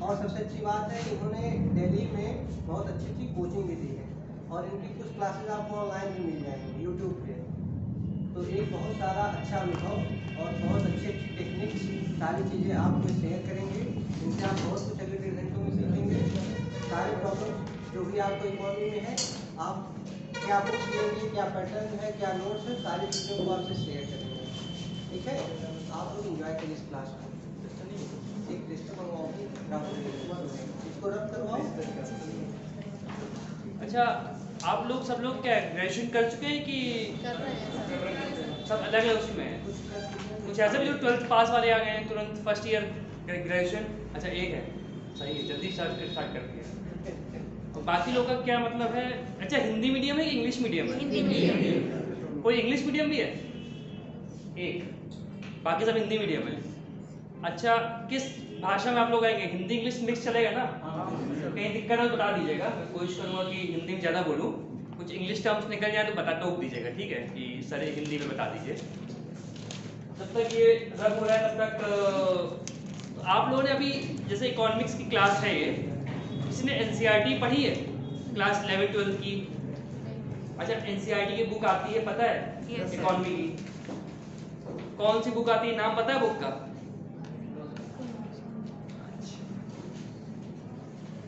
और सबसे अच्छी बात है इन्होंने दिल्ली में बहुत अच्छी कोचिंग भी दी है और इनकी कुछ क्लासेस आपको ऑनलाइन भी मिल जाएंगी यूट्यूब पे। तो एक बहुत सारा अच्छा अनुभव और बहुत अच्छी टेक्निक्स सारी चीज़ें आपको शेयर करेंगे। इनसे आप बहुत कुछ अगले घंटों में सीखेंगे। सारे प्रॉब्लम जो भी आपको इकोनॉमी में है, आप क्या बुक्स लेंगे, क्या पैटर्न है, क्या नोट्स है, सारी चीज़ों को आपसे शेयर करेंगे। ठीक है, आप लोग इंजॉय करिए इस क्लास को। एक रजिस्टर मंगवाओ, इसको रब करवाओ। अच्छा, आप लोग सब लोग क्या ग्रेजुएशन कर चुके हैं कि सब अलग है उसमें? कुछ ऐसे भी जो 12th पास वाले आ गए हैं तुरंत फर्स्ट ईयर ग्रेजुएशन? अच्छा, एक है, सही है, जल्दी स्टार्ट कर दिया। और बाकी लोग का क्या मतलब है? अच्छा, हिंदी मीडियम है कि इंग्लिश मीडियम है? हिंदी मीडियम। कोई इंग्लिश मीडियम भी है? एक, बाकी सब हिंदी मीडियम है। अच्छा, किस भाषा में आप लोग आएंगे? हिंदी इंग्लिश मिक्स चलेगा ना? कहीं दिक्कत हो तो बता दीजिएगा, मैं कोशिश करूंगा कि हिंदी में ज़्यादा बोलूँ। कुछ इंग्लिश टर्म्स निकल जाए तो बता टोक दीजिएगा, ठीक है? कि सर हिंदी में बता दीजिए। जब तक ये रब हो रहा है तब तक आप लोगों ने अभी जैसे इकोनॉमिक्स की क्लास है, ये किसी ने एनसीईआरटी पढ़ी है क्लास 11 12 की? अच्छा, एनसीईआरटी की बुक आती है, पता है? इकोनॉमी की कौन सी बुक आती है, नाम पता है बुक का?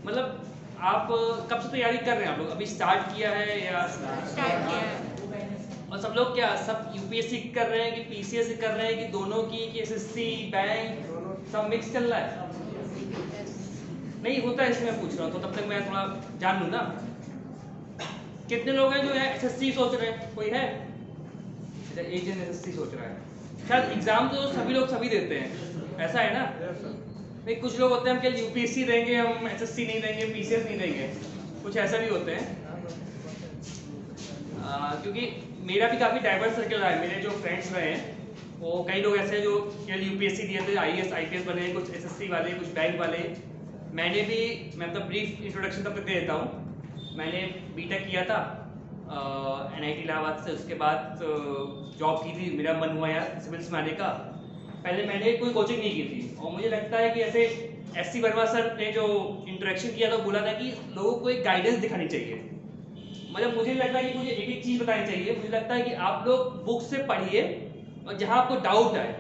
मतलब आप कब से तैयारी कर रहे हैं? आप लोग अभी स्टार्ट किया है या स्टार्ट किया है? और सब लोग क्या सब यूपीएससी कर रहे हैं कि पीसीएस कर रहे हैं कि दोनों की, कि एसएससी बैंक सब मिक्स चल रहा है? नहीं होता है, इसमें पूछ रहा हूँ तो तब तक मैं थोड़ा जान लूँ ना। कितने लोग हैं जो है एसएससी सोच रहे हैं? कोई है? अच्छा, एक जन एसएससी सोच रहा है। शायद एग्जाम तो सभी लोग सभी देते हैं, ऐसा है ना? नहीं, कुछ लोग होते हैं हम क्या यूपीएससी देंगे, हम एसएससी नहीं देंगे, पीसीएस नहीं देंगे, कुछ ऐसा भी होते हैं। क्योंकि मेरा भी काफ़ी डाइवर्स सर्कल रहा है। मेरे जो फ्रेंड्स रहे हैं वो कई लोग ऐसे हैं जो केवल यूपीएससी दिए थे, आईएएस आईपीएस बने, कुछ एसएससी वाले, कुछ बैंक वाले। मैंने भी, मैं मतलब ब्रीफ इंट्रोडक्शन तब तक दे देता हूँ। मैंने बीटेक किया था एनआईटी इलाहाबाद से, उसके बाद जॉब की थी। मेरा मन हुआ यार सिविल्स में आने का। पहले मैंने कोई कोचिंग नहीं की थी और मुझे लगता है कि ऐसे एससी वर्मा सर ने जो इंटरेक्शन किया तो बोला था कि लोगों को एक गाइडेंस दिखानी चाहिए। मतलब मुझे लगता है कि मुझे एक एक चीज़ बतानी चाहिए। मुझे लगता है कि आप लोग बुक से पढ़िए और जहाँ आपको डाउट आए,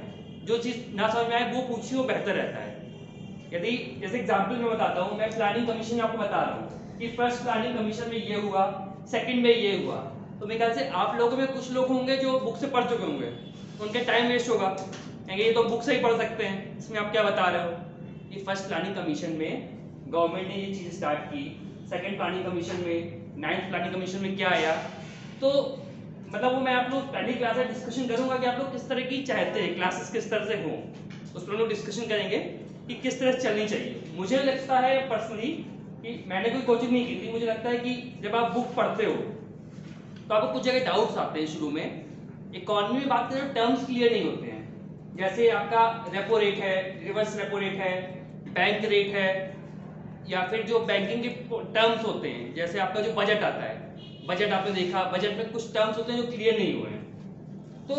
जो चीज़ ना समझ में आए वो पूछिए, वो बेहतर रहता है। यदि जैसे एग्जाम्पल मैं बताता हूँ, मैं प्लानिंग कमीशन में आपको बता रहा हूँ कि फर्स्ट प्लानिंग कमीशन में ये हुआ, सेकंड में ये हुआ, तो मेरे ख्याल से आप लोगों में कुछ लोग होंगे जो बुक से पढ़ चुके होंगे, उनके टाइम वेस्ट होगा, कहेंगे ये तो बुक से ही पढ़ सकते हैं, इसमें आप क्या बता रहे हो। ये फर्स्ट प्लानिंग कमीशन में गवर्नमेंट ने ये चीज़ स्टार्ट की, सेकंड प्लानिंग कमीशन में, 9th प्लानिंग कमीशन में क्या आया, तो मतलब वो मैं आप लोग पहली क्लास में डिस्कशन करूंगा कि आप लोग किस तरह की चाहते हैं, क्लासेस किस तरह से हों, उस पर हम लोग डिस्कशन करेंगे कि किस तरह से चलनी चाहिए। मुझे लगता है पर्सनली कि मैंने कोई कोचिंग नहीं की थी, मुझे लगता है कि जब आप बुक पढ़ते हो तो आपको कुछ जगह डाउट्स आते हैं शुरू में। इकोनॉमी में बात करें तो टर्म्स क्लियर नहीं होते हैं। जैसे आपका रेपो रेट है, रिवर्स रेपो रेट है, बैंक रेट है, या फिर जो बैंकिंग के टर्म्स होते हैं, जैसे आपका जो बजट आता है, बजट आपने देखा, बजट में कुछ टर्म्स होते हैं जो क्लियर नहीं हुए हैं। तो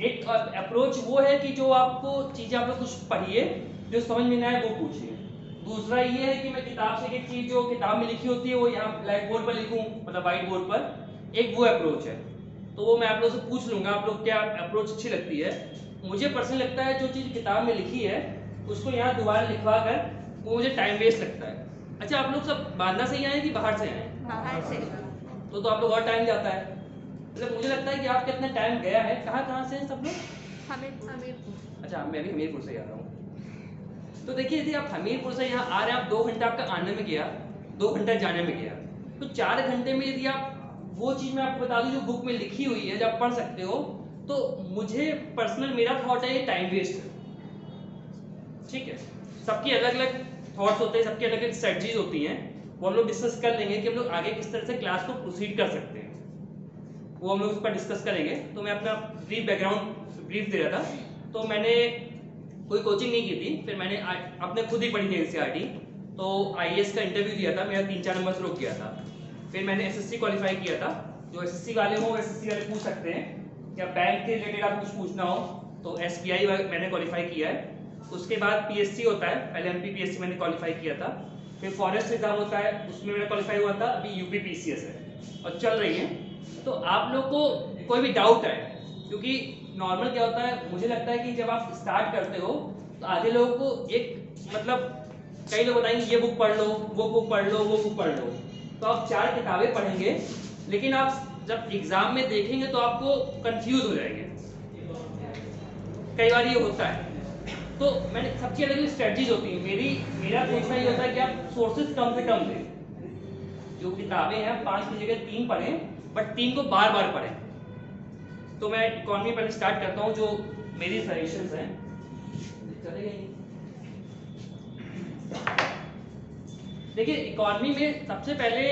एक अप्रोच वो है कि जो आपको चीज़ें आप लोग कुछ पढ़िए, जो समझ में ना आए वो पूछिए। दूसरा ये है कि मैं किताब से एक चीज़ जो किताब में लिखी होती है वो यहाँ ब्लैक बोर्ड पर लिखूँ, मतलब व्हाइट बोर्ड पर, एक वो अप्रोच है। तो वो मैं आप लोग से पूछ लूँगा आप लोग क्या अप्रोच अच्छी लगती है। मुझे पर्सनली लगता है जो चीज़ किताब में लिखी है उसको यहाँ दोबारा लिखवा कर, वो मुझे टाइम वेस्ट लगता है। अच्छा, आप लोग सब बांदा से ही आए कि बाहर से आए? बाहर से। तो आप लोग और टाइम जाता है, मतलब मुझे लगता है कि आपका इतना टाइम गया है। कहाँ से हैं सब लोग? हमीरपुर। अच्छा, मैं भी हमीरपुर से ही आ रहा हूँ। तो देखिए, यदि आप हमीरपुर से यहाँ आ रहे हैं, आप 2 घंटा आपका आने में गया, 2 घंटा जाने में गया, तो 4 घंटे में यदि आप वो चीज़ मैं आपको बता दूँ जो बुक में लिखी हुई है, जब पढ़ सकते हो, तो मुझे पर्सनल मेरा थॉट है ये टाइम वेस्ट है। ठीक है, सबकी अलग अलग थॉट्स होते हैं, सबकी अलग अलग स्ट्रेटजीज होती हैं, वो हम लोग डिस्कस कर लेंगे कि हम लोग आगे किस तरह से क्लास को प्रोसीड कर सकते हैं, वो हम लोग उस पर डिस्कस करेंगे। तो मैं अपना ब्रीफ बैकग्राउंड ब्रीफ दे रहा था। तो मैंने कोई कोचिंग नहीं की थी, फिर मैंने अपने खुद ही पढ़ी थी एनसीईआरटी। तो आईएएस का इंटरव्यू दिया था, मेरा 3-4 नंबर से रुक गया था। फिर मैंने एसएससी क्वालिफाई किया था। जो एसएससी वाले हो, एसएससी वाले पूछ सकते हैं क्या बैंक के रिलेटेड आपको कुछ पूछना हो, तो एसबीआई मैंने क्वालिफाई किया है। उसके बाद पीएससी होता है, पहले एमपीपीएससी मैंने क्वालिफाई किया था, फिर फॉरेस्ट एग्जाम होता है उसमें मेरा क्वालिफाई हुआ था, अभी यूपीपीसीएस है और चल रही है। तो आप लोग को कोई भी डाउट है, क्योंकि नॉर्मल क्या होता है, मुझे लगता है कि जब आप स्टार्ट करते हो तो आधे लोगों को एक मतलब कई लोग बताएंगे ये बुक पढ़ लो, वो बुक पढ़ लो, वो बुक पढ़ लो, तो आप 4 किताबें पढ़ेंगे, लेकिन आप जब एग्जाम में देखेंगे तो आपको कंफ्यूज हो जाएंगे। कई बार ये होता है। तो मैंने सबकी अलग अलग स्ट्रेटजीज होती है। मेरा सोचना ये होता है कि आप सोर्सेज कम से कम दें। जो किताबें हैं 5 की जगह 3 पढ़ें, बट 3 को बार बार पढ़ें। तो मैं इकोनॉमी पहले स्टार्ट करता हूँ, जो मेरी सजेशंस हैं। चलेगा ये? देखिए इकोनॉमी में सबसे पहले,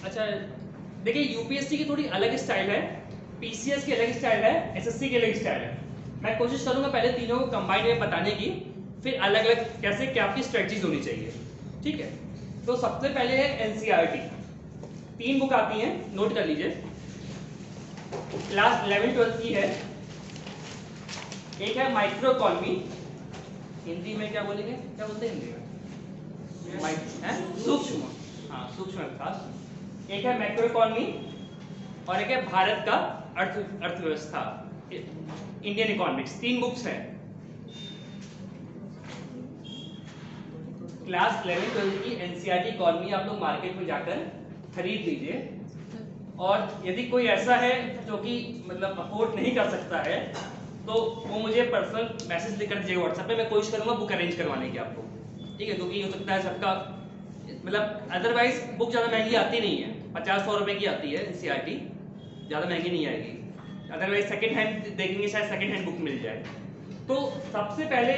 अच्छा देखिए यूपीएससी की थोड़ी अलग स्टाइल है, पीसीएस की अलग स्टाइल है, एसएससी की अलग स्टाइल है। मैं कोशिश करूंगा पहले तीनों को कंबाइन में बताने की, फिर अलग अलग कैसे क्या आपकी स्ट्रेटजीज होनी चाहिए, ठीक है। तो सबसे पहले है एनसीईआरटी। 3 बुक आती हैं, नोट कर लीजिए। क्लास 11-12 की है। एक है माइक्रो इकोनॉमी, हिंदी में क्या बोलेंगे, क्या बोलते हैं हिंदी में? सूक्ष्म, हाँ सूक्ष्म अर्थशास्त्र। एक है मैक्रो इकोनॉमी और एक है भारत का अर्थव्यवस्था, इंडियन इकोनॉमिक्स। 3 बुक्स हैं। क्लास 11-12 की एनसीईआरटी इकोनॉमी आप लोग मार्केट में जाकर खरीद लीजिए। और यदि कोई ऐसा है जो कि मतलब अफोर्ड नहीं कर सकता है तो वो मुझे पर्सनल मैसेज लिख कर दीजिएगा व्हाट्सएप पे, मैं कोशिश करूंगा बुक अरेंज करवाने की आपको, ठीक है। क्योंकि हो सकता है सबका मतलब अदरवाइज बुक ज़्यादा महंगी आती नहीं है, 50-100 रुपए की आती है एनसीईआरटी, ज़्यादा महंगी नहीं आएगी। अदरवाइज सेकंड हैंड देखेंगे शायद सेकंड हैंड बुक मिल जाए। तो सबसे पहले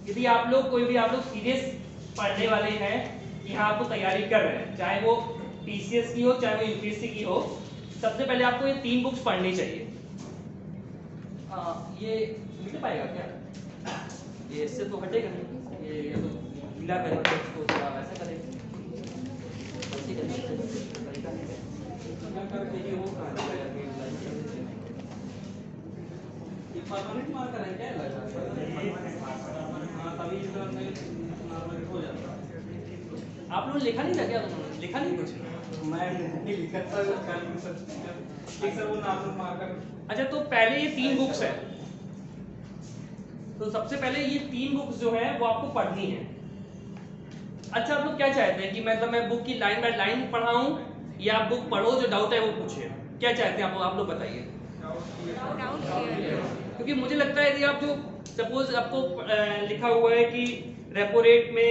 यदि आप लोग कोई भी आप लोग सीरियस पढ़ने वाले हैं कि हाँ आपको तैयारी कर रहे हैं, चाहे वो पीसीएस की हो चाहे वो यूपीएससी की हो, सबसे पहले आपको ये 3 बुक्स पढ़नी चाहिए। ये मिल पाएगा क्या? ये इससे तो हटेगा नहीं, ये तो ढीला करेंगे इसको, थोड़ा वैसा करेंगे, ऐसे करेंगे तरीका देखिए वो कहाँ जाएगा ये परमानेंट मार्कर है क्या लगा? हाँ तभी इसका नॉर्मल हो जाता है। आप लोगों ने लिखा नहीं था क्या? तुमने लिखा नहीं कुछ? मैं नहीं लिखा था सर, वो नॉर्मल मार्कर। अच्छा तो पहले ये 3 बुक्स है, तो सबसे पहले ये 3 बुक्स जो है वो आपको पढ़नी है। अच्छा आप लोग क्या चाहते हैं कि मतलब मैं बुक की लाइन बाय लाइन पढ़ाऊं या आप बुक पढ़ो, जो डाउट है वो पूछिए, क्या चाहते हैं आप लोग बताइए। क्योंकि मुझे लगता है यदि आप जो सपोज आपको लिखा हुआ है कि रेपो रेट में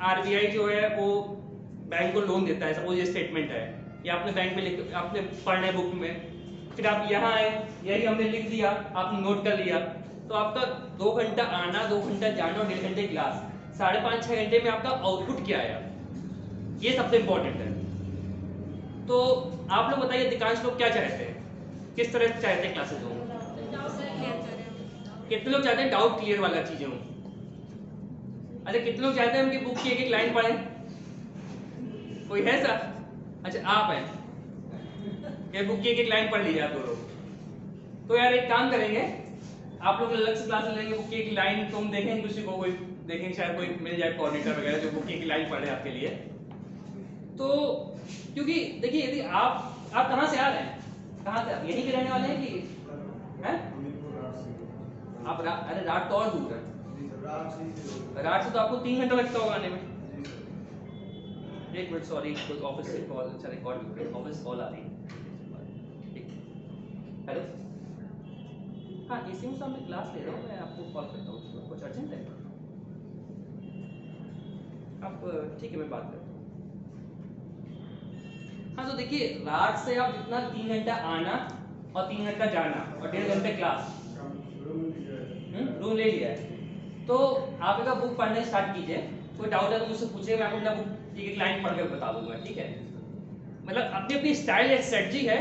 आरबीआई जो है वो बैंक को लोन देता है, सपोज ये स्टेटमेंट है, या आपने बैंक में आपने पढ़ना है बुक में, फिर आप यहाँ आए, यही हमने लिख दिया, आपने नोट कर लिया, तो आपका 2 घंटा आना, 2 घंटा जाना और 1.5 घंटे क्लास, 5.5-6 घंटे में आपका आउटपुट क्या आया, ये सबसे इंपॉर्टेंट है। तो आप लोग बताइए अधिकांश लोग क्या चाहते हैं, किस तरह से चाहते हैं क्लासेस हो? कितने लोग चाहते हैं डाउट क्लियर वाला चीजें हो? अच्छा कितने लोग चाहते हैं उनकी बुक की एक लाइन पढ़ें? कोई है सर? अच्छा आप हैं, ये बुक की एक लाइन पढ़ लीजिए आप लोग। तो यार एक काम करेंगे, आप लोग अलग से क्लास लेंगे, बुक की एक लाइन तुम देखेंगे, किसी को कोई देखेंगे, शायद कोई मिल जाए कोऑर्डिनेटर वगैरह जो बुक की एक लाइन पढ़े आपके लिए। तो क्योंकि देखिए यदि आप कहाँ से आ रहे हैं, कहाँ से आप यहीं के रहने वाले हैं कि हैं? आप अरे रात तो और दूर है, रात से तो आपको 3 घंटा लगता होगा आने में। एक मिनट सॉरी, कोई ऑफिस से कॉल, अच्छा रिकॉर्ड ऑफिस कॉल आ रही है। हेलो, हाँ इसी में मैं क्लास ले रहा हूँ, मैं आपको कॉल करता हूँ, कुछ अर्जेंट है आप? ठीक है मैं बात करता हूँ। हाँ तो देखिए रात से आप जितना 3 घंटा आना और 3 घंटा जाना और 1.5 घंटे क्लास, रूम ले लिया है, तो आप एक बुक पढ़ने स्टार्ट कीजिए। कोई डाउट है तो मुझसे पूछिए, मैं आपको अपना बुक एक लाइन पढ़ कर बता दूंगा, ठीक है। मतलब अपनी अपनी स्टाइल या स्ट्रेटजी है,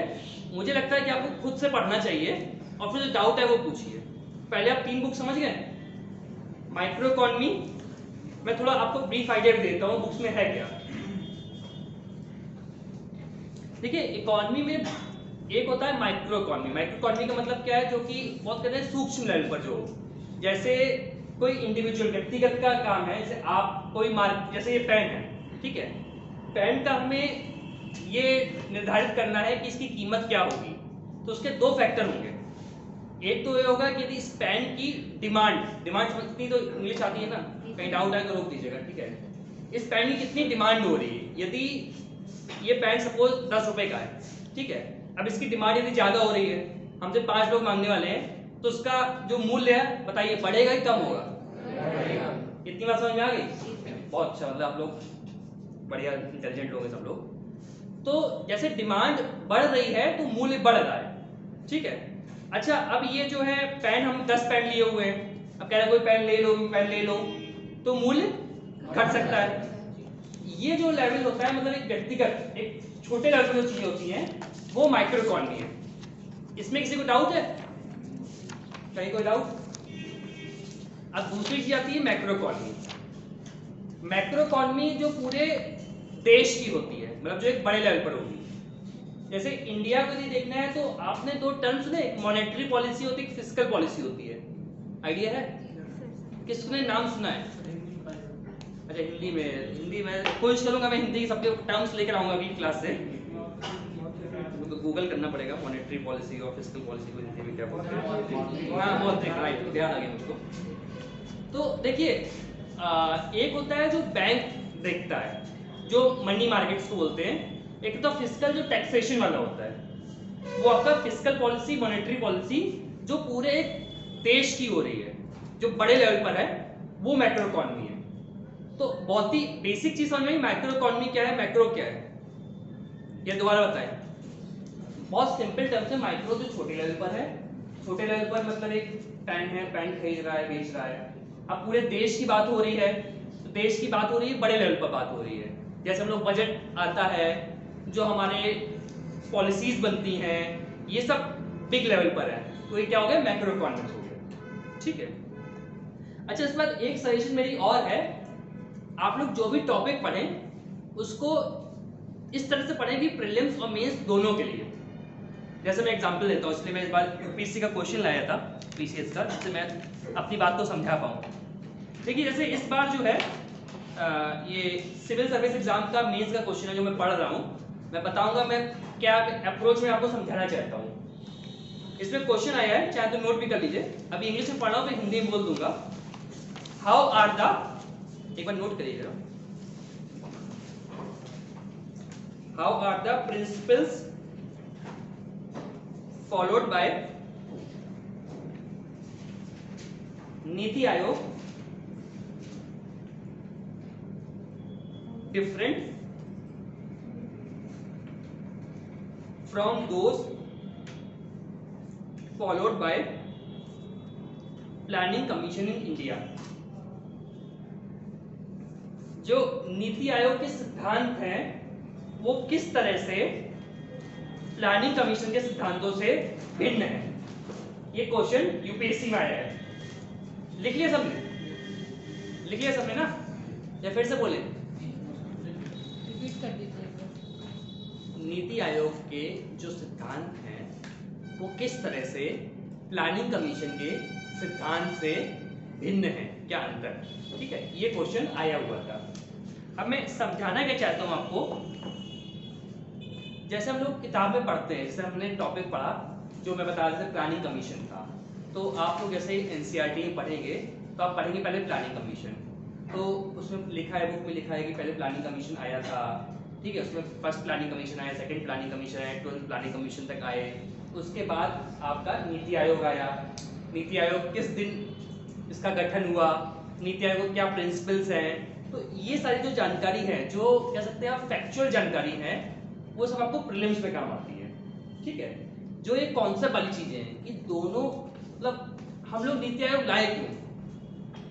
मुझे लगता है कि आपको खुद से पढ़ना चाहिए और फिर जो डाउट है वो पूछिए। पहले आप 3 बुक समझ गए। माइक्रो इकोनॉमी मैं थोड़ा आपको ब्रीफ आइडिया देता हूँ बुक्स में है क्या। देखिए इकोनॉमी में एक होता है माइक्रो इकोनॉमी। माइक्रो इकोनॉमी का मतलब क्या है, जो कि बहुत कहते हैं सूक्ष्म लेवल पर, जो जैसे कोई इंडिविजुअल व्यक्तिगत का काम है, जैसे आप कोई मार्क, जैसे ये पेन है, ठीक है, पेन का हमें ये निर्धारित करना है कि इसकी कीमत क्या होगी, तो उसके दो फैक्टर होंगे। एक तो ये होगा कि यदि इस पेन की डिमांड समझती तो इंग्लिश आती है ना, कहीं डाउट आए तो रोक दीजिएगा, ठीक है। इस पेन की कितनी डिमांड हो रही है, यदि ये पेन सपोज 10 रुपए का है, ठीक है, अब इसकी डिमांड यदि ज्यादा हो रही है, हमसे 5 लोग मांगने वाले हैं, तो उसका जो मूल्य है बताइए बढ़ेगा कि कम होगा? इतनी बात समझ में आ गई? बहुत अच्छा, मतलब आप लोग बढ़िया इंटेलिजेंट लोग हैं सब लोग। तो जैसे डिमांड बढ़ रही है तो मूल्य बढ़ रहा है, ठीक है। अच्छा, अब ये जो है पेन, हम 10 पेन लिए हुए हैं, अब कह रहे कोई पेन ले लो, तो मूल्य घट सकता है। ये जो लेवल होता है, मतलब एक व्यक्तिगत, एक छोटे लेवल पर जो चीजें होती हैं, वो माइक्रो इकोनॉमी है। इसमें किसी को डाउट है? कहीं कोई डाउट? अब दूसरी चीज आती है मैक्रो इकोनॉमी। मैक्रो इकोनॉमी जो पूरे देश की होती है, मतलब जो एक बड़े लेवल पर होगी। जैसे इंडिया को यदि देखना है तो आपने दो टर्म सुने, एक मॉनेटरी पॉलिसी होती है, एक फिस्कल पॉलिसी होती है। आइडिया है? किसने नाम सुना है? अच्छा, हिंदी में कोशिश करूंगा, मैं हिंदी के सबके टर्म्स लेकर आऊंगा अगली क्लास से, तो गूगल करना पड़ेगा मॉनेटरी पॉलिसी और फिस्कल पॉलिसी को हिंदी में क्या बोलते हैं। हाँ, बहुत राइट, ध्यान आ गया मुझको। तो देखिए, एक होता है जो बैंक देखता है, जो मनी मार्केट्स को बोलते हैं। एक तो फिस्कल, जो टैक्सेशन वाला होता है, वो आपका फिस्कल पॉलिसी, मॉनेटरी पॉलिसी जो पूरे एक देश की हो रही है, जो बड़े लेवल पर है, वो मैक्रो इकोनॉमी है। तो बहुत ही बेसिक चीज समझ में, मैक्रो इकोनॉमी क्या है, मैक्रो क्या है, ये दोबारा बताएं। बहुत सिंपल टर्म से, माइक्रो जो छोटे लेवल पर है, छोटे लेवल पर मतलब एक पेन है, पेन खरीद रहा है, बेच रहा है। अब पूरे देश की बात हो रही है, तो देश की बात हो रही है, बड़े लेवल पर बात हो रही है। जैसे हम लोग बजट आता है, जो हमारे पॉलिसीज बनती हैं, ये सब बिग लेवल पर है, तो ये क्या हो गया, मैक्रो इकोनॉमिक्स हो गया, ठीक है। अच्छा, इस बार एक सजेशन मेरी और है, आप लोग जो भी टॉपिक पढ़ें उसको इस तरह से पढ़ें कि प्रीलिम्स और मेंस दोनों के लिए। जैसे मैं एग्जांपल देता हूँ, इसलिए मैं इस बार यूपीएससी का क्वेश्चन लाया था, पीसीएस का, जिससे मैं अपनी बात को समझा पाऊँ। देखिए, जैसे इस बार जो है ये सिविल सर्विस एग्जाम का मेंस का क्वेश्चन है जो मैं पढ़ रहा हूँ, मैं बताऊंगा मैं क्या अप्रोच में आपको समझाना चाहता हूँ। इसमें क्वेश्चन आया है, चाहे तो नोट भी कर लीजिए, अभी इंग्लिश में पढ़ रहा हूँ तो हिंदी में बोल दूंगा। हाउ आर द, एक बार नोट करिएगा, how are the principles followed by Niti Aayog different from those followed by planning commission in India। जो नीति आयोग के सिद्धांत हैं वो किस तरह से प्लानिंग कमीशन के सिद्धांतों से भिन्न है। ये क्वेश्चन यूपीएससी में आया है। लिख लिया सबने? लिख लिया सबने ना, या फिर से बोले? नीति आयोग के जो सिद्धांत हैं वो किस तरह से प्लानिंग कमीशन के सिद्धांत से भिन्न है, क्या अंतर, ठीक है, ये क्वेश्चन आया हुआ था। अब मैं समझाना क्या चाहता हूं आपको, जैसे हम लोग किताब में पढ़ते हैं, जैसे हमने टॉपिक पढ़ा जो मैं बता रहा था प्लानिंग कमीशन था, तो आप लोग जैसे एनसीईआरटी में पढ़ेंगे तो आप पढ़ेंगे पहले प्लानिंग कमीशन, तो उसमें लिखा है, बुक में लिखा है कि पहले प्लानिंग कमीशन आया था, ठीक है, उसमें फर्स्ट प्लानिंग कमीशन आया, सेकंड प्लानिंग कमीशन आया, 12th प्लानिंग कमीशन तक आए, उसके बाद आपका नीति आयोग आया। नीति आयोग किस दिन इसका गठन हुआ, नीति आयोग के क्या प्रिंसिपल्स हैं, तो ये सारी जो जानकारी है, जो कह सकते हैं आप फैक्चुअल जानकारी है, वो सब आपको प्रीलिम्स में काम आती है, ठीक है। जो ये कॉन्सेप्ट वाली चीजें हैं कि दोनों, मतलब हम लोग नीति आयोग लाए क्यों,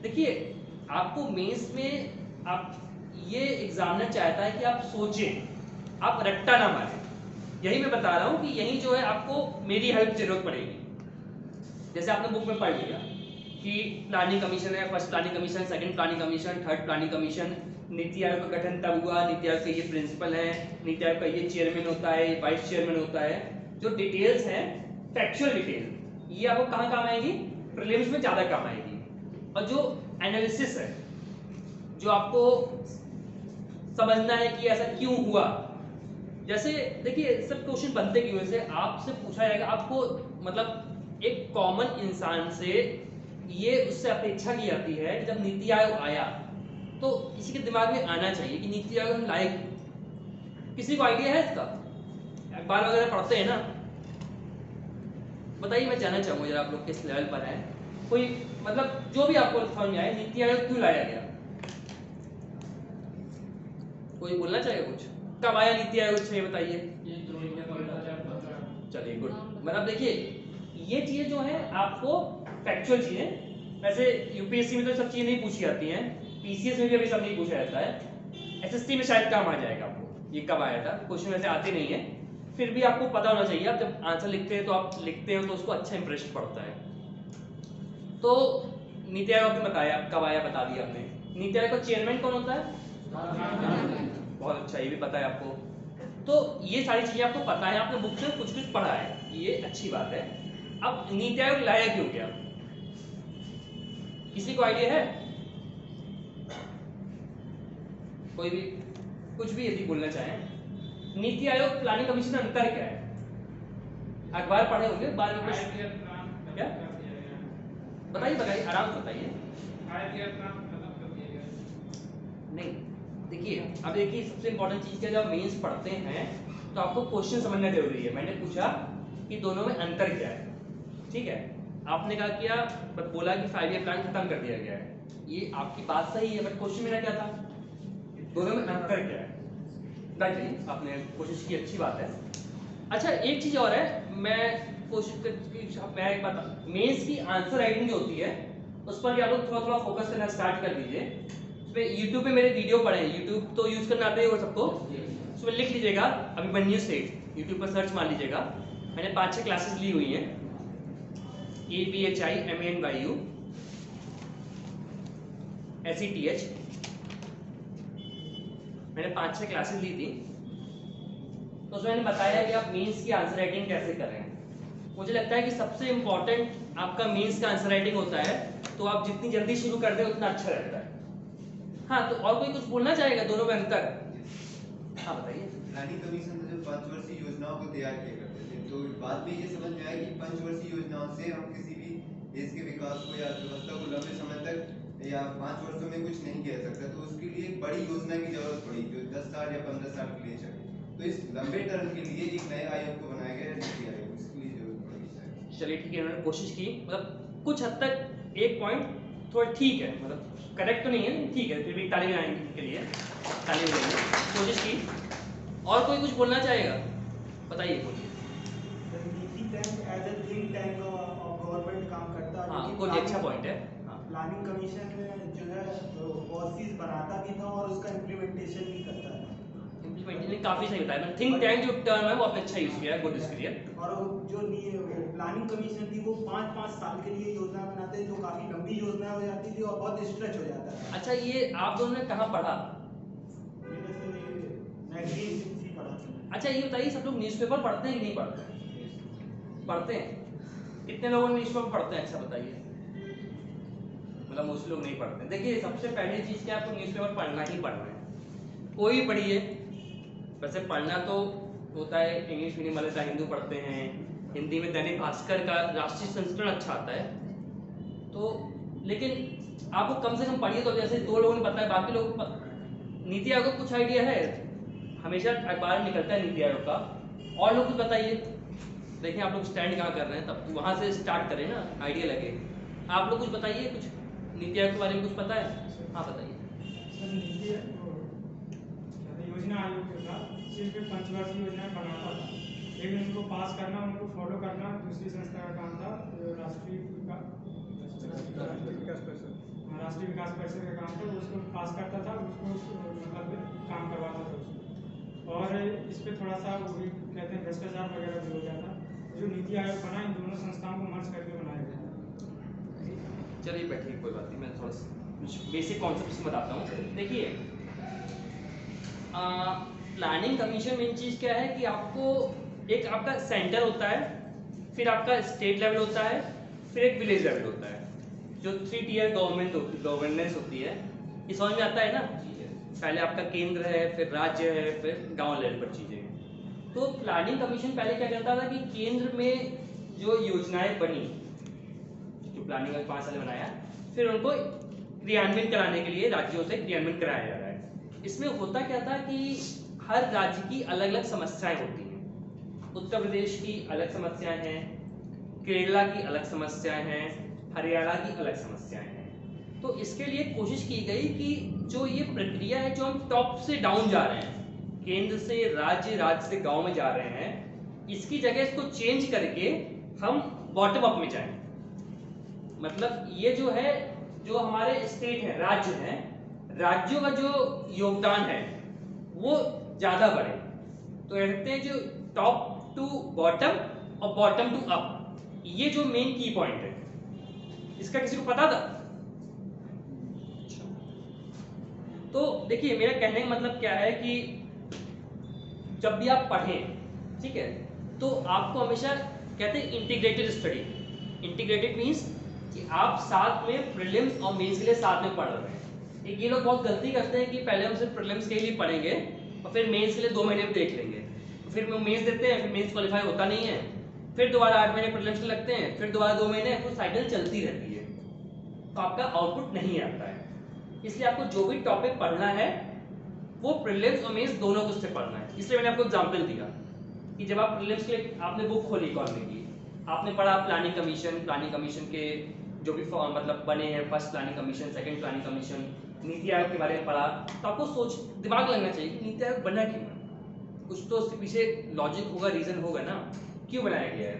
देखिए आपको मेंस में आप ये एग्जामिनर चाहता है कि आप सोचें, आप रट्टा ना मारें। यही मैं बता रहा हूं कि यही जो है आपको मेरी हेल्प जरूरत पड़ेगी। जैसे आपने बुक में पढ़ लिया कि प्लानिंग कमीशन है, first planning commission, second planning commission, third planning commission, NITI Aayog का गठन तब हुआ, नीति आयोग के ये प्रिंसिपल है, नीति आयोग का ये चेयरमैन होता है, वाइस चेयरमैन होता है। जो डिटेल्स हैं, फैक्चुअल डिटेल, ये आपको कहाँ काम आएगी, प्रीलिम्स में ज्यादा काम आएगी। और जो एनालिसिस है, जो आपको समझना है कि ऐसा क्यों हुआ। जैसे देखिए सब क्वेश्चन बनते क्यों हैं, जैसे आपसे पूछा जाएगा, आपको मतलब एक कॉमन इंसान से ये उससे अपेक्षा की जाती है कि जब नीति आयोग आया तो किसी के दिमाग में आना चाहिए कि नीति आयोग हम लाए क्यों। किसी को आइडिया है इसका? अखबार वगैरह पढ़ते हैं ना, बताइए, मैं जानना चाहूंगा जरा आप लोग किस लेवल पर है। कोई मतलब जो भी आपको समझ में आए, नीति आयोग क्यों लाया गया? कोई बोलना चाहेगा कुछ? कब आया नीति आयोग, अच्छा ये बताइए। चलिए गुड। मतलब देखिए ये चीजें जो है आपको फैक्चुअल चीजें, वैसे यूपीएससी में तो सब चीजें नहीं पूछी जाती हैं, पीसीएस में भी अभी सब नहीं पूछा जाता है, एसएसटी में शायद काम आ जाएगा आपको, ये कब आया था क्वेश्चन वैसे आते नहीं है, फिर भी आपको पता होना चाहिए। आप जब आंसर लिखते हैं तो आप लिखते हो तो उसको अच्छा इंप्रेशन पड़ता है। तो नीति आयोग ने बताया, कब आया बता दिया हमने। नीति आयोग का चेयरमैन कौन होता है? बहुत अच्छा, ये भी पता है आपको। तो ये सारी चीजें आपको पता है, आपने बुक से कुछ कुछ पढ़ा है, ये अच्छी बात है। अब नीति आयोग लाया क्यों गया, किसी को आइडिया है? कोई भी कुछ भी यदि बोलना चाहे। नीति आयोग प्लानिंग कमीशन में अंतर क्या है? अखबार पढ़े होंगे, बाद में कुछ क्या बताइए, बताइए आराम से बताइए। नहीं देखिए, अब देखिए सबसे इंपॉर्टेंट चीज क्या, जब मेंस पढ़ते हैं तो आपको क्वेश्चन समझना जरूरी है। मैंने पूछा कि दोनों में अंतर क्या है, ठीक है, आपने कहा क्या, बोला कि 5 ईयर प्लान खत्म कर दिया गया है, ये आपकी बात सही है, बट क्वेश्चन मेरा क्या था, दोनों में अंतर क्या है। राइट, आपने कोशिश की, अच्छी बात है। अच्छा एक चीज और है, मैं कोशिश मैं एक बता, मेंस की आंसर राइटिंग जो होती है उस पर भी आप लोग थोड़ा थोड़ा फोकस करना स्टार्ट कर दीजिए। यूट्यूब पे मेरे वीडियो पड़े हैं, यूट्यूब तो यूज करना आता है सबको, उसमें लिख लीजिएगा अभिमन्यु सेठ, यूट्यूब पर सर्च मार लीजिएगा। मैंने 5-6 क्लासेस ली हुई हैं, ABHIMANYU SETH, मैंने 5-6 क्लासेस ली थी, तो उसमें मैंने बताया कि आप मेंस की आंसर राइटिंग कैसे कर रहे हैं। मुझे लगता है कि सबसे इंपॉर्टेंट आपका मेंस का आंसर राइटिंग होता है, तो आप जितनी जल्दी शुरू कर दें उतना अच्छा रहता है। हाँ, तो और कोई कुछ बोलना चाहेगा दोनों में अंतर? हाँ बताइए। प्लानिंग कमीशन ने जो 5 वर्षीय योजनाओं को तैयार किया करते थे, तो बाद में ये समझ में आया कि 5 वर्षीय योजनाओं से हम किसी भी देश के विकास को या अर्थव्यवस्था को लंबे समय तक या 5 वर्षों में कुछ नहीं किया सकता, तो उसके लिए एक बड़ी योजना की जरूरत पड़ी जो 10 साल या 15 साल के लिए चले। तो इस लंबे टर्म के लिए एक नया आयोग को बनाया गया, नीति आयोग, इसके लिए जरूरत पड़ी। चलिए ठीक है, उन्होंने कोशिश की, मतलब कुछ हद तक एक पॉइंट थोड़ा ठीक है, मतलब करेक्ट तो नहीं है, ठीक है, फिर भी ताली बजाएंगे के लिए, ताली बजाएंगे, कोशिश की। और कोई कुछ बोलना चाहेगा? बताइए, बोलिए। Niti tank as a think tank of government काम करता है। हाँ, कोई अच्छा पॉइंट है। हाँ, प्लानिंग कमीशन जो है पॉलिसीज बनाता भी था और उसका इम्प्लीमेंटेशन भी करता है। इम्प्लीमेंटेशन काफी सही बताया मैंने, थिंक टैंक जो टर्म है वो आपने अच्छा यूज किया है, गुड इसके लिए। और जो प्लानिंग कमीशन थी वो 5-5 साल के लिए योजना बनाते हैं, जो काफी लंबी योजना हो जाती थी और बहुत स्ट्रेच हो जाता है। अच्छा, ये आप दोनों ने कहाँ पढ़ा? मैगजीन से पढ़ा। अच्छा ये बताइए, सब लोग न्यूज़पेपर पढ़ते हैं कि नहीं पढ़ते? पढ़ते हैं। कितने लोगों ने न्यूज़पेपर पढ़ते हैं, अच्छा बताइए। मतलब मोस्टली लोग नहीं पढ़ते। देखिए सबसे पहली चीज़ क्या, आपको न्यूज़पेपर पढ़ना ही पढ़ना है, कोई भी पढ़िए। वैसे पढ़ना तो होता है, इंग्लिश मीडियम वाले का हिंदू पढ़ते हैं, हिंदी में दैनिक भास्कर का राष्ट्रीय संस्करण अच्छा आता है, तो लेकिन आपको कम से कम पढ़िए। तो जैसे 2 लोगों ने बताया, बाकी लोग नीति आयोग को कुछ आइडिया है, हमेशा अखबार निकलता है नीति आयोग का, और लोग कुछ बताइए। देखिए आप लोग स्टैंड कहाँ कर रहे हैं, तब वहाँ से स्टार्ट करें ना, आइडिया लगे। आप लोग कुछ बताइए, कुछ नीति आयोग के बारे में कुछ पता है? हाँ बताइए। योजना आयोग के साथ सिर्फ पंचवर्षीय योजना बनाता था, लेकिन उनको पास करना, उनको फॉलो करना दूसरी संस्था का काम था, राष्ट्रीय विकास परिषद का काम था। उसको पास करता था, उसको मतलब काम करवाता था उसको। और इस पे थोड़ा सा वो भी कहते हैं भ्रष्टाचार वगैरह भी हो जाता। जो नीति आयोग बना, इन दोनों संस्थाओं को मर्ज करके बनाया गया। चलिए बैठिए, कोई बात नहीं, मैं थोड़ा कुछ बेसिक कॉन्सेप्ट बताता हूँ। देखिए प्लानिंग कमीशन मेन चीज़ क्या है कि आपको एक आपका सेंटर होता है, फिर आपका स्टेट लेवल होता है, फिर एक विलेज लेवल होता है। जो 3 टियर गवर्नेंस होती है, ये समझ में आता है ना? पहले आपका केंद्र है, फिर राज्य है, फिर गांव लेवल पर चीजें हैं। तो प्लानिंग कमीशन पहले क्या करता था कि केंद्र में जो योजनाएं बनी, जो प्लानिंग में 5 साल बनाया, फिर उनको क्रियान्वयन कराने के लिए राज्यों से क्रियान्वयन कराया जा रहा है। इसमें होता क्या था कि हर राज्य की अलग अलग समस्याएं होती हैं। उत्तर प्रदेश की अलग समस्याएं हैं, केरला की अलग समस्याएं हैं, हरियाणा की अलग समस्याएं हैं। तो इसके लिए कोशिश की गई कि जो ये प्रक्रिया है, जो हम टॉप से डाउन जा रहे हैं, केंद्र से राज्य, राज्य से गांव में जा रहे हैं, इसकी जगह इसको चेंज करके हम बॉटम अप में जाएं। मतलब ये जो है, जो हमारे स्टेट है, राज्य हैं, राज्यों का जो योगदान है वो ज्यादा बढ़े। तो कहते हैं जो टॉप टू बॉटम और बॉटम टू अप, ये जो मेन की पॉइंट है। इसका किसी को पता था? तो देखिए, मेरा कहने का मतलब क्या है कि जब भी आप पढ़ें, ठीक है, तो आपको हमेशा कहते हैं इंटीग्रेटेड स्टडी। इंटीग्रेटेड मींस कि आप साथ में प्रीलिम्स और मेंस के लिए साथ में पढ़ रहे हैं। एक ये लोग बहुत गलती करते हैं कि पहले हम सिर्फ प्रीलिम्स के लिए पढ़ेंगे और फिर मेंस के लिए 2 महीने में देख लेंगे, फिर वो मेंस देते हैं, फिर मेंस क्वालिफाई होता नहीं है, फिर दोबारा 8 महीने प्रीलिम्स के लगते हैं, फिर दोबारा 2 महीने, फिर साइकिल चलती रहती है, तो आपका आउटपुट नहीं आता है। इसलिए आपको जो भी टॉपिक पढ़ना है वो प्रीलिम्स और मेंस दोनों को से पढ़ना है। इसलिए मैंने आपको एग्जांपल दिया कि जब आप प्रीलिम्स के लिए आपने बुक खोली इकोनॉमी की, आपने पढ़ा प्लानिंग कमीशन के जो भी मतलब बने हैं, first planning commission, second planning commission, NITI Aayog के बारे में पढ़ा, तो आपको दिमाग लगना चाहिए कि नीति आयोग बना क्यों है। कुछ तो उसके पीछे लॉजिक होगा, रीजन होगा ना, क्यों बनाया गया है,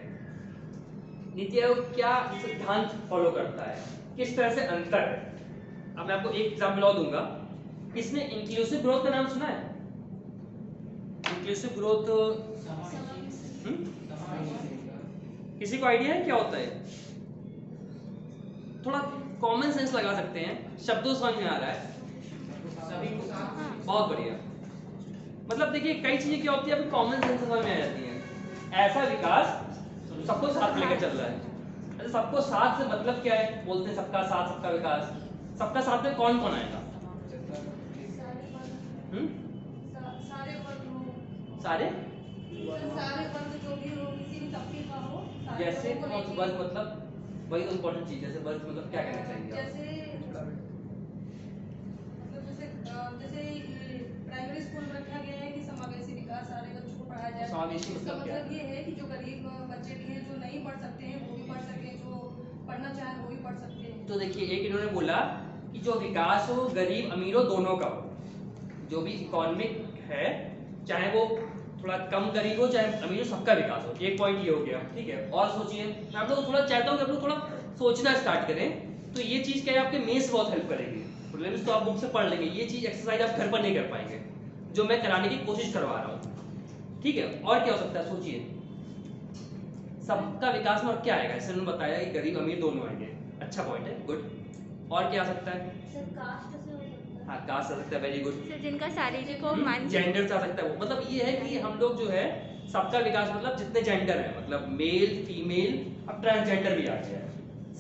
नीति आयोग क्या सिद्धांत फॉलो करता है, किस तरह से अंतर है। अब मैं आपको एक एग्जाम्पल और दूंगा। किसने इंक्लूसिव ग्रोथ का नाम सुना है? इंक्लूसिव ग्रोथ किसी को आइडिया है क्या होता है? थोड़ा कॉमन सेंस लगा सकते हैं, शब्दों समझ में आ रहा है सभी को? बहुत बढ़िया। मतलब देखिए, कई चीजें क्या होती है अभी कॉमन सेंस समझ में आ जाती हैं। ऐसा विकास सबको साथ लेकर चल रहा है। अच्छा, सबको साथ से मतलब क्या है? बोलते हैं सबका साथ सबका विकास। सबका साथ में कौन कौन आएगा? सारे वर्ग जो भी हो, किसी भी तबके का हो, जैसे वर्ग, मतलब वही इंपॉर्टेंट चीज। जैसे वर्ग मतलब क्या कहना चाहिए आप? जैसे प्राइमरी स्कूल में रखा गया है कि समावेशी विकास, सारे बच्चों को पढ़ाया जाए। समावेशी इसका मतलब क्या है? मतलब ये है कि जो गरीब बच्चे भी हैं, जो नहीं पढ़ सकते हैं वो भी पढ़ सके, जो पढ़ना चाहे वो भी पढ़ सकते हैं। तो देखिए, एक इन्होंने बोला कि जो विकास हो गरीब अमीरों दोनों का हो। जो भी इकोनॉमिक है, चाहे वो थोड़ा कम गरीब हो चाहे अमीर हो, सबका विकास हो। एक पॉइंट ये हो गया, ठीक है। और सोचिए, मैं आप लोग थोड़ा चाहता हूँ कि आप लोग थोड़ा सोचना स्टार्ट करें। तो ये चीज क्या है, आपके मेंस बहुत हेल्प करेगी। प्रीलिम्स तो आप बुक से पढ़ लेंगे, ये चीज एक्सरसाइज आप घर पर नहीं कर पाएंगे, जो मैं कराने की कोशिश करवा रहा हूँ, ठीक है। और क्या हो सकता है, सोचिए, सबका विकास में और क्या आएगा? इससे उन्होंने बताया कि गरीब अमीर दोनों आएंगे। अच्छा पॉइंट है, गुड। और क्या आ सकता है? हाँ, कास्ट आ सकता है, वेरी गुड। जिनका शारीरिक और मानसिक जेंडर आ सकता है वो। मतलब ये है कि हम लोग जो है सबका विकास, मतलब जितने जेंडर है, मतलब मेल फीमेल, अब ट्रांसजेंडर भी आ गया है,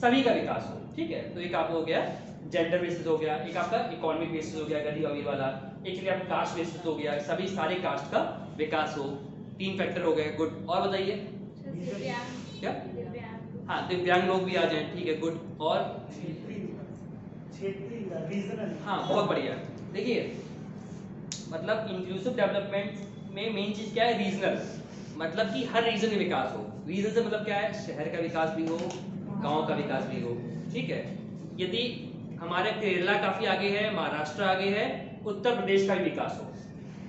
सभी का विकास हो, ठीक है। तो एक आपको हो गया जेंडर बेसिस हो गया, एक आपका इकोनॉमिक बेसिस हो गया गरीब अमीर वाला, एक लिए आपका कास्ट बेसिस हो गया, सभी सारे कास्ट का विकास हो। 3 फैक्टर हो गए, गुड। और बताइए क्या? हाँ, दिव्यांग लोग भी आ जाएं, ठीक है, गुड। और हाँ, बहुत बढ़िया। देखिए, मतलब इंक्लूसिव डेवलपमेंट में मेन चीज क्या है? रीजनल, मतलब कि हर रीजन में विकास हो। रीजन से मतलब क्या है? शहर का विकास भी हो, गांव का विकास भी हो, ठीक है। यदि हमारे केरला काफी आगे है, महाराष्ट्र आगे है, उत्तर प्रदेश का भी विकास हो।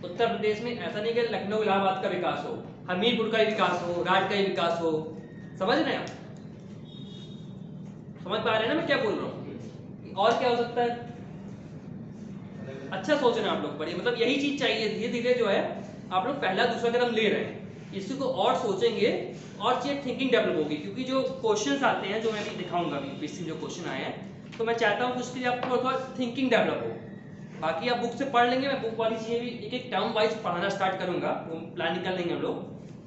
उत्तर प्रदेश में ऐसा नहीं कि लखनऊ इलाहाबाद का विकास हो, हमीरपुर का भी विकास हो, राज का भी विकास हो। समझ रहे हैं आप? समझ पा रहे हैं ना मैं क्या बोल रहा हूँ? और क्या हो सकता है? अच्छा सोच रहे हैं आप लोग, बढ़िया। मतलब यही चीज चाहिए। धीरे धीरे जो है आप लोग पहला दूसरा कदम ले रहे हैं, इसी को और सोचेंगे और चीज थिंकिंग डेवलप होगी। क्योंकि जो क्वेश्चंस आते हैं, जो मैं अभी दिखाऊंगा, अभी यूपीएससी जो क्वेश्चन आए हैं, तो मैं चाहता हूँ कि उसके लिए आपको थोड़ा थिंकिंग डेवलप हो। बाकी आप बुक से पढ़ लेंगे, मैं बुक वाली चीजें भी एक एक टर्म वाइज पढ़ाना स्टार्ट करूंगा, वो प्लानिंग कर लेंगे हम लोग।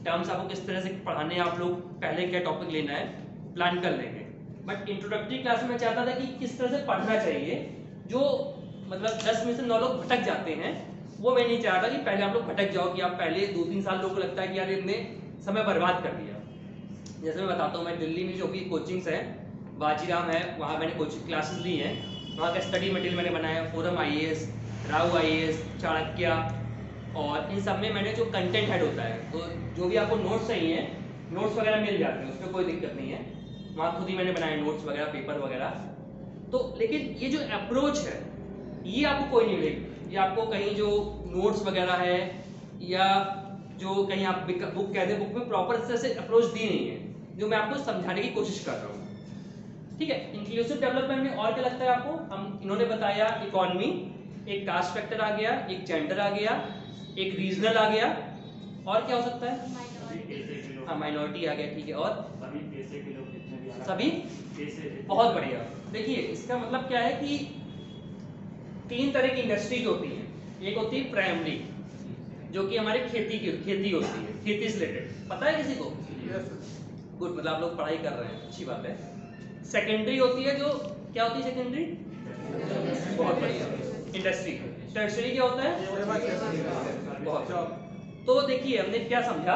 टर्म्स आपको किस तरह से पढ़ाने हैं, आप लोग पहले क्या टॉपिक लेना है, प्लान कर लेंगे। बट इंट्रोडक्टरी क्लास में मैं चाहता था कि किस तरह से पढ़ना चाहिए, जो मतलब 10 में से 9 लोग भटक जाते हैं, वो मैं नहीं चाहता कि पहले आप लोग भटक जाओ कि आप पहले 2-3 साल लोगों को लगता है कि यार इनने समय बर्बाद कर दिया। जैसे मैं बताता हूँ, मैं दिल्ली में जो भी कोचिंग्स हैं, बाजीराम है, वहाँ मैंने कोचिंग क्लासेस ली हैं, वहाँ का स्टडी मटेरियल मैंने बनाया, forum IAS, Rao IAS, Chanakya, और इन सब में मैंने जो कंटेंट हेड होता है, तो जो भी आपको नोट्स चाहिए, नोट्स वगैरह मिल जाते हैं, उसमें कोई दिक्कत नहीं है, वहाँ खुद ही मैंने बनाए नोट्स वगैरह, पेपर वगैरह। तो लेकिन ये जो अप्रोच है ये आपको कोई नहीं मिलेगी, ये आपको कहीं जो नोट्स वगैरह है या जो कहीं आप बुक कहते हैं, बुक में प्रॉपर तरह से अप्रोच दी नहीं है, जो मैं आपको समझाने की कोशिश कर रहा हूँ। ठीक है, इंक्लूसिव डेवलपमेंट में और क्या लगता है आपको? हम इन्होंने बताया इकोनॉमी, एक कास्ट फैक्टर आ गया, एक जेंडर आ गया, एक रीजनल आ गया, और क्या हो सकता है? हाँ, माइनॉरिटी आ गया, ठीक है, और सभी पैसे के लोग जितने भी सभी पैसे, बहुत बढ़िया। देखिए इसका मतलब क्या है कि 3 तरह की इंडस्ट्रीज होती है। एक होती है प्राइमरी, जो कि हमारे खेती होती है, खेती से रिलेटेड, पता है किसी को? गुड, मतलब आप लोग पढ़ाई कर रहे हैं, अच्छी बात है। सेकेंडरी होती है, जो क्या होती है सेकेंडरी? बहुत बढ़िया, इंडस्ट्री। टर्शरी क्या होता है? बहुत बढ़िया। तो देखिए हमने क्या समझा,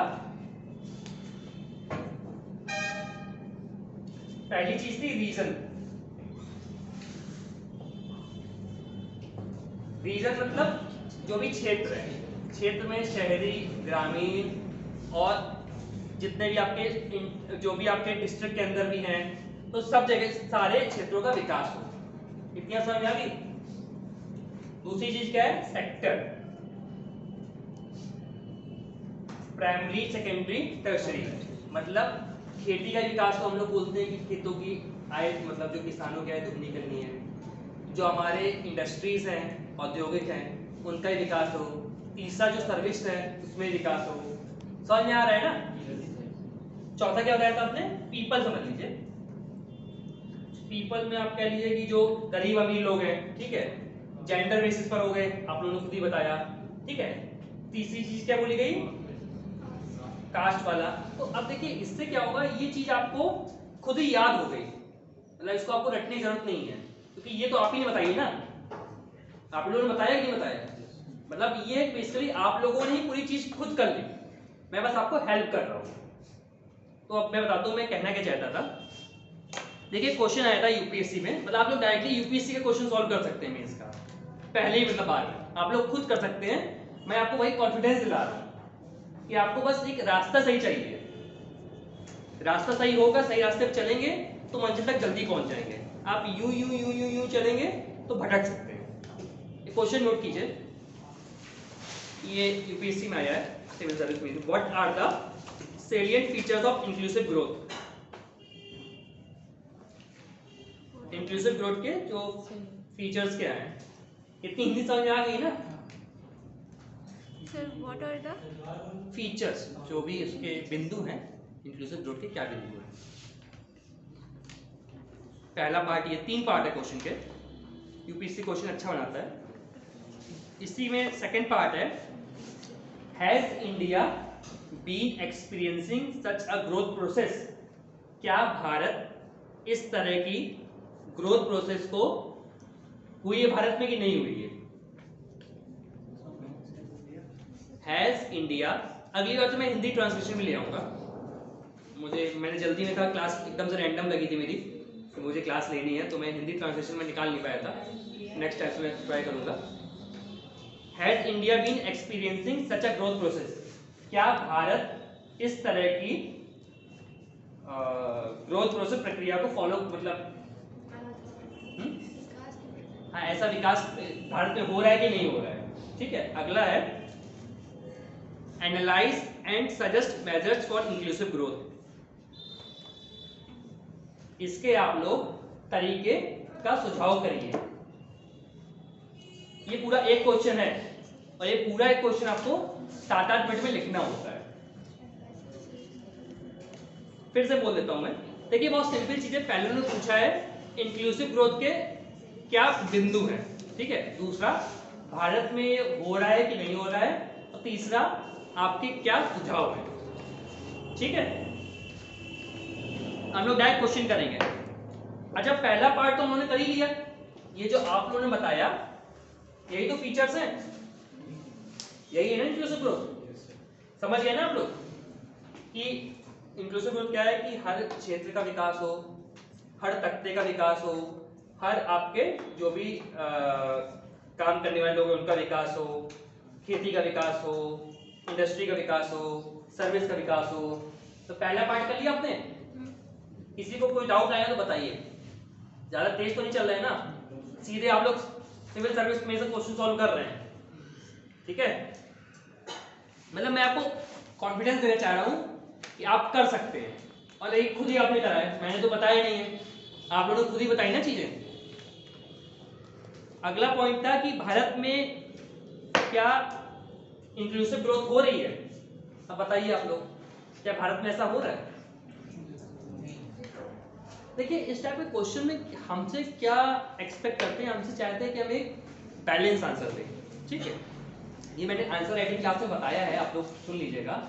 पहली चीज थी रीजन। रीजन मतलब जो भी क्षेत्र है, क्षेत्र में शहरी, ग्रामीण और जितने भी आपके जो भी आपके डिस्ट्रिक्ट के अंदर भी हैं, तो सब जगह सारे क्षेत्रों का विकास हो। इतना समझ आ गई? दूसरी चीज क्या है? Sector, primary, secondary, tertiary. मतलब खेती का विकास तो हम लोग बोलते हैं कि खेतों की आय, मतलब जो किसानों की आय दुगनी करनी है। जो हमारे इंडस्ट्रीज हैं, औद्योगिक हैं, उनका ही विकास हो। तीसरा जो सर्विस है उसमें विकास हो। समझ में आ रहा है ना? चौथा क्या बताया था आपने? पीपल, समझ लीजिए। पीपल में आप कह लीजिए कि जो गरीब अमीर लोग हैं, ठीक है, जेंडर बेसिस पर हो गए, आप लोगों ने खुद ही बताया, ठीक है। तीसरी चीज क्या बोली गई? कास्ट वाला। तो अब देखिए इससे क्या होगा, ये चीज आपको खुद ही याद हो गई, मतलब इसको आपको रटने की जरूरत नहीं है, क्योंकि ये तो आप ही ने बताई ना, आप लोगों ने बताया कि नहीं बताया? मतलब ये बेसिकली आप लोगों ने ही पूरी चीज खुद कर ली, मैं बस आपको हेल्प कर रहा हूँ। तो अब मैं बताता हूँ मैं कहना क्या चाहता था। देखिए क्वेश्चन आया था यूपीएससी में, मतलब आप लोग डायरेक्टली यूपीएससी का क्वेश्चन सॉल्व कर सकते हैं मेंस का, पहले ही मतलब बार में आप लोग खुद कर सकते हैं। मैं आपको वही कॉन्फिडेंस दिला रहा हूँ कि आपको बस एक रास्ता सही चाहिए, रास्ता सही होगा, सही रास्ते पे चलेंगे तो मंजिल तक जल्दी पहुंच जाएंगे। आप यूं यूं यूं यूं यूं चलेंगे तो भटक सकते हैं। ये क्वेश्चन नोट कीजिए, ये यूपीएससी में आया है, सिविल सर्विस में। What are the salient features of inclusive growth? Inclusive growth के जो फीचर्स क्या हैं? इतनी हिंदी समझ में आ गई ना? Sir, what are the features, जो भी इसके बिंदु हैं, इंक्लूसिव ग्रोथ के क्या बिंदु हैं? पहला पार्ट, ये 3 पार्ट है क्वेश्चन के, यूपीएससी क्वेश्चन अच्छा बनाता है। इसी में सेकंड पार्ट है, has India been experiencing such a growth process? क्या भारत इस तरह की ग्रोथ प्रोसेस को हुई है भारत में कि नहीं हुई है? हैज इंडिया, अगली बार तो मैं हिंदी ट्रांसलेशन में ले आऊंगा, मैंने जल्दी में था, क्लास एकदम से रैंडम लगी थी मेरी, तो मुझे क्लास लेनी है, तो मैं हिंदी ट्रांसलेशन में निकाल नहीं पाया था। नेक्स्ट टाइम से मैं ट्राई करूंगा। Has India been experiencing such a growth process? क्या भारत इस तरह की ग्रोथ प्रोसेस प्रक्रिया को फॉलो, मतलब हाँ, ऐसा विकास भारत में हो रहा है कि नहीं हो रहा है? ठीक है, अगला है analyse and suggest measures for inclusive growth. इसके आप लोग तरीके का सुझाव करिए। ये पूरा एक क्वेश्चन है, और ये पूरा एक क्वेश्चन आपको 7-8 मिनट में लिखना होता है। फिर से बोल देता हूं मैं, देखिए बहुत सिंपल चीजें। पहले उन्होंने पूछा है इंक्लूसिव ग्रोथ के क्या बिंदु हैं, ठीक है। दूसरा, भारत में ये हो रहा है कि नहीं हो रहा है, और तीसरा, आपके क्या सुझाव हैं, ठीक है। हम लोग डायरेक्ट क्वेश्चन करेंगे। अच्छा, पहला पार्ट तो उन्होंने कर ही लिया, ये जो आप लोगों ने बताया यही तो फीचर्स हैं, यही है ना इंक्लूसिव ग्रोथ। समझ गए ना आप लोग कि इंक्लूसिव ग्रोथ क्या है? कि हर क्षेत्र का विकास हो, हर तख्ते का विकास हो, हर आपके जो भी काम करने वाले लोग हैं उनका विकास हो, खेती का विकास हो, इंडस्ट्री का विकास हो, सर्विस का विकास हो। तो पहला पार्ट कर लिया आपने। किसी को कोई डाउट आया तो बताइए, ज्यादा तेज तो नहीं चल रहे हैं ना, सीधे आप लोग सिविल सर्विस में से क्वेश्चन सॉल्व कर रहे हैं, ठीक है? मतलब मैं आपको कॉन्फिडेंस देना चाह रहा हूं कि आप कर सकते हैं, और एक खुद ही आपने करा है, मैंने तो बताया नहीं है, आप लोगों ने खुद ही बताई ना चीजें। अगला पॉइंट था कि भारत में क्या इंक्लूसिव ग्रोथ हो रही है? अब बताइए आप लोग, क्या भारत में ऐसा हो रहा है? देखिए, इस टाइप के क्वेश्चन में हमसे क्या एक्सपेक्ट करते हैं, हमसे चाहते हैं कि हम एक बैलेंस आंसर दें, ठीक है? ये मैंने आंसर राइटिंग क्लास में बताया है, आप लोग सुन लीजिएगा।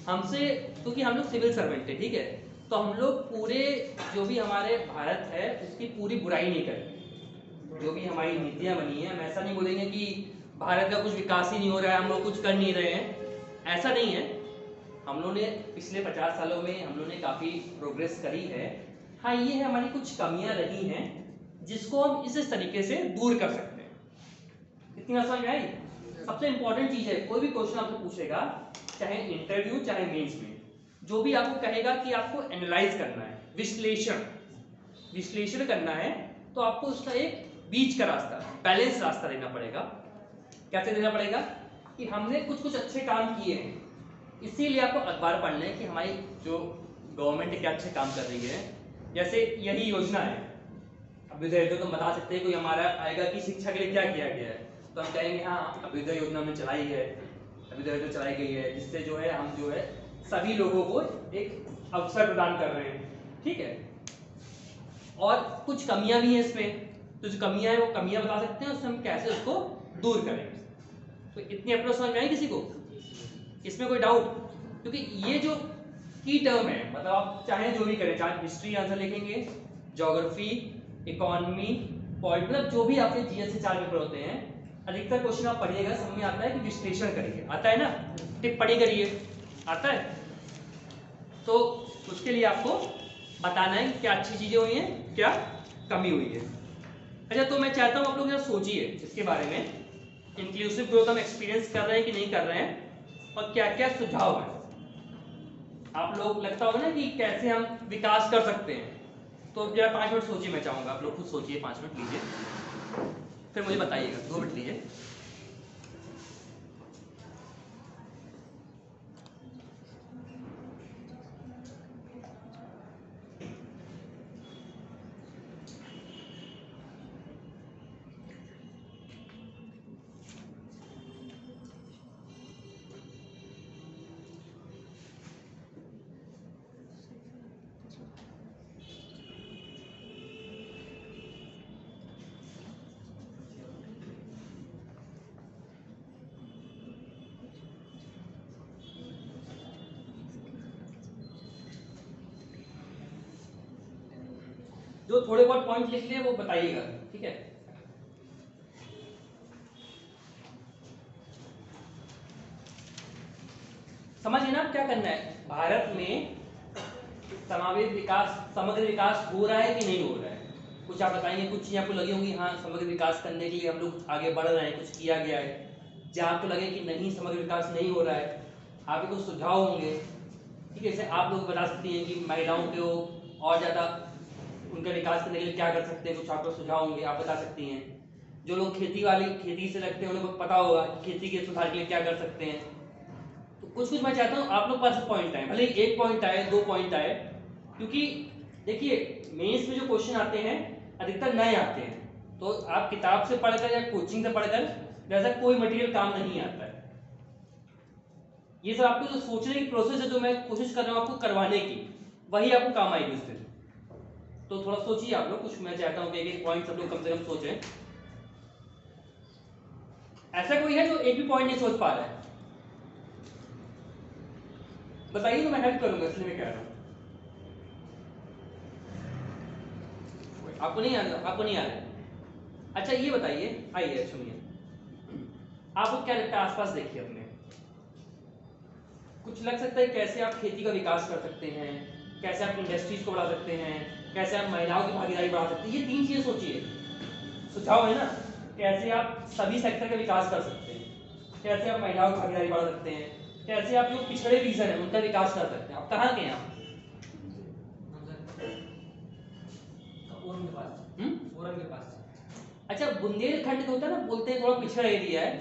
हमसे, क्योंकि हम लोग सिविल सर्वेंट है, ठीक है, तो हम लोग पूरे जो भी हमारे भारत है उसकी पूरी बुराई नहीं करेंगे। जो भी हमारी नीतियां बनी है, हम ऐसा नहीं बोलेंगे कि भारत का कुछ विकास ही नहीं हो रहा है, हम लोग कुछ कर नहीं रहे हैं, ऐसा नहीं है। हम लोगों ने पिछले 50 सालों में हम लोगों ने काफ़ी प्रोग्रेस करी है। हाँ, ये है हमारी कुछ कमियां रही हैं जिसको हम इस तरीके से दूर कर सकते हैं। इतनी बात समझ में आई? सबसे इंपॉर्टेंट चीज है, कोई भी क्वेश्चन आपसे पूछेगा, चाहे इंटरव्यू चाहे मेंस में, जो भी आपको कहेगा कि आपको एनालाइज करना है, विश्लेषण करना है, तो आपको उसका एक बीच का रास्ता, बैलेंस रास्ता देना पड़ेगा। कैसे देना पड़ेगा? कि हमने कुछ कुछ अच्छे काम किए हैं, इसीलिए आपको अखबार पढ़ना है कि हमारी जो गवर्नमेंट क्या अच्छे काम कर रही है। जैसे यही योजना है, अभ्युदय तो तुम बता सकते हैं, कोई हमारा आएगा कि शिक्षा के लिए क्या किया गया है, तो हम कहेंगे हाँ अभ्युदय योजना हमने चलाई है, अभ्युदय योजना चलाई गई है, जिससे जो है हम जो है सभी लोगों को एक अवसर प्रदान कर रहे हैं, ठीक है? और कुछ कमियां भी हैं इसमें, तो जो कमियां हैं वो कमियां बता सकते हैं, उससे हम कैसे उसको दूर करेंगे। तो इतनी अप्रोच समझ में आई किसी को? इसमें कोई डाउट? क्योंकि ये जो की टर्म है, मतलब आप चाहे जो भी करें, चाहे हिस्ट्री आंसर लिखेंगे, ज्योग्राफी, इकोनॉमी, पॉलिटी, मतलब जो भी आपके जीएस से 4 पेपर होते हैं, अधिकतर क्वेश्चन आप पढ़िएगा, समझ में आता है कि विश्लेषण करिए, आता है ना, टिप्पणी करिए, आता है। तो उसके लिए आपको बताना है क्या अच्छी चीजें हुई हैं, क्या कमी हुई है। अच्छा, तो मैं चाहता हूँ आप लोग जरा सोचिए इसके बारे में, इंक्लूसिव ग्रोथ हम एक्सपीरियंस कर रहे हैं कि नहीं कर रहे हैं, और क्या क्या सुझाव है। आप लोग लगता होगा ना कि कैसे हम विकास कर सकते हैं, तो जरा 5 मिनट सोचिए, मैं चाहूंगा आप लोग खुद सोचिए, 5 मिनट लीजिए, फिर मुझे बताइएगा। 2 मिनट लीजिए। जो थोड़े बहुत पॉइंट लिख लिए वो बताइएगा, ठीक है? समझिए ना क्या करना है। भारत में समावेश विकास, समग्र विकास हो रहा है कि नहीं हो रहा है? कुछ आप बताएंगे, कुछ चीजें आपको लगी होंगी हाँ समग्र विकास करने के लिए हम लोग आगे बढ़ रहे हैं, कुछ किया गया है। जहाँ आपको लगे कि नहीं समग्र विकास नहीं हो रहा है, आपके कुछ सुझाव होंगे, ठीक है? जैसे आप लोग बता सकती हैं कि महिलाओं को और ज़्यादा उनका विकास करने के लिए क्या कर सकते हैं, कुछ आपको सुझाव होंगे, आप बता सकती हैं। जो लोग खेती से लगते हैं उन्हें पता होगा खेती के सुधार के लिए क्या कर सकते हैं। तो कुछ मैं चाहता हूँ आप लोग पास पॉइंट आए, भले 1 पॉइंट आए, 2 पॉइंट आए, क्योंकि देखिए मेंस में जो क्वेश्चन आते हैं अधिकतर नए आते हैं, तो आप किताब से पढ़कर या कोचिंग से पढ़कर वैसा कोई मटेरियल काम नहीं आता है। ये सब आपको जो सोचने की प्रोसेस है, जो मैं कोशिश कर रहा हूँ आपको करवाने की, वही आपको काम आएगी उस दिन। तो थोड़ा सोचिए आप लोग, कुछ मैं चाहता हूँ कि एक पॉइंट सब लोग कम से कम सोचें। ऐसा कोई है जो एक भी पॉइंट नहीं सोच पा रहा है? बताइए तो मैं हेल्प करूंगा, इसलिए मैं कह रहा हूँ। आपको नहीं आ रहा। अच्छा ये बताइए, आइए सुनिए, आपको क्या लगता है आसपास देखिए अपने, कुछ लग सकता है कैसे आप खेती का विकास कर सकते हैं, कैसे आप इंडस्ट्रीज को बढ़ा सकते हैं, कैसे आप महिलाओं की भागीदारी बढ़ा सकते हैं, ये 3 चीजें सोचिए, सुझाव है ना, कैसे आप सभी सेक्टर का विकास कर सकते हैं, कैसे आप महिलाओं की भागीदारी बढ़ा सकते हैं, कैसे आप जो पिछड़े रीजन है उनका विकास कर सकते हैं। आप कहाँ के हैं आप? फोरम के पास। अच्छा बुंदेलखंड का होता है ना, बोलते हैं थोड़ा पिछड़ा एरिया है,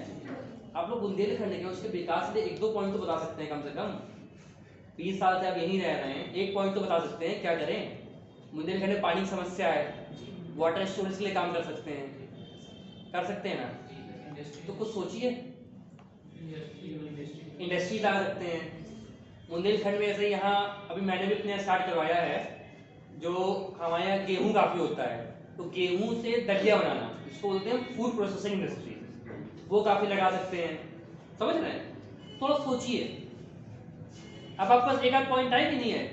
आप लोग बुंदेलखंड के उसके विकास के 1-2 पॉइंट तो बता सकते हैं कम से कम। 20 साल से आप यहीं रह रहे हैं, 1 पॉइंट तो बता सकते हैं क्या करें। बुंदेलखंड में पानी की समस्या है, वाटर स्टोरेज के लिए काम कर सकते हैं ना, तो कुछ सोचिए, इंडस्ट्री ला सकते हैं बुंदेलखंड में। ऐसे यहाँ अभी मैंने भी अपने स्टार्ट करवाया है, जो हमारे यहाँ गेहूँ काफ़ी होता है, तो गेहूँ से दलिया बनाना, इसको बोलते हैं फूड प्रोसेसिंग इंडस्ट्री, वो काफ़ी लगा सकते हैं, समझ रहे हैं। थोड़ा सोचिए, अब आपके पास 1-8 पॉइंट है कि नहीं है?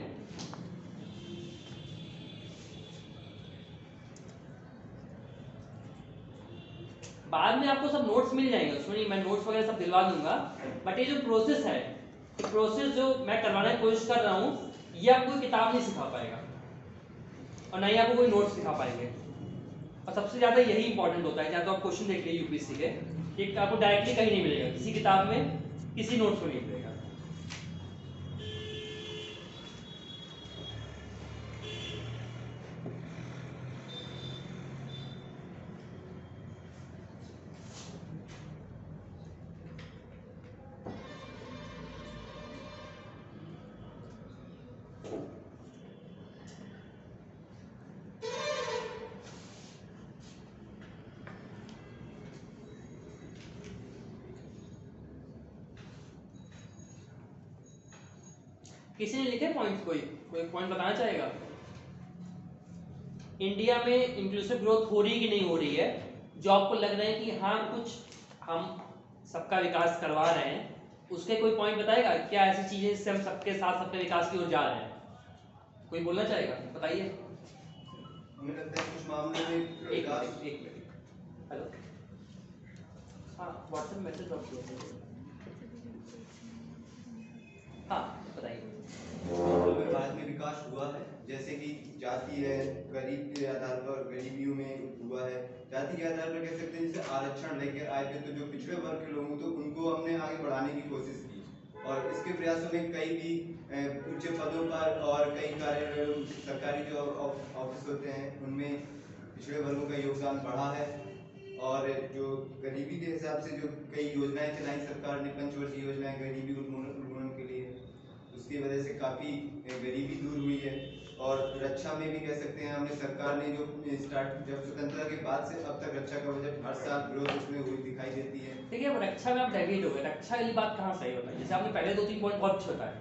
बाद में आपको सब नोट्स मिल जाएंगे, सुनिए मैं नोट्स वगैरह सब दिलवा दूंगा, बट ये जो प्रोसेस है, प्रोसेस जो मैं करवाने की कोशिश कर रहा हूँ, ये आपको किताब नहीं सिखा पाएगा और ना ही आपको कोई नोट्स सिखा पाएंगे। और सबसे ज्यादा यही इंपॉर्टेंट होता है, चाहे तो आप क्वेश्चन देख लीजिए यूपीएससी के, कि आपको डायरेक्टली कहीं नहीं मिलेगा, किसी किताब में, किसी नोट्स में नहीं मिलेगा। किसी ने लिखे पॉइंट्स, कोई पॉइंट बताना चाहेगा? इंडिया में इंक्लूसिव ग्रोथ हो रही है कि नहीं हो रही है, जो आपको लग रहा है कि हाँ कुछ हम सबका विकास करवा रहे हैं, उसके कोई पॉइंट बताएगा? क्या ऐसी चीजें जिससे हम सबके साथ सबके विकास की ओर जा रहे हैं? कोई बोलना चाहेगा? बताइए। हमें लगता है कुछ मामलों में विकास। एक मिनट, हेलो, हाँ व्हाट्सएप मैसेज ड्रॉप किया, हाँ बताइए। में भारत में विकास हुआ है, जैसे कि जाति है, गरीब के आधार पर गरीबियों में हुआ है, जाति के आधार पर कह सकते हैं, जैसे आरक्षण लेकर आए थे, तो जो पिछड़े वर्ग के लोग तो उनको हमने आगे बढ़ाने की कोशिश की, और इसके प्रयासों में कई भी उच्च पदों पर और कई कार्य सरकारी जो ऑफिस होते हैं उनमें पिछड़े वर्गों का योगदान बढ़ा है। और जो गरीबी के हिसाब से जो कई योजनाएं चलाई सरकार ने, पंचवर्षीय योजनाएं गरीबी उन्मूलन के लिए, उसकी वजह से काफ़ी गरीबी दूर हुई है। और रक्षा में भी कह सकते हैं, हमने सरकार ने जो जब स्वतंत्रता के बाद से अब तक रक्षा का बजट हर साल ग्रोथ उसमें हुई दिखाई देती है। देखिए अब रक्षा में आप डेविएट हो गए, रक्षा वाली बात कहाँ सही होता है? जैसे आपने पहले 2-3 पॉइंट बहुत अच्छे बताए।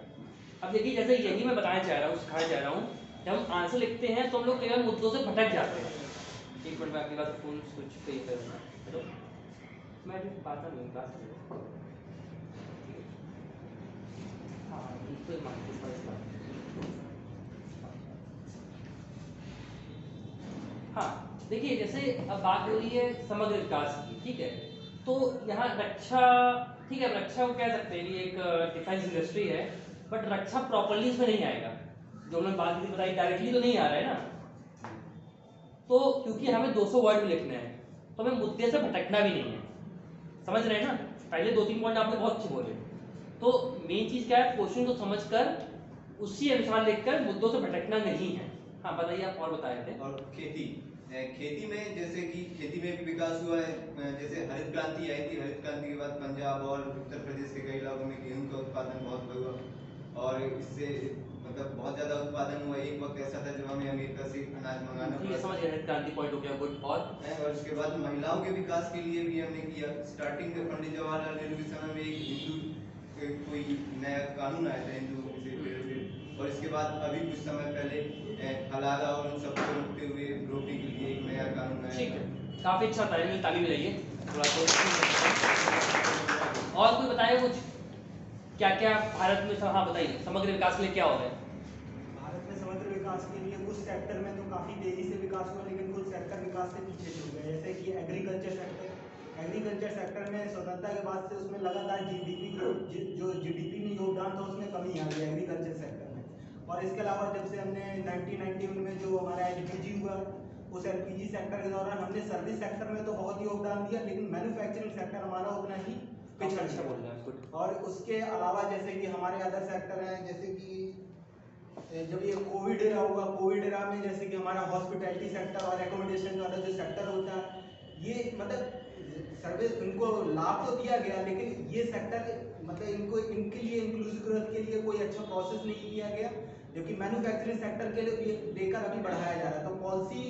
अब देखिए जैसे यही मैं बताना चाह रहा हूँ, सिखाना चाह रहा हूँ, जब हम आंसर लिखते हैं तो हम लोग कई बार मुद्दों से भटक जाते हैं। एक मिनट में आपके पास फोन स्विच पे करूँगा, हेलो, मैं अभी बात नहीं क्लास में, हाँ बिल्कुल मार्केट पर इस्लाम, हाँ देखिए जैसे अब बात हो रही है समग्र विकास की, ठीक है, तो यहाँ रक्षा, ठीक है, रक्षा को कह सकते हैं ये एक डिफेंस इंडस्ट्री है, बट रक्षा प्रॉपर्ली इसमें नहीं आएगा। जो हमने बात की बताई डायरेक्टली तो नहीं आ रहा है ना, तो क्योंकि हमें 200 वर्ड में लिखना है, तो हमें मुद्दे से भटकना भी नहीं है, समझ रहे हैं ना। पहले 2-3 पॉइंट आपने बहुत अच्छे बोले, तो मेन चीज क्या है, क्वेश्चन को समझकर उसी अनुसार लिखकर मुद्दों से भटकना नहीं है। हाँ बताइए, आप और बताए थे। और खेती में, जैसे कि खेती में भी विकास हुआ है, जैसे हरित क्रांति आई थी, हरित क्रांति के बाद पंजाब और उत्तर प्रदेश के कई इलाकों में गेहूं का उत्पादन बहुत हुआ, और इससे मतलब बहुत ज्यादा उत्पादन हुआ। एक वक्त ऐसा था जब हमें अमेरिका से अनाज मंगाना ठीक है, समझ गए, हरित क्रांति पॉइंट हो गया, गुड। और उसके बाद महिलाओं के विकास के लिए भी हमने किया। स्टार्टिंग में पंडित जवाहरलाल नेहरू के समय में एक हिंदू कोई नया कानून आया था हिंदुओं से रिलेटेड, और इसके बाद अभी कुछ समय पहले हलाला और उन सबको रोकते हुए रोकने के लिए एक नया कानून आया। ठीक है, काफी अच्छा था, ताली बजाइए थोड़ा तो। और कोई बताए कुछ, क्या क्या भारत में, हाँ बताइए, समग्र विकास के लिए क्या हो रहा है? भारत में समग्र विकास विकास के लिए कुछ सेक्टर में तो काफ़ी तेज़ी से विकास हुआ, लेकिन कुछ सेक्टर विकास से पीछे छूट गए। जैसे कि एग्रीकल्चर सेक्टर में स्वतंत्रता के बाद से उसमें लगातार जीडीपी जो जीडीपी में योगदान था उसमें कमी आ गई एग्रीकल्चर सेक्टर में। और इसके अलावा जब से हमने 1991 में जो हमारा एलपीजी हुआ, उस एलपीजी सेक्टर के दौरान हमने सर्विस सेक्टर में तो बहुत योगदान दिया, लेकिन मैन्युफैक्चरिंग सेक्टर हमारा उतना ही पिछड़ अच्छा गया। बोल रहे हैं गुड। और उसके अलावा जैसे कि हमारे अदर सेक्टर हैं, जैसे कि जब ये कोविड एरा हुआ, कोविड एरा में जैसे कि हमारा हॉस्पिटैलिटी सेक्टर और एकोमोडेशन वाला जो सेक्टर होता है, ये मतलब सर्विस इनको लाभ तो दिया गया, लेकिन ये सेक्टर मतलब इनके लिए इंक्लूसिव ग्रोथ के लिए कोई अच्छा प्रोसेस नहीं किया गया, जबकि मैन्युफैक्चरिंग सेक्टर के लिए लेकर अभी बढ़ाया जा रहा है। तो पॉलिसी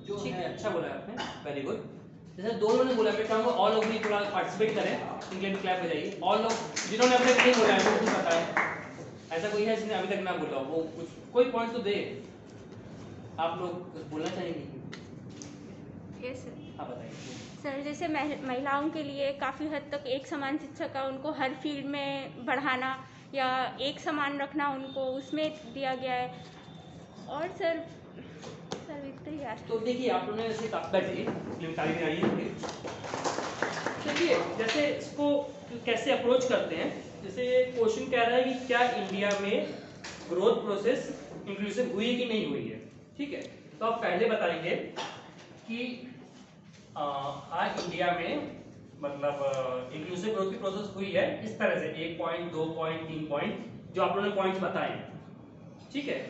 जो ठीक है, है अच्छा बोला आपने, वेरी गुड। जैसे दो लोगों ने बोला, मैं चाहूंगा ऑल लोग भी थोड़ा पार्टिसिपेट करें, इनके लिए क्लैप हो जाइए। ऑल लोग जिन्होंने अपने नहीं बोला है वो कुछ बताएं। ऐसा कोई है जिसने अभी तक ना बोला हो, वो कुछ कोई पॉइंट तो दे। आप लोग कुछ बोलना चाहेंगे? Yes sir. हाँ बताइए। सर जैसे महिलाओं के लिए काफ़ी हद तक एक समान शिक्षा का उनको हर फील्ड में बढ़ाना या एक समान रखना उनको उसमें दिया गया है। और सर इतना ही याद। तो देखिए आप लोगों ने वैसे काफी तारीफ आई है। देखिए जैसे इसको कैसे अप्रोच करते हैं, जैसे क्वेश्चन कह रहा है कि क्या इंडिया में ग्रोथ प्रोसेस इंक्लूसिव हुई कि नहीं हुई है, ठीक है। तो आप पहले बताएंगे कि आज इंडिया में मतलब इंक्लूसिव ग्रोथ की प्रोसेस हुई है इस तरह से 1 पॉइंट 2 पॉइंट 3 पॉइंट जो आप लोगों ने पॉइंट्स बताए हैं, ठीक है।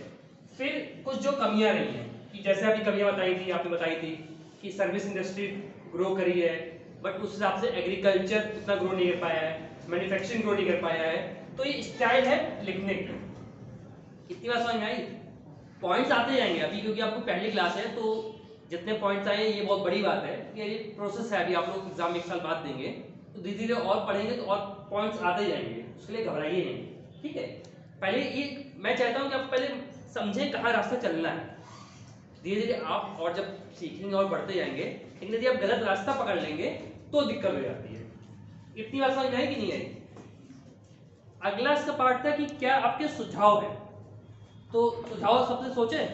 फिर कुछ जो कमियां रही हैं कि जैसे अभी कमियां बताई थी, आपने बताई थी कि सर्विस इंडस्ट्री ग्रो करी है, बट उस हिसाब से एग्रीकल्चर उतना ग्रो नहीं कर पाया है, मैन्युफैक्चरिंग ग्रो नहीं कर पाया है। तो ये स्टाइल है लिखने की। कितनी बार समझ में आई? पॉइंट्स आते जाएंगे अभी, क्योंकि आपको पहली क्लास है तो जितने पॉइंट्स आए ये बहुत बड़ी बात है कि ये प्रोसेस है। अभी आप लोग एग्जाम 1 साल बाद देंगे तो धीरे धीरे और पढ़ेंगे तो और पॉइंट्स आते जाएंगे, उसके लिए घबराइए नहीं, ठीक है। पहले ये मैं चाहता हूँ कि आप पहले समझें कहाँ रास्ता चलना है। धीरे धीरे आप और जब सीखेंगे और बढ़ते जाएंगे, लेकिन यदि आप गलत रास्ता पकड़ लेंगे तो दिक्कत हो जाती है। इतनी बात समझ में आई कि नहीं आई? अगला इसका पार्ट था कि क्या आपके सुझाव है, तो सुझाव सबसे सोचे,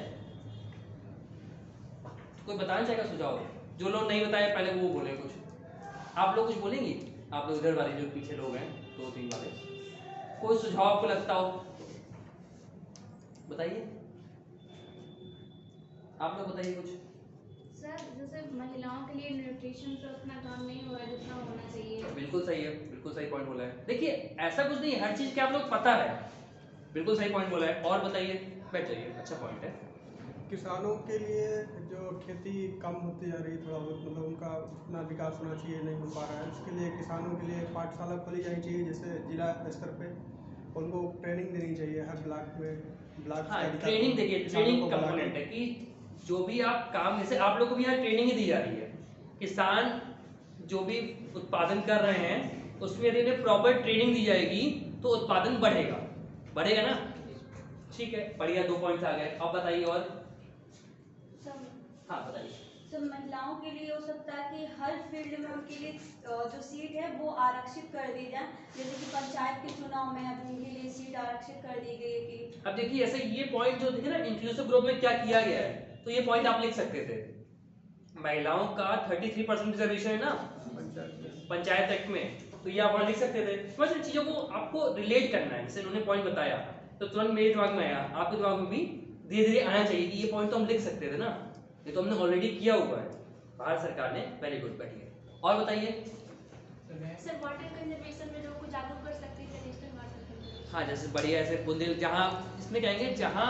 कोई बताना चाहेगा सुझाव? जो लोग नहीं बताए पहले वो बोले कुछ। आप लोग कुछ बोलेंगे? आप लोग इधर वाले जो पीछे लोग हैं 2-3 वाले, कोई सुझाव आपको लगता हो बताइए। आप लोग बताइए कुछ। सर जैसे महिलाओं के लिए न्यूट्रिशन का उतना काम नहीं हो रहा है जितना होना चाहिए। बिल्कुल सही है, बिल्कुल सही पॉइंट बोला है। देखिए ऐसा कुछ नहीं, हर चीज के आप लोग पता है, बिल्कुल सही पॉइंट बोला है। और बताइए, बैठ जाइए, अच्छा पॉइंट है। किसानों के लिए जो खेती कम होती जा रही है, थोड़ा बहुत मतलब उनका उतना विकास होना चाहिए, नहीं हो पा रहा है। उसके लिए किसानों के लिए पाठशाला खोली जानी चाहिए, जैसे जिला स्तर पे उनको ट्रेनिंग देनी चाहिए हर ब्लॉक में। हाँ, ट्रेनिंग देखिए, ट्रेनिंग कंपोनेंट है कि जो भी आप काम, जैसे आप लोगों को भी यहाँ ट्रेनिंग ही दी जा रही है। किसान जो भी उत्पादन कर रहे हैं उसमें यदि इन्हें प्रॉपर ट्रेनिंग दी जाएगी तो उत्पादन बढ़ेगा ना, ठीक है। बढ़िया, 2 पॉइंट्स आ गए। अब बताइए और। हाँ बताइए। सर महिलाओं के लिए हो सकता है कि हर फील्ड में उनके लिए जो सीट है वो आरक्षित कर दी जाए, जैसे कि पंचायत के चुनाव में अब उनके लिए सीट आरक्षित कर दी गई है कि अब देखिए ऐसे ये पॉइंट जो देखिए ना इंक्लूसिव ग्रोथ में क्या किया गया है, तो ये पॉइंट आप लिख सकते थे। महिलाओं का 33% रिजर्वेशन है ना पंचायत एक्ट में, तो ये आप वहाँ लिख सकते थे। बस इन चीजों को आपको रिलेट करना है। जैसे उन्होंने पॉइंट बताया तो तुरंत मेरे दिमाग में आया, आपके दिमाग में भी धीरे धीरे आना चाहिए कि ये पॉइंट तो हम लिख सकते थे ना, ये तो हमने ऑलरेडी किया हुआ है, भारत सरकार ने। वेरी गुड, बैठिए और बताइए। सर वाटर कंजर्वेशन में लोगों को जागरूक कर सकते हैं नेशनल वाटर कंजर्वेशन। हाँ, जैसे बढ़िया ऐसे बुंदेल, जहाँ इसमें कहेंगे जहाँ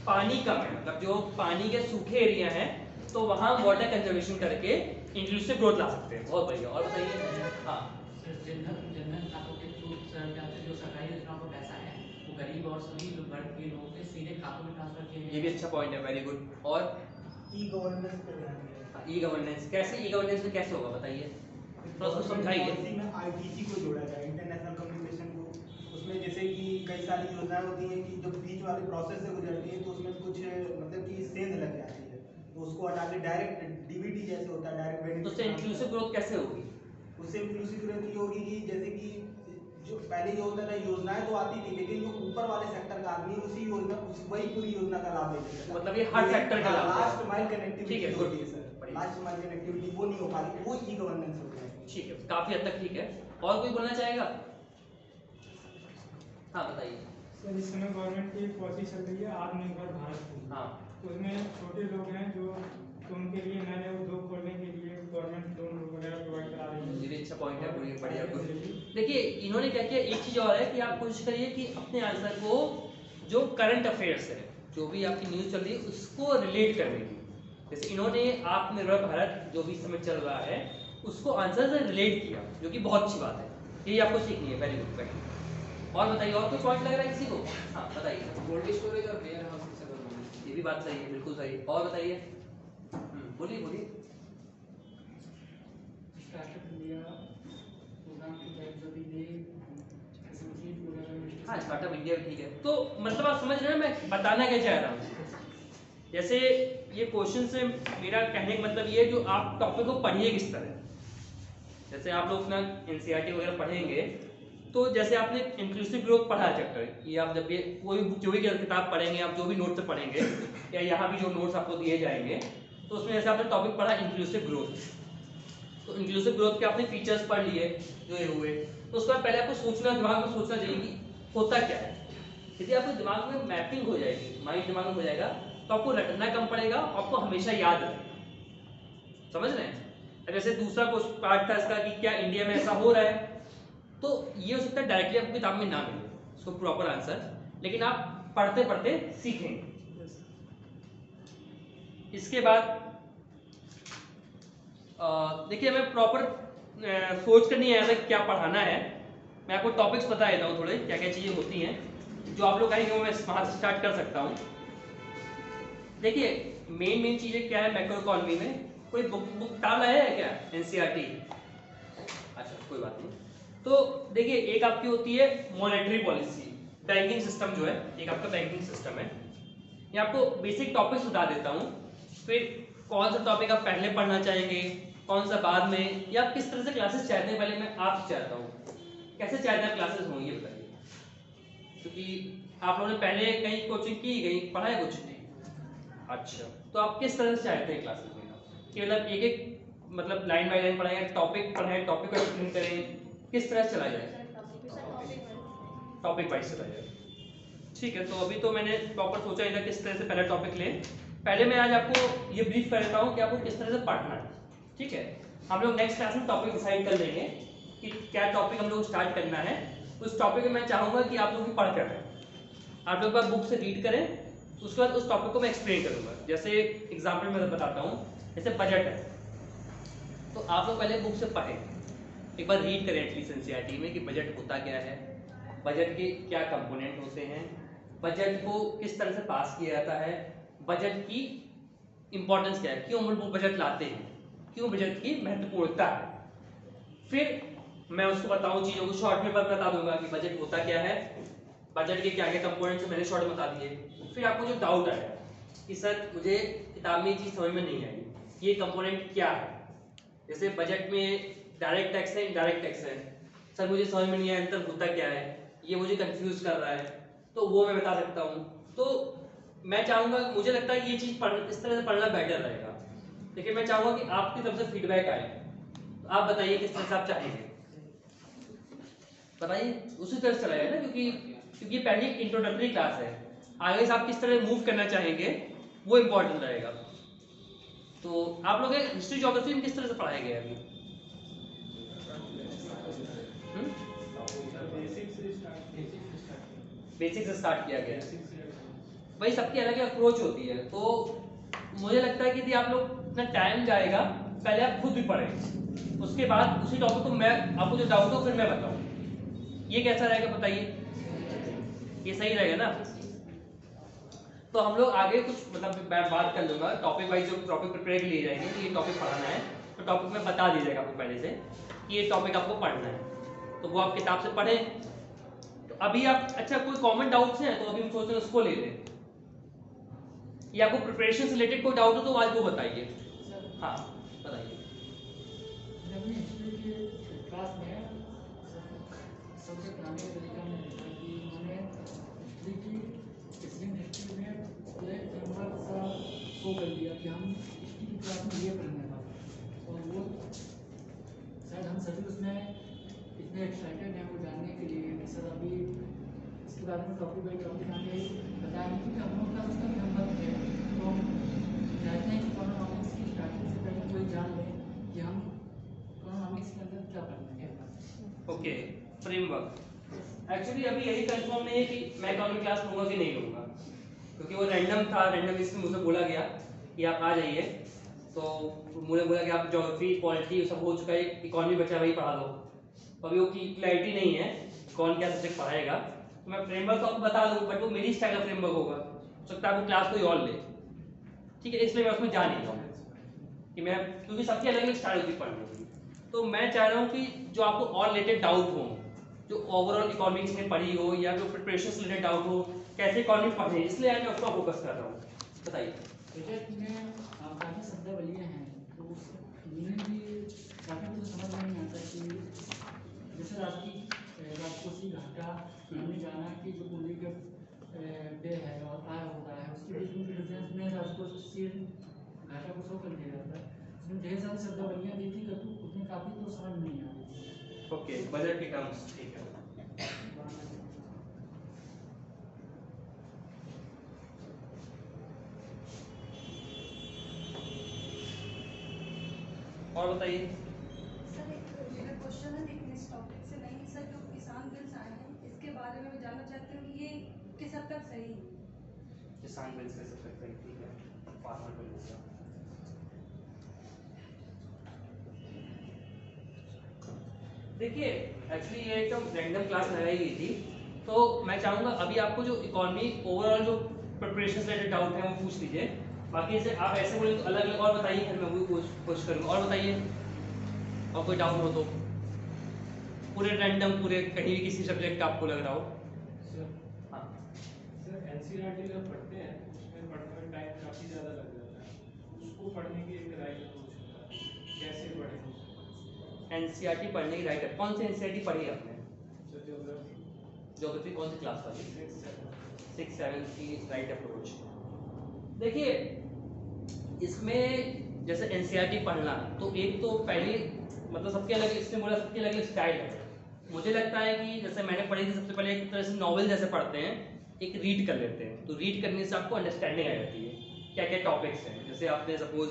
पानी कम है, मतलब जो पानी के सूखे एरिया हैं तो वहाँ वाटर कंजर्वेशन करके इंक्लूसिव ग्रोथ ला सकते हैं। बहुत बढ़िया, और बताइए। हाँ, जनधन खातों के थ्रू जो सरकारी योजनाओं का पैसा है वो गरीब और सभी वर्ग के लोगों के सीधे खातों में ट्रांसफर किए ये भी अच्छा पॉइंट है, वेरी गुड। और ई गवर्नेंस पे ध्यान दिया। ई गवर्नेंस कैसे, ई गवर्नेंस में कैसे होगा बताइए, थोड़ा सा समझाइए। पॉलिसी में आईटीसी को जोड़ा जाए, इंटरनेशनल कम्युनिकेशन को। उसमें जैसे कि कई सारी योजनाएं होती हैं कि जब बीच वाले प्रोसेस से गुजरती है तो उसमें कुछ मतलब कि सेंध लग जाती है, तो उसको हटा के डायरेक्ट डीबीटी जैसे होता है, डायरेक्ट बेनिफिट। तो उससे इंक्लूसिव ग्रोथ कैसे होगी? उससे इंक्लूसिव ग्रोथ ये होगी कि जैसे कि जो पहले ये होता था योजनाएं तो आती थी, लेकिन जो ऊपर वाले सेक्टर का आदमी उसी योजना वही पूरी योजना का लाभ लेते थे। मतलब ये हर सेक्टर का लाभ है। लास्ट माइल ठीक कनेक्टिविटी है, होती है good. सर, बढ़िया। लास्ट माइल कनेक्टिविटी वो नहीं हो पा रही, वो ई गवर्नेंस हो गया है। ठीक है, काफी हद तक ठीक है। और कोई बोलना चाहेगा? हाँ बताइए। सर इस समय गवर्नमेंट की एक पॉलिसी चल रही है आत्मनिर्भर भारत की। हाँ उसमें छोटे लोग हैं जो तो उनके लिए नए नए उद्योग खोलने के लिए गवर्नमेंट लोन वगैरह प्रोवाइड करा रही है। ये भी अच्छा पॉइंट है, बढ़िया बढ़िया। देखिए इन्होंने क्या किया, एक चीज और है कि आप कोशिश करिए कि अपने आंसर को जो करंट अफेयर्स है, जो भी आपकी न्यूज चल रही है उसको रिलेट करने की। जैसे इन्होंने आत्मनिर्भर भारत जो भी समय चल रहा है उसको आंसर से रिलेट किया, जो कि बहुत अच्छी बात है। यही आपको सीखनी है, वेरी गुड वेरी। और बताइए, और कोई पॉइंट लग रहा है किसी को? हाँ बताइए। कोल्ड स्टोरेज और वेयर हाउस से करवाना। ये भी बात सही है, बिल्कुल सही। और बताइए, बोलिए बोलिए। स्टार्टअप इंडिया प्रोग्राम के तहत जो भी ये एसोसिएट वगैरह। हाँ स्टार्टअप इंडिया भी ठीक है। तो मतलब आप समझ रहे हैं मैं बताना क्या चाह रहा हूँ। जैसे ये क्वेश्चन से मेरा कहने का मतलब ये है, जो आप टॉपिक को पढ़िए किस तरह। जैसे आप लोग अपना एनसीईआरटी वगैरह पढ़ेंगे, तो जैसे आपने इंक्लूसिव ग्रोथ पढ़ा है चैप्टर, ये आप जब ये कोई जो भी किताब पढ़ेंगे, आप जो भी नोट से पढ़ेंगे या यहाँ भी जो नोट्स आपको दिए जाएंगे, तो उसमें जैसे आपने टॉपिक पढ़ा इंक्लूसिव ग्रोथ, तो इंक्लूसिव ग्रोथ के आपने फीचर्स पढ़ लिए जो ये हुए, तो उसके बाद पहले आपको सोचना, दिमाग में सोचना चाहिए कि होता क्या है। यदि आपके दिमाग में मैपिंग हो जाएगी, माइंड दिमाग में हो जाएगा, तो आपको रटना कम पड़ेगा, आपको हमेशा याद रहेगा। समझ रहे हैं? जैसे दूसरा पार्ट था इसका कि क्या इंडिया में ऐसा हो रहा है, तो ये हो सकता है डायरेक्टली आपको किताब में ना मिले उसको प्रॉपर आंसर, लेकिन आप पढ़ते पढ़ते सीखेंगे। इसके बाद देखिए मैं प्रॉपर सोच कर नहीं आया था क्या पढ़ाना है। मैं आपको टॉपिक्स बता देता हूँ थोड़े, क्या क्या चीजें होती हैं जो आप लोग कहेंगे वो मैं वहां से स्टार्ट कर सकता हूँ। देखिए मेन चीजें क्या है मैक्रो इकोनॉमी में। कोई बुक डाला है क्या एनसीईआरटी? अच्छा कोई बात नहीं। तो देखिए एक आपकी होती है मॉनेटरी पॉलिसी, बैंकिंग सिस्टम जो है, एक आपका बैंकिंग सिस्टम है। ये आपको बेसिक टॉपिक्स बता देता हूँ, फिर कौन सा टॉपिक आप पहले पढ़ना चाहेंगे, कौन सा बाद में, या आप किस तरह से क्लासेस चाहते हैं। पहले मैं आपसे चाहता हूँ कैसे चाहते हैं क्लासेस होंगी ये बताइए, क्योंकि आप लोगों ने पहले कहीं कोचिंग की, कहीं पढ़ा है कुछ नहीं? अच्छा, तो आप किस तरह से चाहते हैं क्लासेस में कि मतलब एक एक मतलब लाइन बाय लाइन पढ़ाएं, टॉपिक पढ़ाएं, टॉपिक को एक्सप्लेन करें, किस तरह से चला जाए? टॉपिक वाइज चला जाए। ठीक है, तो अभी तो मैंने प्रॉपर सोचा नहीं था किस तरह से पहला टॉपिक लें। पहले मैं आज आपको ये ब्रीफ कर देता हूँ कि आपको किस तरह से पढ़ना है। ठीक है, हम लोग नेक्स्ट क्लास में टॉपिक डिसाइड कर लेंगे कि क्या टॉपिक हम लोग स्टार्ट करना है। उस टॉपिक में मैं चाहूँगा कि आप लोग भी पढ़ कर आप लोग बुक से रीड करें, उसके बाद उस टॉपिक को मैं एक्सप्लेन करूँगा। जैसे एग्जाम्पल मैं बताता हूँ, जैसे बजट है, तो आप लोग पहले बुक से पढ़ें, एक बार रीड करें एटलीस्ट एनसीईआरटी में कि बजट होता क्या है, बजट के क्या कंपोनेंट होते हैं, बजट को किस तरह से पास किया जाता है, बजट की इंपॉर्टेंस क्या है, क्यों हम लोग बजट लाते हैं, क्यों बजट की महत्वपूर्णता है। फिर मैं उसको बताऊं, चीज़ों को शॉर्ट में बता दूंगा कि बजट होता क्या है, बजट के क्या क्या कंपोनेंट्स मैंने शॉर्ट में बता दिए। फिर आपको जो डाउट आएगा कि सर मुझे किताब में ये चीज़ समझ में नहीं आई, ये कंपोनेंट क्या है, जैसे बजट में डायरेक्ट टैक्स है, इनडायरेक्ट टैक्स है, सर मुझे समझ में नहीं आया अंतर होता क्या है, ये मुझे कंफ्यूज कर रहा है, तो वो मैं बता सकता हूँ। तो मैं चाहूँगा, मुझे लगता है ये चीज़ इस तरह से पढ़ना बेटर रहेगा, लेकिन मैं चाहूँगा कि आपकी तरफ से फीडबैक आए। तो आप बताइए किस तरह से आप चाहेंगे, बताइए उसी तरह से चलाइए ना, क्योंकि ये पहली इंट्रोडक्टरी क्लास है। आगे से आप किस तरह मूव करना चाहेंगे वो इम्पोर्टेंट रहेगा। तो आप लोग हिस्ट्री ज्योग्राफी में किस तरह से पढ़ाया गया है अभी? बेसिक से स्टार्ट किया गया है, भाई सबकी अलग अलग अप्रोच होती है। तो मुझे लगता है कि यदि आप लोग इतना टाइम जाएगा, पहले आप खुद भी पढ़ें, उसके बाद उसी टॉपिक को मैं आपको जो डाउट हो फिर मैं बताऊँ, ये कैसा रहेगा बताइए? ये सही रहेगा ना? तो हम लोग आगे कुछ मतलब मैं बात कर लूँगा टॉपिक वाइज, जो टॉपिक प्रिपेयर के लिए जाएंगे कि ये टॉपिक पढ़ाना है, तो टॉपिक में बता दिया जाएगा आपको पहले से कि ये टॉपिक आपको पढ़ना है, तो वो आप किताब से पढ़ें। तो अभी आप अच्छा कोई कॉमन डाउट्स हैं तो अभी हम सोचते हैं उसको ले लें, या आपको प्रिपरेशन से रिलेटेड कोई डाउट हो तो आज वो बताइए। हाँ बताइए। जब हिस्ट्री की क्लास में सबसे पुराने शो कर दिया कि हम इसकी क्लास में ये पढ़ने वाले, और वो शायद हम सभी उसमें इतने एक्साइटेड हैं वो जानने के लिए कि सर अभी इसके बारे में टॉपिक बाई टॉपिक हमें बताया नहीं, क्योंकि हम लोग का उसका नंबर है, तो हम चाहते हैं कि इकोनॉमिक्स की स्टार्टिंग से पहले कोई जान ले कि हम इकोनॉमिक्स के अंदर क्या पढ़ने हैं। Okay, framework. एक्चुअली अभी यही कंफर्म नहीं है कि मैं इकोनॉमिक क्लास लूँगा कि नहीं लूँगा, क्योंकि वो रैंडम था, रैंडम इसमें मुझे बोला गया कि आप आ जाइए, तो मुझे बोला कि आप ज्योग्राफी पॉलिटी सब हो चुका है, इकोनॉमी बचा वही पढ़ा दो। तो अभी वो की क्लैरिटी नहीं है कौन क्या सब्जेक्ट पढ़ाएगा, तो मैं फ्रेमवर्क तो आपको बता दूँ, बट वो मेरी स्टाइल का फ्रेमवर्क होगा, हो सकता है आपको क्लास कोई और ले, ठीक है, इसलिए मैं उसमें जा नहीं रहा हूँ कि मैं, क्योंकि सबकी अलग अलग स्टाइल होती है पढ़ने की। तो मैं चाह रहा हूँ कि जो आपको और रिलेटेड डाउट हो, जो ओवरऑल इकोनॉमिक्स में पढ़ी हो या जो प्रिपरेशन से रिलेटेड डाउट हो, कैसे इकोनॉमिक्स पढ़े, इसलिए मैं उसका फोकस कर रहा हूँ। बताइए। प्रोजेक्ट में काफ़ी शब्दावलियाँ हैं, तो उन्हें भी काफ़ी कुछ समझ में नहीं आता कि जैसे राजकोषीय घाटा हमने जाना कि जो पूंजी के व्यय है और आय होता है उसके बीच में डिफरेंस में राजकोषीय घाटा को शो कर दिया जाता है। उसमें ढेर सारी शब्दावलियाँ दी थी, तो उसमें काफ़ी तो समझ नहीं आ रही। ओके, बजट के टर्म्स, ठीक है। और बताइए। सर एक मेरा क्वेश्चन है, लेकिन इस टॉपिक से नहीं सर, जो किसान बिल्स आए हैं इसके बारे में मैं जानना चाहती हूँ कि ये किस हद तक सही है। किसान बिल्स कैसे सकते हैं, ठीक है, फार्मर बिल्स का। देखिए एक्चुअली ये एकदम रैंडम क्लास लगाई गई थी, तो मैं चाहूँगा अभी आपको जो इकोनॉमी ओवरऑल जो प्रिपरेशन से रिलेटेड डाउट है वो पूछ लीजिए, बाकी से आप ऐसे बोले तो अलग अलग और बताइए, फिर मैं वो कोशिश करूँगा। और बताइए, और कोई डाउट हो तो, पूरे रैंडम, पूरे कहीं भी किसी सब्जेक्ट का आपको लग रहा हो। हाँ सर, एनसीईआरटी जब पढ़ते हैं उसमें पढ़ने में टाइम काफ़ी ज़्यादा लग जाता है, उसको पढ़ने की एक राय कैसे पढ़ें? एनसीईआरटी पढ़ने की राइटर, कौन सी एनसीईआरटी पढ़ी आपने? Sir geography. ज्योग्राफी कौन सी क्लास वाली? 6, 7 की राइट अप्रोच। देखिए इसमें जैसे एनसीईआरटी पढ़ना, तो एक तो पहले मतलब सबके अलग, इसमें बोला सबके अलग अलग स्टाइल है। मुझे लगता है कि जैसे मैंने पढ़ी थी, सबसे पहले एक तरह से नॉवल जैसे पढ़ते हैं, एक रीड कर लेते हैं, तो रीड करने से आपको अंडरस्टैंडिंग आ जाती है क्या क्या टॉपिक्स हैं। जैसे आपने सपोज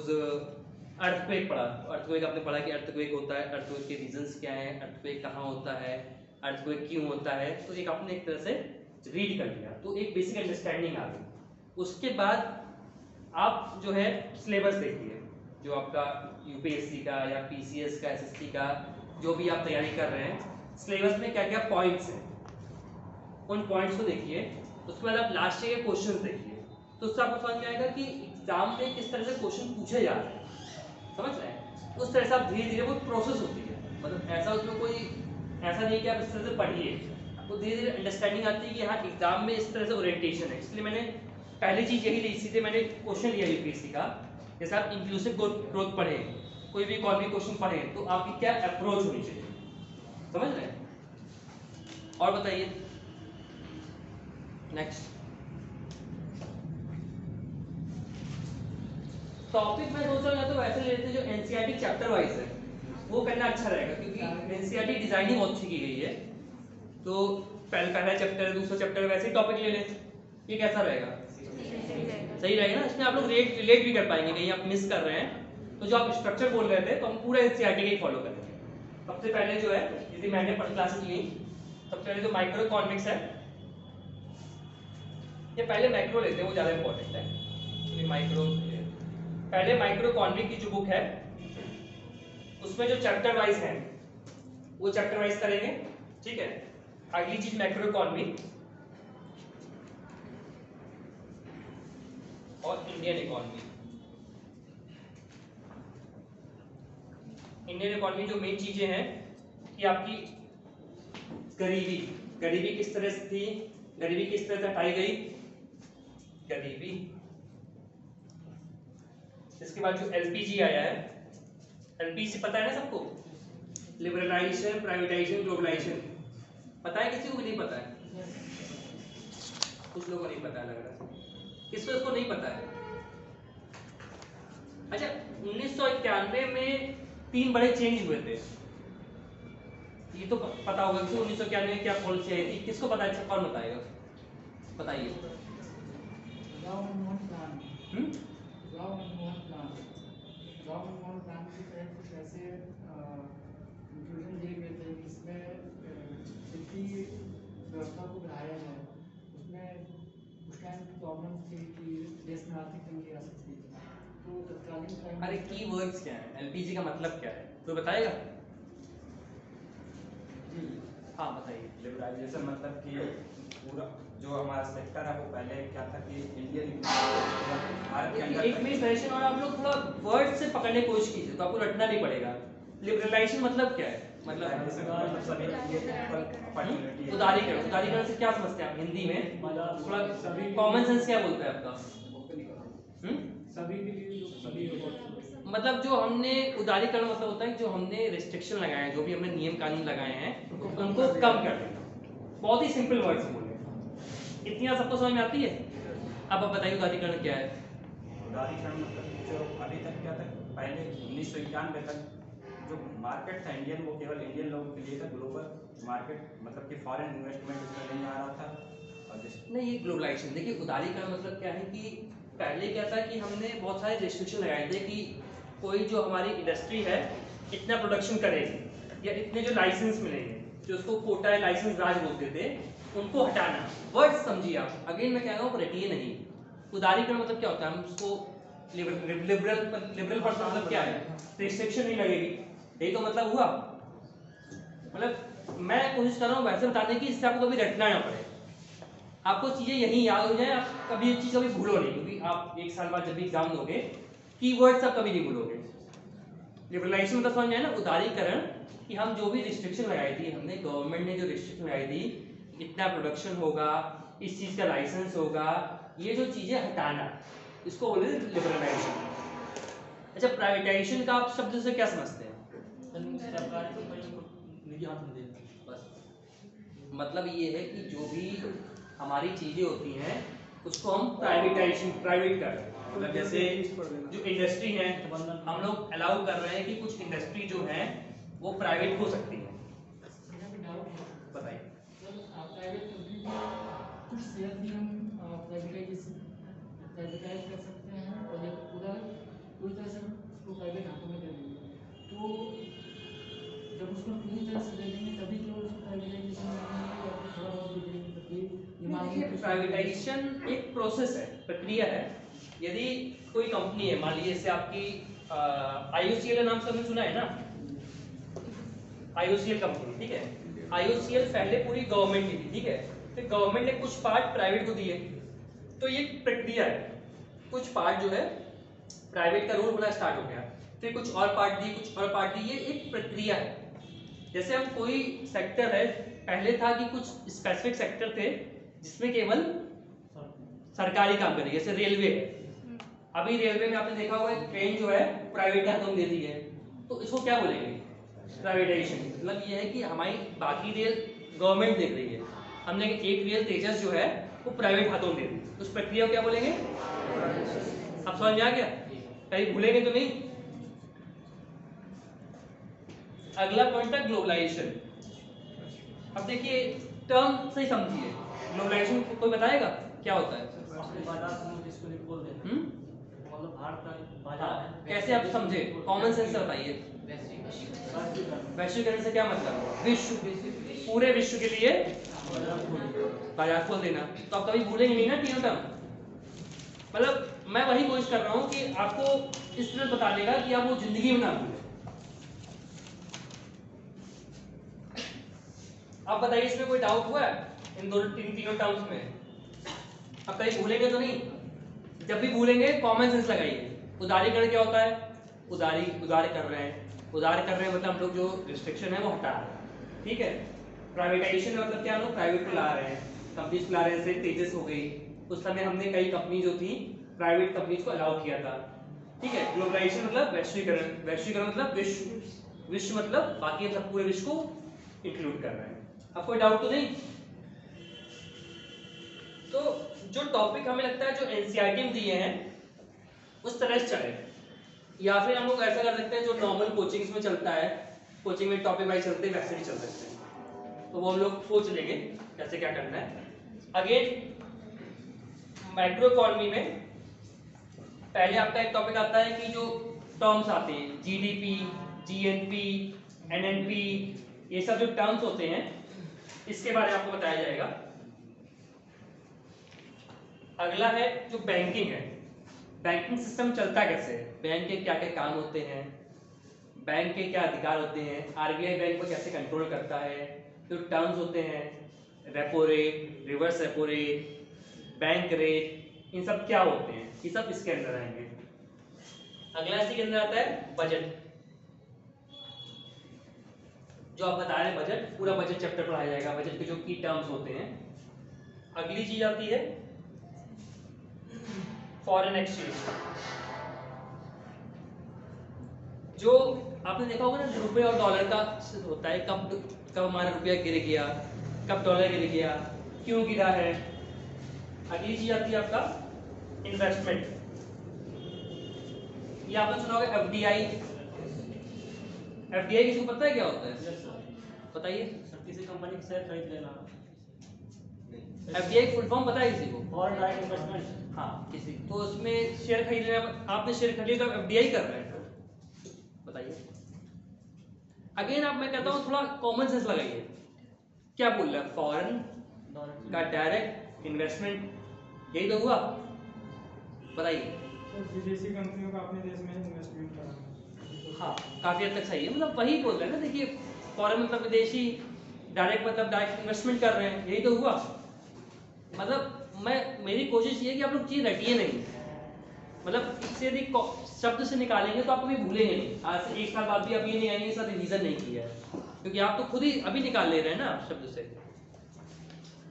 अर्थक्वेक पढ़ा, तो अर्थक्वेक आपने पढ़ा कि अर्थक्वेक होता है, अर्थक्वेक के रीजंस क्या हैं, अर्थक्वेक कहाँ होता है, अर्थक्वेक क्यों होता है, तो एक आपने एक तरह से रीड कर लिया, तो एक बेसिक अंडरस्टैंडिंग आ गई। उसके बाद आप जो है सिलेबस देखिए, जो आपका यूपीएससी का या पीसीएस का, एसएससी का, जो भी आप तैयारी कर रहे हैं, सिलेबस में क्या क्या पॉइंट्स हैं, उन पॉइंट्स को देखिए। उसके बाद आप लास्ट ईयर के क्वेश्चंस देखिए, तो उससे आपको समझ में आएगा कि एग्जाम में किस तरह से क्वेश्चन पूछे जा रहे हैं, समझ रहे हैं। उस तरह से आप धीरे धीरे, वो प्रोसेस होती है, मतलब ऐसा उसमें कोई ऐसा नहीं कि आप इस तरह से पढ़िए, आपको धीरे धीरे अंडरस्टैंडिंग आती है कि हाँ एग्जाम में इस तरह से ओरिएंटेशन है। इसलिए मैंने पहली चीज़ यही ली, सीधे मैंने क्वेश्चन लिया यूपीएससी का। जैसे आप इंक्लूसिव ग्रोथ पढ़ें, कोई भी इकोनॉमिक क्वेश्चन पढ़ें, तो आपकी क्या अप्रोच होनी चाहिए, समझ रहे हैं। और बताइए नेक्स्ट टॉपिक मैं सोच रहा हूँ, तो वैसे लेते हैं जो एनसीईआरटी चैप्टर वाइज है वो करना अच्छा रहेगा, क्योंकि एनसीईआरटी डिजाइनिंग बहुत अच्छी की गई है। तो पहला चैप्टर, दूसरा चैप्टर वैसे ही टॉपिक ले लें, ये कैसा रहेगा? सही रहेगा ना, इसमें आप लोग रिलेट भी कर पाएंगे, कहीं आप मिस कर रहे हैं तो जो आप स्ट्रक्चर बोल रहे थे, तो हम पूरा एनसीईआरटी का ही फॉलो करेंगे। सबसे पहले जो है, यदि मैंने क्लासेस ली, सबसे पहले जो माइक्रो इकोनॉमिक्स है, ये पहले मैक्रो लेते हैं, वो ज़्यादा इंपॉर्टेंट है। माइक्रो, पहले माइक्रो इकोनॉमिक की जो बुक है उसमें जो चैप्टर वाइज है वो चैप्टर वाइज करेंगे, ठीक है। अगली चीज मैक्रो इकोनॉमी और इंडियन इकोनॉमी। इंडियन इकोनॉमी जो मेन चीजें हैं कि आपकी गरीबी किस तरह से थी, गरीबी किस तरह से हटाई गई, गरीबी। इसके बाद जो एलपीजी आया है, एलपीजी पता है ना सबको, लिबरलाइजेशन, प्राइवेटाइजेशन, ग्लोबलाइजेशन, पता है किसी को भी नहीं पता है? कुछ लोगों को नहीं पता है लग रहा है, किसको इसको नहीं पता है? अच्छा 1991 में 3 बड़े चेंज हुए थे, ये तो पता होगा कि 1991 में क्या पॉलिसी आई थी, किसको पता है, कौन बताएगा, बताइए। राव मनमोहन प्लान की तहत कुछ ऐसे इंक्लूजन दिए गए थे जिसमें वित्तीय व्यवस्था को बढ़ाया जाए। उसमें उस टाइम की प्रॉब्लम थी कि देश में आर्थिक तंगी आ सकती थी, तो तत्कालीन अरे कीवर्ड्स क्या है, एलपीजी का मतलब क्या है, कोई बताएगा? जी हाँ बताइए। लिबरलाइजेशन मतलब कि पूरा जो हमारा सेक्टर है वो पहले क्या था कि इंडियन भारत के अंदर। एक मिनट परेशान और आप लोग थोड़ा वर्ड से पकड़ने की कोशिश कीजिए तो आपको रटना नहीं पड़ेगा। लिबरलाइजेशन मतलब क्या है? मतलब उदारीकरण, उदारीकरण से क्या समझते हैं आप हिंदी में? थोड़ा कॉमन सेंस क्या बोलता है आपका? सभी के लिए सभी मतलब जो हमने उदारीकरण मतलब होता है जो हमने रिस्ट्रिक्शन लगाए हैं, जो भी हमने नियम कानून लगाए हैं उनको कम कर देना। बहुत ही सिंपल वर्ड से बोले, इतनी बात सबको समझ में आती है? अब आप बताइए उदारीकरण क्या है? उदारीकरण मतलब जो अभी तक क्या था, पहले 1991 तक जो मार्केट था इंडियन, वो केवल इंडियन लोगों के लिए था। ग्लोबल मार्केट मतलब कि फॉरेन इन्वेस्टमेंट इसमें नहीं आ रहा था। और नहीं, ये ग्लोबलाइजेशन, देखिए उदारीकरण मतलब क्या है कि पहले क्या था कि हमने बहुत सारे रिस्ट्रिक्शन लगाए थे कि कोई जो हमारी इंडस्ट्री है इतना प्रोडक्शन करेगी या इतने जो लाइसेंस मिलेंगे, जो उसको कोटा या लाइसेंस राज बोलते थे, उनको हटाना। वर्ड समझिए आप, अगेन मैं कह रहा हूँ रटिए नहीं। उदारीकरण मतलब क्या होता है, हम उसको लिबरल पर्सन मतलब क्या है, रिस्ट्रिक्शन नहीं लगेगी, यही तो मतलब हुआ। मतलब मैं कोशिश कर रहा हूँ वैसे बताने की इससे आपको कभी रटना ना पड़े, आपको चीजें यही याद हो जाए, आप कभी ये चीज कभी भूलो नहीं, क्योंकि आप 1 साल बाद जब भी एग्जाम दोगे कीवर्ड्स आप कभी नहीं भूलोगे। लिबरलाइजेशन मतलब समझ आया ना, उदारीकरण कि हम जो भी रिस्ट्रिक्शन लगाई थी, हमने गवर्नमेंट ने जो रिस्ट्रिक्शन लगाई थी, इतना प्रोडक्शन होगा, इस चीज का लाइसेंस होगा, ये जो चीजें हटाना, इसको बोले लिबरलाइजेशन। अच्छा प्राइवेटाइजेशन का आप शब्द से क्या समझते हैं? बस मतलब ये है कि जो भी हमारी चीजें होती हैं उसको हम प्राइवेटाइजेशन, प्राइवेट कर रहे हैं। मतलब जैसे जो इंडस्ट्री है हम लोग अलाउ कर रहे हैं कि कुछ इंडस्ट्री जो है वो प्राइवेट हो सकती है। बताइए। कुछ शेयर भी हम प्राइवेटाइज कर सकते हैं और या पूरी तरह से उसको प्राइवेट हाथों में दे देंगे। तो जब उसको पूरी तरह से दे देंगे तभी तो उसको प्राइवेटाइजेशन या फिर थोड़ा बहुत दे देंगे तभी। प्राइवेटाइजेशन एक प्रोसेस है, प्रक्रिया है। यदि कोई कंपनी है, मान लीजिए जैसे आपकी IOCL का नाम सबने सुना है ना, IOCL कंपनी, ठीक है। IOCL पहले पूरी गवर्नमेंट की थी, ठीक है, फिर गवर्नमेंट ने कुछ पार्ट प्राइवेट को दिए, तो ये प्रक्रिया है। कुछ पार्ट जो है प्राइवेट का रोल होना स्टार्ट हो गया, फिर कुछ और पार्ट दिए, कुछ और पार्ट दिए, ये एक प्रक्रिया है। जैसे हम कोई सेक्टर है, पहले था कि कुछ स्पेसिफिक सेक्टर थे जिसमें केवल सरकारी काम करेगी, जैसे रेलवे है। अभी रेलवे में आपने देखा होगा ट्रेन जो है प्राइवेट के हाथों में दे दी है, तो इसको क्या बोलेंगे? प्राइवेटाइजेशन। मतलब ये है कि हमारी बाकी रेल गवर्नमेंट देख रही है, हमने एक रेल तेजस जो है वो प्राइवेट हाथों में दे दी, उस प्रक्रिया को क्या बोलेंगे? आप समझ में आ गया? कहीं भूलेंगे तो नहीं। अगला पॉइंट है ग्लोबलाइजेशन। अब देखिए टर्म से समझिए, ग्लोबलाइजेशन कोई बताएगा क्या होता है? कैसे आप समझे, कॉमन सेंस से बताइए। वैश्वीकरण से क्या मतलब? विश्व, पूरे विश्व के लिए बाजार खोल देना। तो आप कभी भूलेंगे नहीं ना तीनों टर्म। मतलब मैं वही कोशिश कर रहा हूँ कि आपको इस तरह बताने का कि आप वो जिंदगी में ना भूलें। आप बताइए इसमें कोई डाउट हुआ है इन तीनों टर्म्स में? अब कहीं भूलेंगे तो नहीं? जब भी भूलेंगे कॉमन सेंस लगाइए। उदारीकरण क्या होता है? उदार कर रहे हैं, मतलब हम लोग जो रिस्ट्रिक्शन है वो हटा रहे हैं, ठीक है। प्राइवेटाइजेशन मतलब क्या, हम लोग प्राइवेट को ला रहे हैं, कंपनीज ला रहे हैं। जैसे तेजस हो गई, उस समय हमने कई कंपनी जो थी प्राइवेट कंपनीज को अलाउ किया था, ठीक है। ग्लोबलाइजेशन मतलब वैश्वीकरण मतलब विश्व मतलब बाकी मतलब पूरे विश्व को इंक्लूड कर रहे हैं। अब कोई डाउट तो नहीं? तो जो टॉपिक हमें लगता है जो NCERT में दिए हैं उस तरह से चले। या फिर हम लोग ऐसा कर सकते हैं जो नॉर्मल कोचिंग्स में चलता है, कोचिंग में टॉपिक वाइज चलते हैं वैसे भी चल सकते हैं। तो वो हम लोग सोच लेंगे कैसे क्या करना है। अगेन माइक्रो इकोनॉमी में पहले आपका एक टॉपिक आता है कि जो टर्म्स आते हैं जीडीपी, जीएनपी, एनएनपी, ये सब जो टर्म्स होते हैं इसके बारे में आपको बताया जाएगा। अगला है जो बैंकिंग है, बैंकिंग सिस्टम चलता कैसे है, बैंक के क्या क्या काम होते हैं, बैंक के क्या अधिकार होते हैं, आरबीआई बैंक को कैसे कंट्रोल करता है, जो टर्म्स होते हैं repo rate, reverse repo rate, bank rate, इन सब क्या होते हैं, ये सब इसके अंदर आएंगे। अगला इसी के अंदर आता है बजट, जो आप बता रहे हैं बजट, पूरा बजट चैप्टर पढ़ाया जाएगा, बजट के जो की टर्म्स होते हैं। अगली चीज आती है फॉरेन एक्सचेंज, जो आपने देखा होगा ना रुपए और डॉलर का होता है, कब हमारा रुपया गिर गया, कब डॉलर गिर गया, क्यों गिरा है। अगली चीज आती है आपका इन्वेस्टमेंट, ये आपने सुना होगा एफडीआई। एफडीआई किसी को पता है क्या होता है, बताइए। किसी कंपनी के शेयर खरीद लेना। एफडीआई फुल फॉर्म पता है किसी को? Foreign direct investment. हाँ किसी, तो उसमें शेयर खरीद लेना, आपने शेयर खरीद लिया तो एफडीआई कर रहे हैं, बताइए। अगेन आप, मैं कहता हूँ थोड़ा कॉमन सेंस लगाइए, क्या बोल रहा है, फॉरेन का डायरेक्ट इन्वेस्टमेंट, यही तो हुआ, बताइए। विदेशी कंपनियों का अपने देश में इन्वेस्टमेंट कराना। हाँ काफी हद तक सही है, मतलब वही बोल रहे हैं ना, देखिए फॉरेन मतलब विदेशी, डायरेक्ट मतलब डायरेक्ट इन्वेस्टमेंट कर रहे हैं, यही तो हुआ। मतलब मेरी कोशिश ये है कि आप लोग चीज रटिए नहीं, मतलब इससे यदि शब्द से निकालेंगे तो आप कभी भूलेंगे नहीं, आज से 1 साल बाद भी आप ये नहीं आएंगे सर रिवीजन नहीं किया है, क्योंकि आप तो खुद ही अभी निकाल ले रहे हैं ना शब्द से।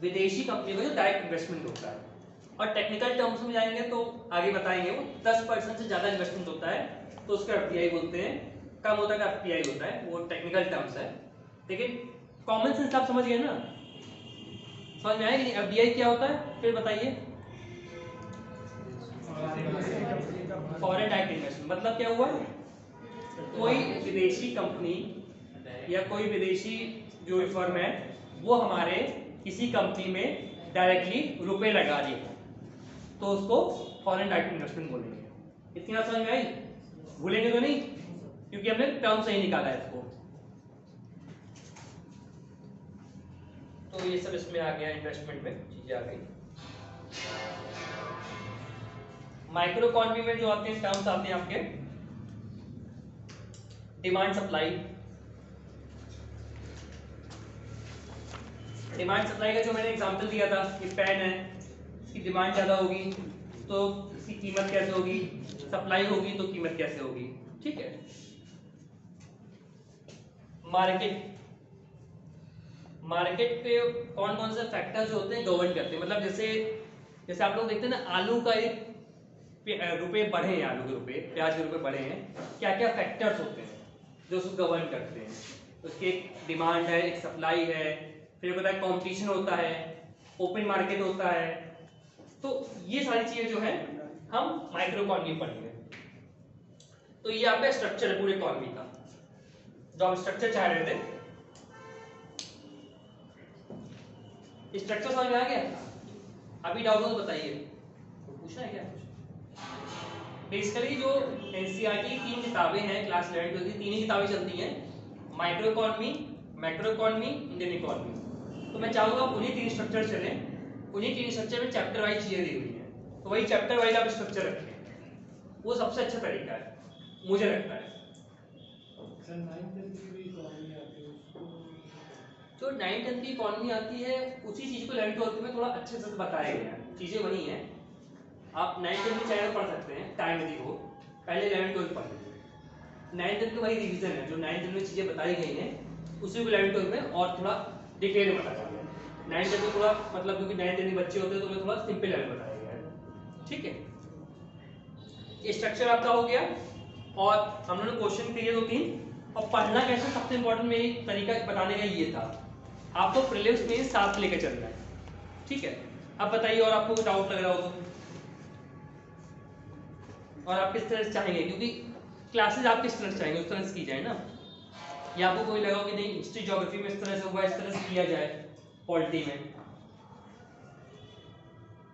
विदेशी कंपनी का जो डायरेक्ट इन्वेस्टमेंट होता है, और टेक्निकल टर्म्स में जाएंगे तो आगे बताएंगे, वो 10% से ज्यादा इन्वेस्टमेंट होता है तो उसका एफडीआई बोलते हैं, कम होता है एफपीआई होता है, वो टेक्निकल टर्म्स है। लेकिन कॉमन सेंस आप समझ गए ना, समझ में आया कि नहीं एफडीआई क्या होता है, फिर बताइए। फॉरेन डायरेक्ट इन्वेस्टमेंट मतलब क्या हुआ, कोई विदेशी कंपनी या कोई विदेशी जो भी फर्म है वो हमारे किसी कंपनी में डायरेक्टली रुपए लगा रही है तो उसको फॉरेन डायरेक्ट इन्वेस्टमेंट बोलेंगे। इतनी बात समझ में आई, भूलेंगे तो नहीं, क्योंकि हमने टर्म सही निकाला है इसको। तो ये सब इसमें आ गया, इन्वेस्टमेंट में चीजें आ गई। माइक्रो इकोनॉमी में जो आते हैं टर्म्स आते हैं आपके डिमांड सप्लाई। डिमांड सप्लाई का जो मैंने एग्जांपल दिया था कि पेन है, इसकी डिमांड ज्यादा होगी तो इसकी कीमत कैसे होगी, सप्लाई होगी तो कीमत कैसे होगी, ठीक है। मार्केट, मार्केट पे कौन कौन से फैक्टर्स होते हैं गवर्न करते हैं, मतलब जैसे आप लोग देखते हैं ना आलू का एक रुपए बढ़े हैं, आलू के रुपए, प्याज के रुपए बढ़े हैं, क्या क्या फैक्टर्स होते हैं जो उसको गवर्न करते हैं। उसकी एक डिमांड है, एक सप्लाई है, फिर पता है कंपटीशन होता है, ओपन मार्केट होता है। तो ये सारी चीजें जो है हम माइक्रो इकोनॉमी पढ़ेंगे। तो ये आपका स्ट्रक्चर है पूरे इकोनॉमी का, जो आप स्ट्रक्चर चाह रहे थे। स्ट्रक्चर समझ में आ गया? अभी डाउट हो तो बताइए, तो पूछना है क्या कुछ? बेसिकली जो एनसीईआरटी की 3 किताबें हैं क्लास 11 12 की, 3 ही किताबें चलती हैं, micro economy, macro economy, Indian economy. तो मैं चाहूंगा उन्हीं 3 स्ट्रक्चर चलें, उन्हीं 3 स्ट्रक्चर में चैप्टर वाइज चीजें दी हुई हैं, तो वही चैप्टर वाइज आप स्ट्रक्चर रखें, वो सबसे अच्छा तरीका है मुझे लगता है। जो 9th 10th की इकोनॉमी आती है उसी चीज को 11th 12th में थोड़ा अच्छे से बताया गया है, चीजें वही हैं। आप 9th 10th की चैनल पढ़ सकते हैं टाइम यदि हो, पहले 11th 12th पढ़ लीजिए। 9th 10th की वही रिवीजन है, जो 9th 10th में चीजें बताई गई हैं उसी को 11th 12th में और थोड़ा डिटेल में बताया गया है। 9th 10th में थोड़ा मतलब क्योंकि 9th 10th बच्चे होते हैं तो उन्हें थोड़ा सिंपल लेवल बताया गया है, ठीक है। ये स्ट्रक्चर आपका हो गया, और हम लोगों ने क्वेश्चन किए 2-3, और पढ़ना कैसे सबसे इंपॉर्टेंट मेरी तरीका बताने का ये था, आपको प्रीलिम्स में साथ लेकर चलना है, ठीक है। अब बताइए और आपको कोई डाउट लग रहा हो तो, और आप किस तरह से चाहेंगे, क्योंकि क्लासेज आप किस तरह से चाहेंगे उस तरह से की जाए ना, या आपको कोई लगा कि नहीं हिस्ट्री ज्योग्राफी में इस तरह से हुआ इस तरह से किया जाए पॉलिटी में,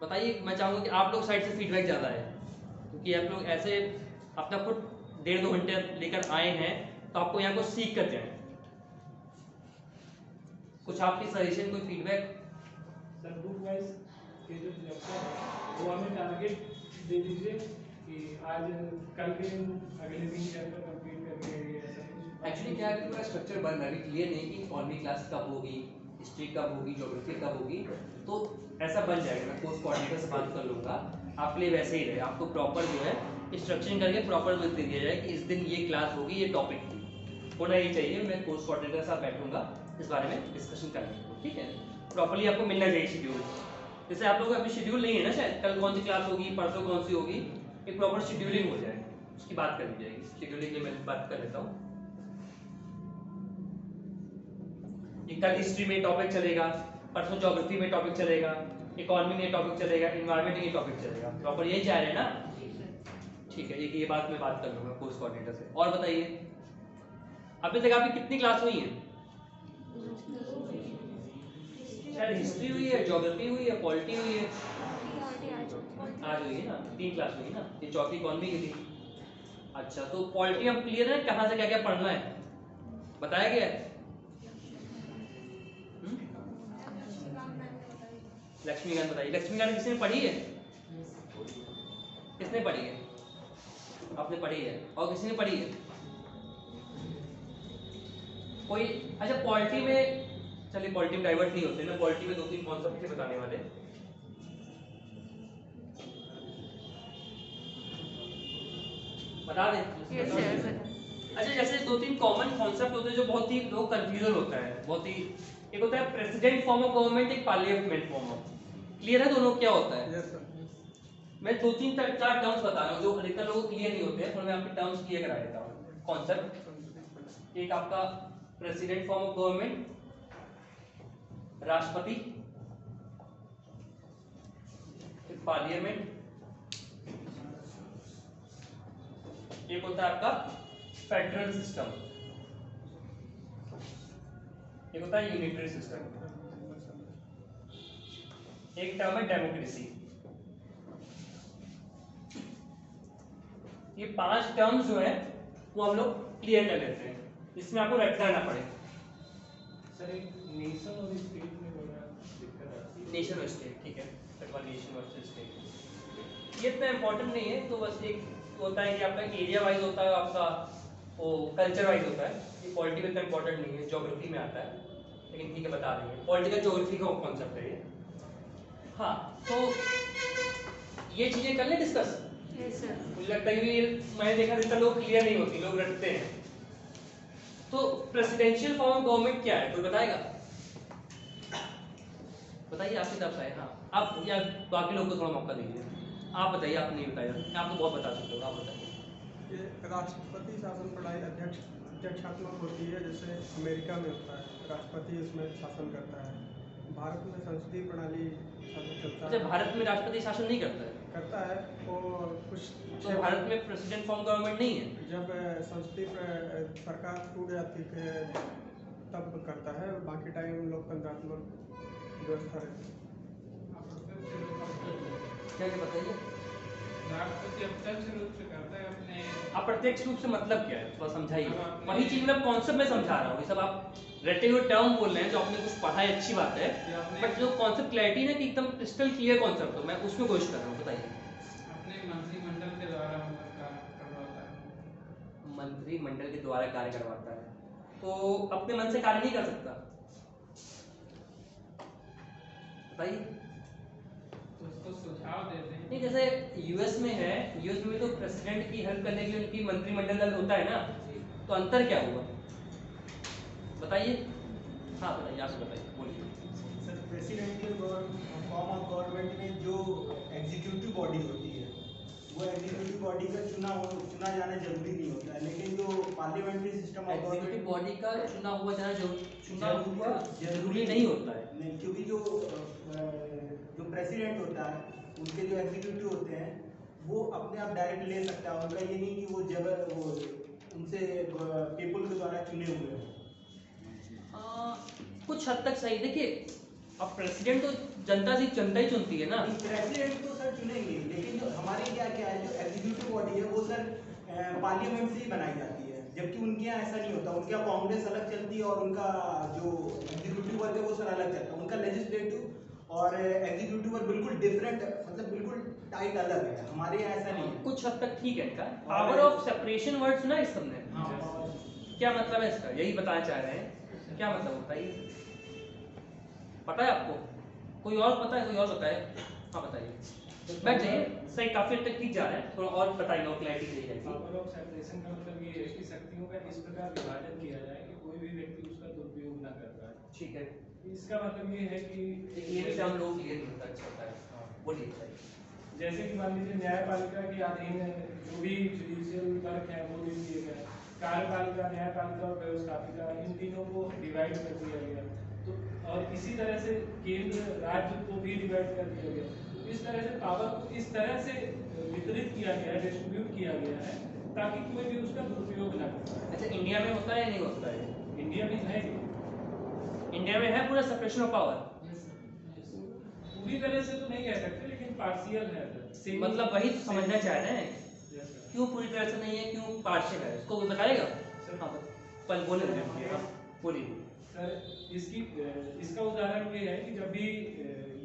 बताइए। मैं चाहूँगा कि आप लोग साइड से फीडबैक ज़्यादा है, क्योंकि आप लोग ऐसे अपना खुद 1.5-2 घंटे लेकर आए हैं तो आपको यहाँ को सीख कर जाए। कुछ आपकी सजेशन, कोई फीडबैक? सर बुक वाइज के जो लेक्चर है वो हमें टारगेट दे दीजिए कि आज कल के अगले 3 चैप्टर कंप्लीट करके ऐसा कुछ। एक्चुअली क्या है कि पूरा स्ट्रक्चर बन रहा है, अभी क्लियर नहीं कि इकोनॉमी क्लास कब होगी, हिस्ट्री कब होगी, ज्योग्राफी कब होगी, तो ऐसा बन जाएगा। मैं कोर्स कोऑर्डिनेटर से बात कर लूँगा, आपके लिए वैसे ही रहे। आपको प्रॉपर जो है स्ट्रक्चरिंग करके प्रॉपर लिख दे दिया जाए कि इस दिन ये क्लास होगी, ये टॉपिक थी, होना ही चाहिए। मैं कोर्स कोऑर्डिनेटर के साथ बैठूंगा, इस बारे में डिस्कशन करेंगे, ठीक है। प्रॉपर्ली आपको मिलना चाहिए शेड्यूल। जैसे आप लोगों का अभी शेड्यूल नहीं है ना, शायद कल कौन सी क्लास होगी, परसों कौन सी होगी, एक प्रॉपर शेड्यूलिंग हो जाए, उसकी बात कर ली जाएगी। शेड्यूलिंग की मैं बात कर लेता हूँ। कल हिस्ट्री में टॉपिक चलेगा, परसों ज्योग्राफी में टॉपिक चलेगा, इकोनॉमी में टॉपिक चलेगा, एनवायरनमेंट में टॉपिक चलेगा। प्रॉपर यही चाह रहे हैं ना, ठीक है। ये बात मैं बात कर लूँगा कोर्स कोऑर्डिनेटर से। और बताइए अभी तक आपकी कितनी क्लास हुई है? शायद हिस्ट्री हुई है, ज्योग्राफी हुई है, पॉलिटी हुई है, आज हुई है ना, 3 क्लास हुई है ना, ये चौथी इकोनॉमी की थी। अच्छा, तो पॉलिटी हम क्लियर है, कहाँ से क्या क्या पढ़ना है बताया गया है? लक्ष्मीकांत बताइए। लक्ष्मीकांत किसी ने पढ़ी है? किसने पढ़ी है? आपने पढ़ी है, और किसी ने पढ़ी है? कोई? अच्छा, पॉलिटी में, चलिए पॉलिटी में डाइवर्ट नहीं होते ना, पॉलिटी में 2-3 कॉन्सेप्ट थे बताने वाले। बता दें? अच्छा, जैसे 2-3 कॉमन कॉन्सेप्ट होते हैं जो बहुत ही लोग कंफ्यूजन होता है, बहुत ही। एक होता है प्रेसिडेंट फॉर्म ऑफ गवर्नमेंट, एक पार्लियामेंट फॉर्म ऑफ। क्लियर है दोनों क्या होता है? मैं 2-3-4 टर्म्स बता रहा हूँ जो अधिकतर लोगों को क्लियर नहीं होते हैं, और मैं आपके टर्म्स क्लियर करा देता हूँ। कॉन्सेप्ट एक आपका प्रेसिडेंट फॉर्म ऑफ गवर्नमेंट, राष्ट्रपति, पार्लियामेंट, एक होता है आपका फेडरल सिस्टम, एक होता है यूनिटरी सिस्टम, एक टर्म है डेमोक्रेसी। ये 5 टर्म्स जो है वो हम लोग क्लियर कर लेते हैं, इसमें आपको रटना ना पड़े। सर एक नेशन और स्टेट में बड़ा दिक्कत आती है। नेशन और स्टेट, ठीक है, नेशन वर्सेस स्टेट ये इतना इंपॉर्टेंट नहीं है। तो बस एक होता है कि आपका एरिया वाइज होता है, आपका वो कल्चर वाइज होता है। ये पॉलिटी में इतना इंपॉर्टेंट नहीं है, ज्योग्राफी में आता है, लेकिन ठीक है बता देंगे। पॉलिटिकल ज्योग्राफी का कॉन्सेप्ट है ये। हाँ, तो ये चीजें कर ले डिस्कस। मुझे लगता है कि मैंने देखा जितना लोग क्लियर नहीं होती, लोग रटते हैं। तो प्रेसिडेंशियल फॉर्म ऑफ गवर्नमेंट क्या है, कोई बताएगा? बताइए आपकी तरफ से है। हाँ, आप या बाकी लोगों को थोड़ा मौका दीजिए। आप बताइए, आप नहीं बताया, आप तो बहुत बता सकते हो, आप बताइए। ये राष्ट्रपति शासन प्रणाली अध्यक्षात्मक होती है, जैसे अमेरिका में होता है, राष्ट्रपति उसमें शासन करता है। भारत में संसदीय प्रणाली चलता है। अच्छा, भारत में राष्ट्रपति शासन नहीं करता है? करता है, और कुछ तो भारत में प्रेसिडेंट फॉर्म गवर्नमेंट नहीं है? जब संसदीय सरकार टूट जाती है तब करता है, बाकी टाइम लोकतंत्रात्मक व्यवस्था रहती है। क्या क्या बताइए? राष्ट्रपति अप्रत्यक्ष रूप से करता है अपने। अप्रत्यक्ष रूप से मतलब क्या है, थोड़ा समझाइए। वही चीज मैं कॉन्सेप्ट में समझा रहा हूँ। ये सब आप रटे हुए टर्म बोल रहे हैं जो आपने कुछ पढ़ा है, अच्छी बात है, बट जो कॉन्सेप्ट क्लैरिटी है कि एकदम क्रिस्टल क्लियर कॉन्सेप्ट हो, मैं उसमें कोशिश कर रहा हूँ। बताइए। अपने मंत्रिमंडल के द्वारा कार्य करवाता है। मंत्रिमंडल के द्वारा कार्य करवाता है, तो अपने मन से कार्य नहीं कर सकता? बताइए। उसको सुझाव देते हैं। नहीं, जैसे यूएस में है, यूएस में तो प्रेसिडेंट की हेल्प करने के लिए उनकी मंत्रिमंडल दल होता है ना, तो अंतर क्या हुआ बताइए। हाँ बताइए, आप बताइए, बोलिए। सर, प्रेसिडेंट के फॉर्म ऑफ गवर्नमेंट में जो एग्जीक्यूटिव बॉडी होती है, वो एग्जीक्यूटिव बॉडी का चुना जाना जरूरी नहीं होता है, लेकिन जो parliamentary system of executive body का चुना हुआ जरूरी नहीं होता है। नहीं, क्योंकि जो प्रेसिडेंट होता है, उनके जो एग्जीक्यूटिव होते हैं वो अपने आप डायरेक्ट ले सकता है, उनका ये नहीं कि वो वो उनसे पीपल के द्वारा चुने हुए हैं। कुछ हद तक सही। देखिए अब प्रेसिडेंट तो जनता ही चुनती है ना। प्रेसिडेंट तो सर चुनेंगे, लेकिन जो हमारे क्या है जो एग्जीक्यूटिव बॉडी है वो सर पार्लियामेंट से ही बनाई जाती है, जबकि उनके यहाँ ऐसा नहीं होता। उनके यहाँ कांग्रेस अलग चलती है और उनका जो एग्जीक्यूटिव वर्क है वो सर अलग चलता है। उनका लेजिस्लेटिव और एग्जीक्यूटिव वर्क बिल्कुल डिफरेंट, मतलब बिल्कुल टाइट अलग है। हमारे यहाँ ऐसा नहीं है। कुछ हद तक ठीक है। इनका पावर ऑफ सेपरेशन वर्ड सुना इस सबने? क्या मतलब है इसका? यही बताना चाह रहे हैं। क्या मतलब होता है ये? पता है आपको? कोई और पता है? कोई और बताए? हाँ बताइए। बैठ जाइए। सही, काफी हद तक ठीक जा रहे हैं। थोड़ा और बताइए और क्लैरिटी दे जाएगी। पावर ऑफ सेपरेशन का मतलब ये है कि शक्तियों का इस प्रकार विभाजन किया जाए कि कोई भी व्यक्ति उसका दुरुपयोग ना कर पाए। ठीक है। इसका मतलब ये है कि ये से हम लोग क्लियर नहीं होता। अच्छा होता है। हाँ बोलिए। जैसे कि मान लीजिए न्यायपालिका के अधीन जो भी जुडिशियल वर्क है वो दे दिए गए। कार्यपालिका, न्यायपालिका और व्यवस्थापिका, इन तीनों को डिवाइड कर दिया गया। तो और इसी तरह से केंद्र राज्य को भी डिवाइड कर दिया गया। तो इस तरह से पावर को इस तरह से वितरित किया गया है, डिस्ट्रीब्यूट किया गया है ताकि कोई भी उसका दुरुपयोग ना कर पाए। अच्छा, इंडिया में होता है या नहीं होता है? इंडिया में है, इंडिया में है पूरा सेपरेशन ऑफ पावर। पूरी तरह से तो नहीं कह सकते, लेकिन पार्शियल है। मतलब वही तो समझना चाह रहे हैं, क्यों पूरी तरह से नहीं है, क्यों पार्शियल है, उसको कोई बताएगा? हाँ पल बोलिए। सर इसका उदाहरण ये है कि जब भी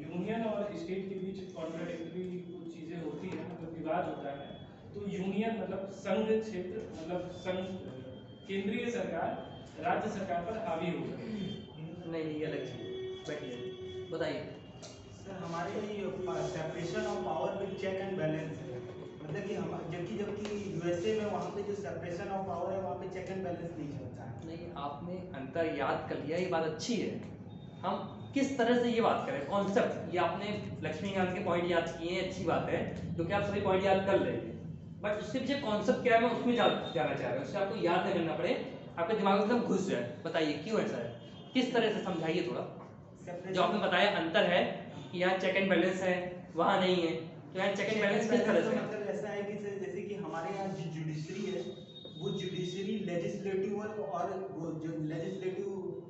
यूनियन और स्टेट के बीच कॉन्ट्राडिक्टरी कुछ चीजें होती हैं, मतलब विवाद होता है, तो यूनियन मतलब संघ क्षेत्र, मतलब संघ केंद्रीय सरकार राज्य सरकार पर हावी हो जाती है। नहीं ये अलग चीज। बैठिए बताइए। सर हमारे लिए separation of power with check and balance है। मतलब कि हम जबकि यूएसए में वहाँ पे जो सेपरेशन ऑफ पावर है वहाँ पे चेक एंड बैलेंस नहीं चलता है। नहीं, आपने अंतर याद कर लिया, ये बात अच्छी है। हम किस तरह से ये बात करें कॉन्सेप्ट, ये आपने लक्ष्मीकांत के पॉइंट याद किए हैं, अच्छी बात है, क्योंकि आप सभी पॉइंट याद कर लेंगे। बट उसके पीछे कॉन्सेप्ट क्या है मैं उसमें जाना चाह रहा हूँ, उससे आपको याद नहीं करना पड़े, आपके दिमाग में एकदम घुस जाए। बताइए क्यों ऐसा है, किस तरह से समझाइए थोड़ा। जो आपने बताया अंतर है कि यहाँ चेक एंड बैलेंस है, वहाँ नहीं है, तो यहाँ चेक एंड बैलेंस किस तरह से? मतलब ऐसा है कि जैसे कि हमारे यहाँ जो जुडिशरी है वो जुडिशरी लेजिस्लेटिव और वो जो लेजिस्लेटिव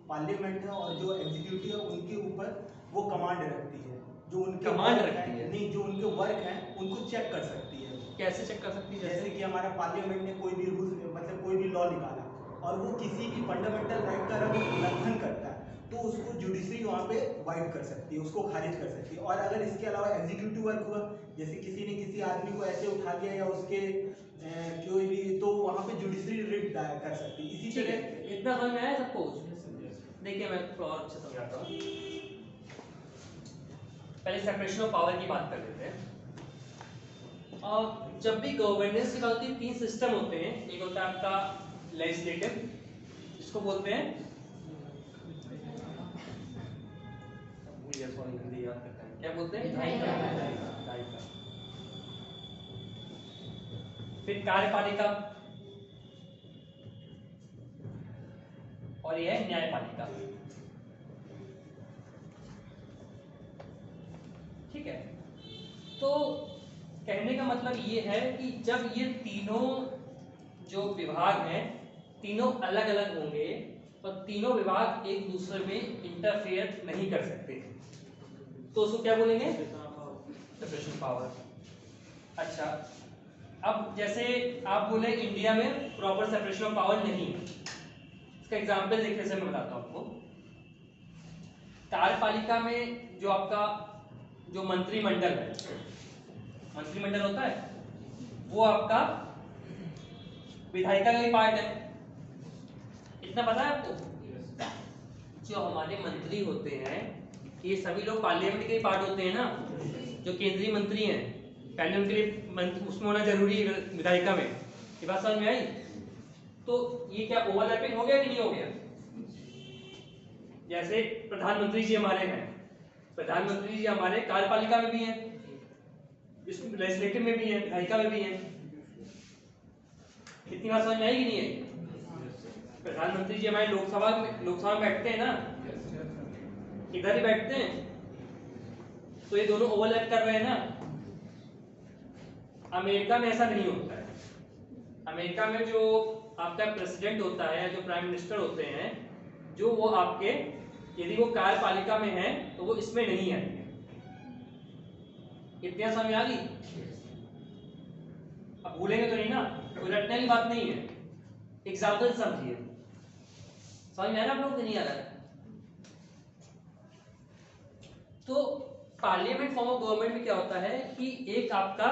पार्लियामेंट है और जो एग्जीक्यूटिव है उनके ऊपर वो कमांड रखती है। जो उनके कमांड रखती है? नहीं, जो उनके वर्क हैं उनको चेक कर सकती है। कैसे चेक कर सकती है? जैसे कि हमारा पार्लियामेंट ने कोई भी रूल, मतलब कोई भी लॉ निकाला और वो किसी भी फंडामेंटल राइट का अगर उल्लंघन करता है तो उसको जुडिशरी वहाँ पे वाइड कर सकती है, उसको खारिज कर सकती है। और अगर इसके अलावा एग्जीक्यूटिव वर्क हुआ, जैसे किसी ने किसी आदमी को ऐसे उठा लिया या उसके कोई भी, तो वहाँ पे जुडिशरी रिट दायर कर सकती है। इसी तरह इतना समझ में आया सबको? देखिए मैं थोड़ा और अच्छा समझाता हूँ। पहले सेपरेशन ऑफ पावर की बात कर लेते हैं। और जब भी गवर्नेंस की बात होती है, तीन सिस्टम होते हैं। एक होता है आपका लेजिस्लेटिव, इसको बोलते हैं, हिंदी याद करते हैं, क्या बोलते हैं? विधायिका। फिर कार्यपालिका और यह है न्यायपालिका। ठीक है, तो कहने का मतलब ये है कि जब ये तीनों जो विभाग हैं तीनों अलग अलग होंगे और तीनों विभाग एक दूसरे में इंटरफेयर नहीं कर सकते, तो उसको क्या बोलेंगे? Separation power. अच्छा, अब जैसे आप बोले इंडिया में प्रॉपर सेपरेशन ऑफ पावर नहीं है, इसका एग्जांपल देखने से मैं बताता हूँ आपको। कार्यपालिका में जो आपका जो मंत्रिमंडल है, मंत्रिमंडल होता है, वो आपका विधायिका का ही पार्ट है। इतना पता है आपको? जो हमारे मंत्री होते हैं ये सभी लोग पार्लियामेंट के ही पार्ट होते हैं ना। जो केंद्रीय मंत्री हैं पहले उनके लिए उसमें होना जरूरी है विधायिका में। ये बात समझ में आई? तो ये क्या ओवरलैपिंग हो गया कि नहीं हो गया? जैसे प्रधानमंत्री जी हमारे हैं, प्रधानमंत्री जी हमारे कार्यपालिका में भी हैं, इसमें लेजिस्लेटिव में भी हैं, विधायिका में भी हैं। कितनी बात समझ में आई कि नहीं आई? प्रधानमंत्री जी हमारे लोकसभा में बैठते हैं ना, इधर ही बैठते हैं, तो ये दोनों ओवरलैप कर रहे हैं ना। अमेरिका में ऐसा नहीं होता है। अमेरिका में जो आपका प्रेसिडेंट होता है, जो प्राइम मिनिस्टर होते हैं, जो वो आपके यदि वो कार्यपालिका में है तो वो इसमें नहीं आएंगे। इतना समझ आ गई? अब भूलेंगे तो नहीं ना, कोई रटने की बात नहीं है। एग्जाम्पल समझिए, समझ में आ रहा आप लोगों को नहीं आ रहा है? तो पार्लियामेंट फॉर्म ऑफ गवर्नमेंट में क्या होता है कि एक आपका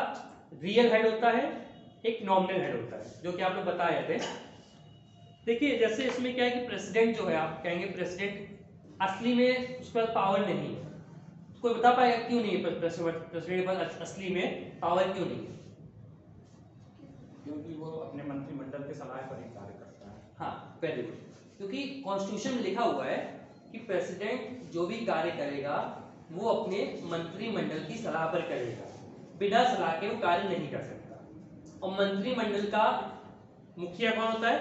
रियल हेड होता है, एक नॉमिनल हेड होता है, जो कि आप लोग बताए थे। देखिए जैसे इसमें क्या है कि प्रेसिडेंट जो है, आप कहेंगे प्रेसिडेंट असली में उस पर पावर नहीं है। कोई बता पाएगा क्यों नहीं है प्रेसिडेंट पर असली में पावर क्यों नहीं है? क्योंकि वो अपने मंत्रिमंडल के सलाह पर ही कार्य करता है। हाँ, वेरी गुड। क्योंकि कॉन्स्टिट्यूशन में लिखा हुआ है कि प्रेसिडेंट जो भी कार्य करेगा वो अपने मंत्रिमंडल की सलाह पर करेगा, बिना सलाह के वो कार्य नहीं कर सकता। और मंत्रिमंडल का मुखिया कौन होता है?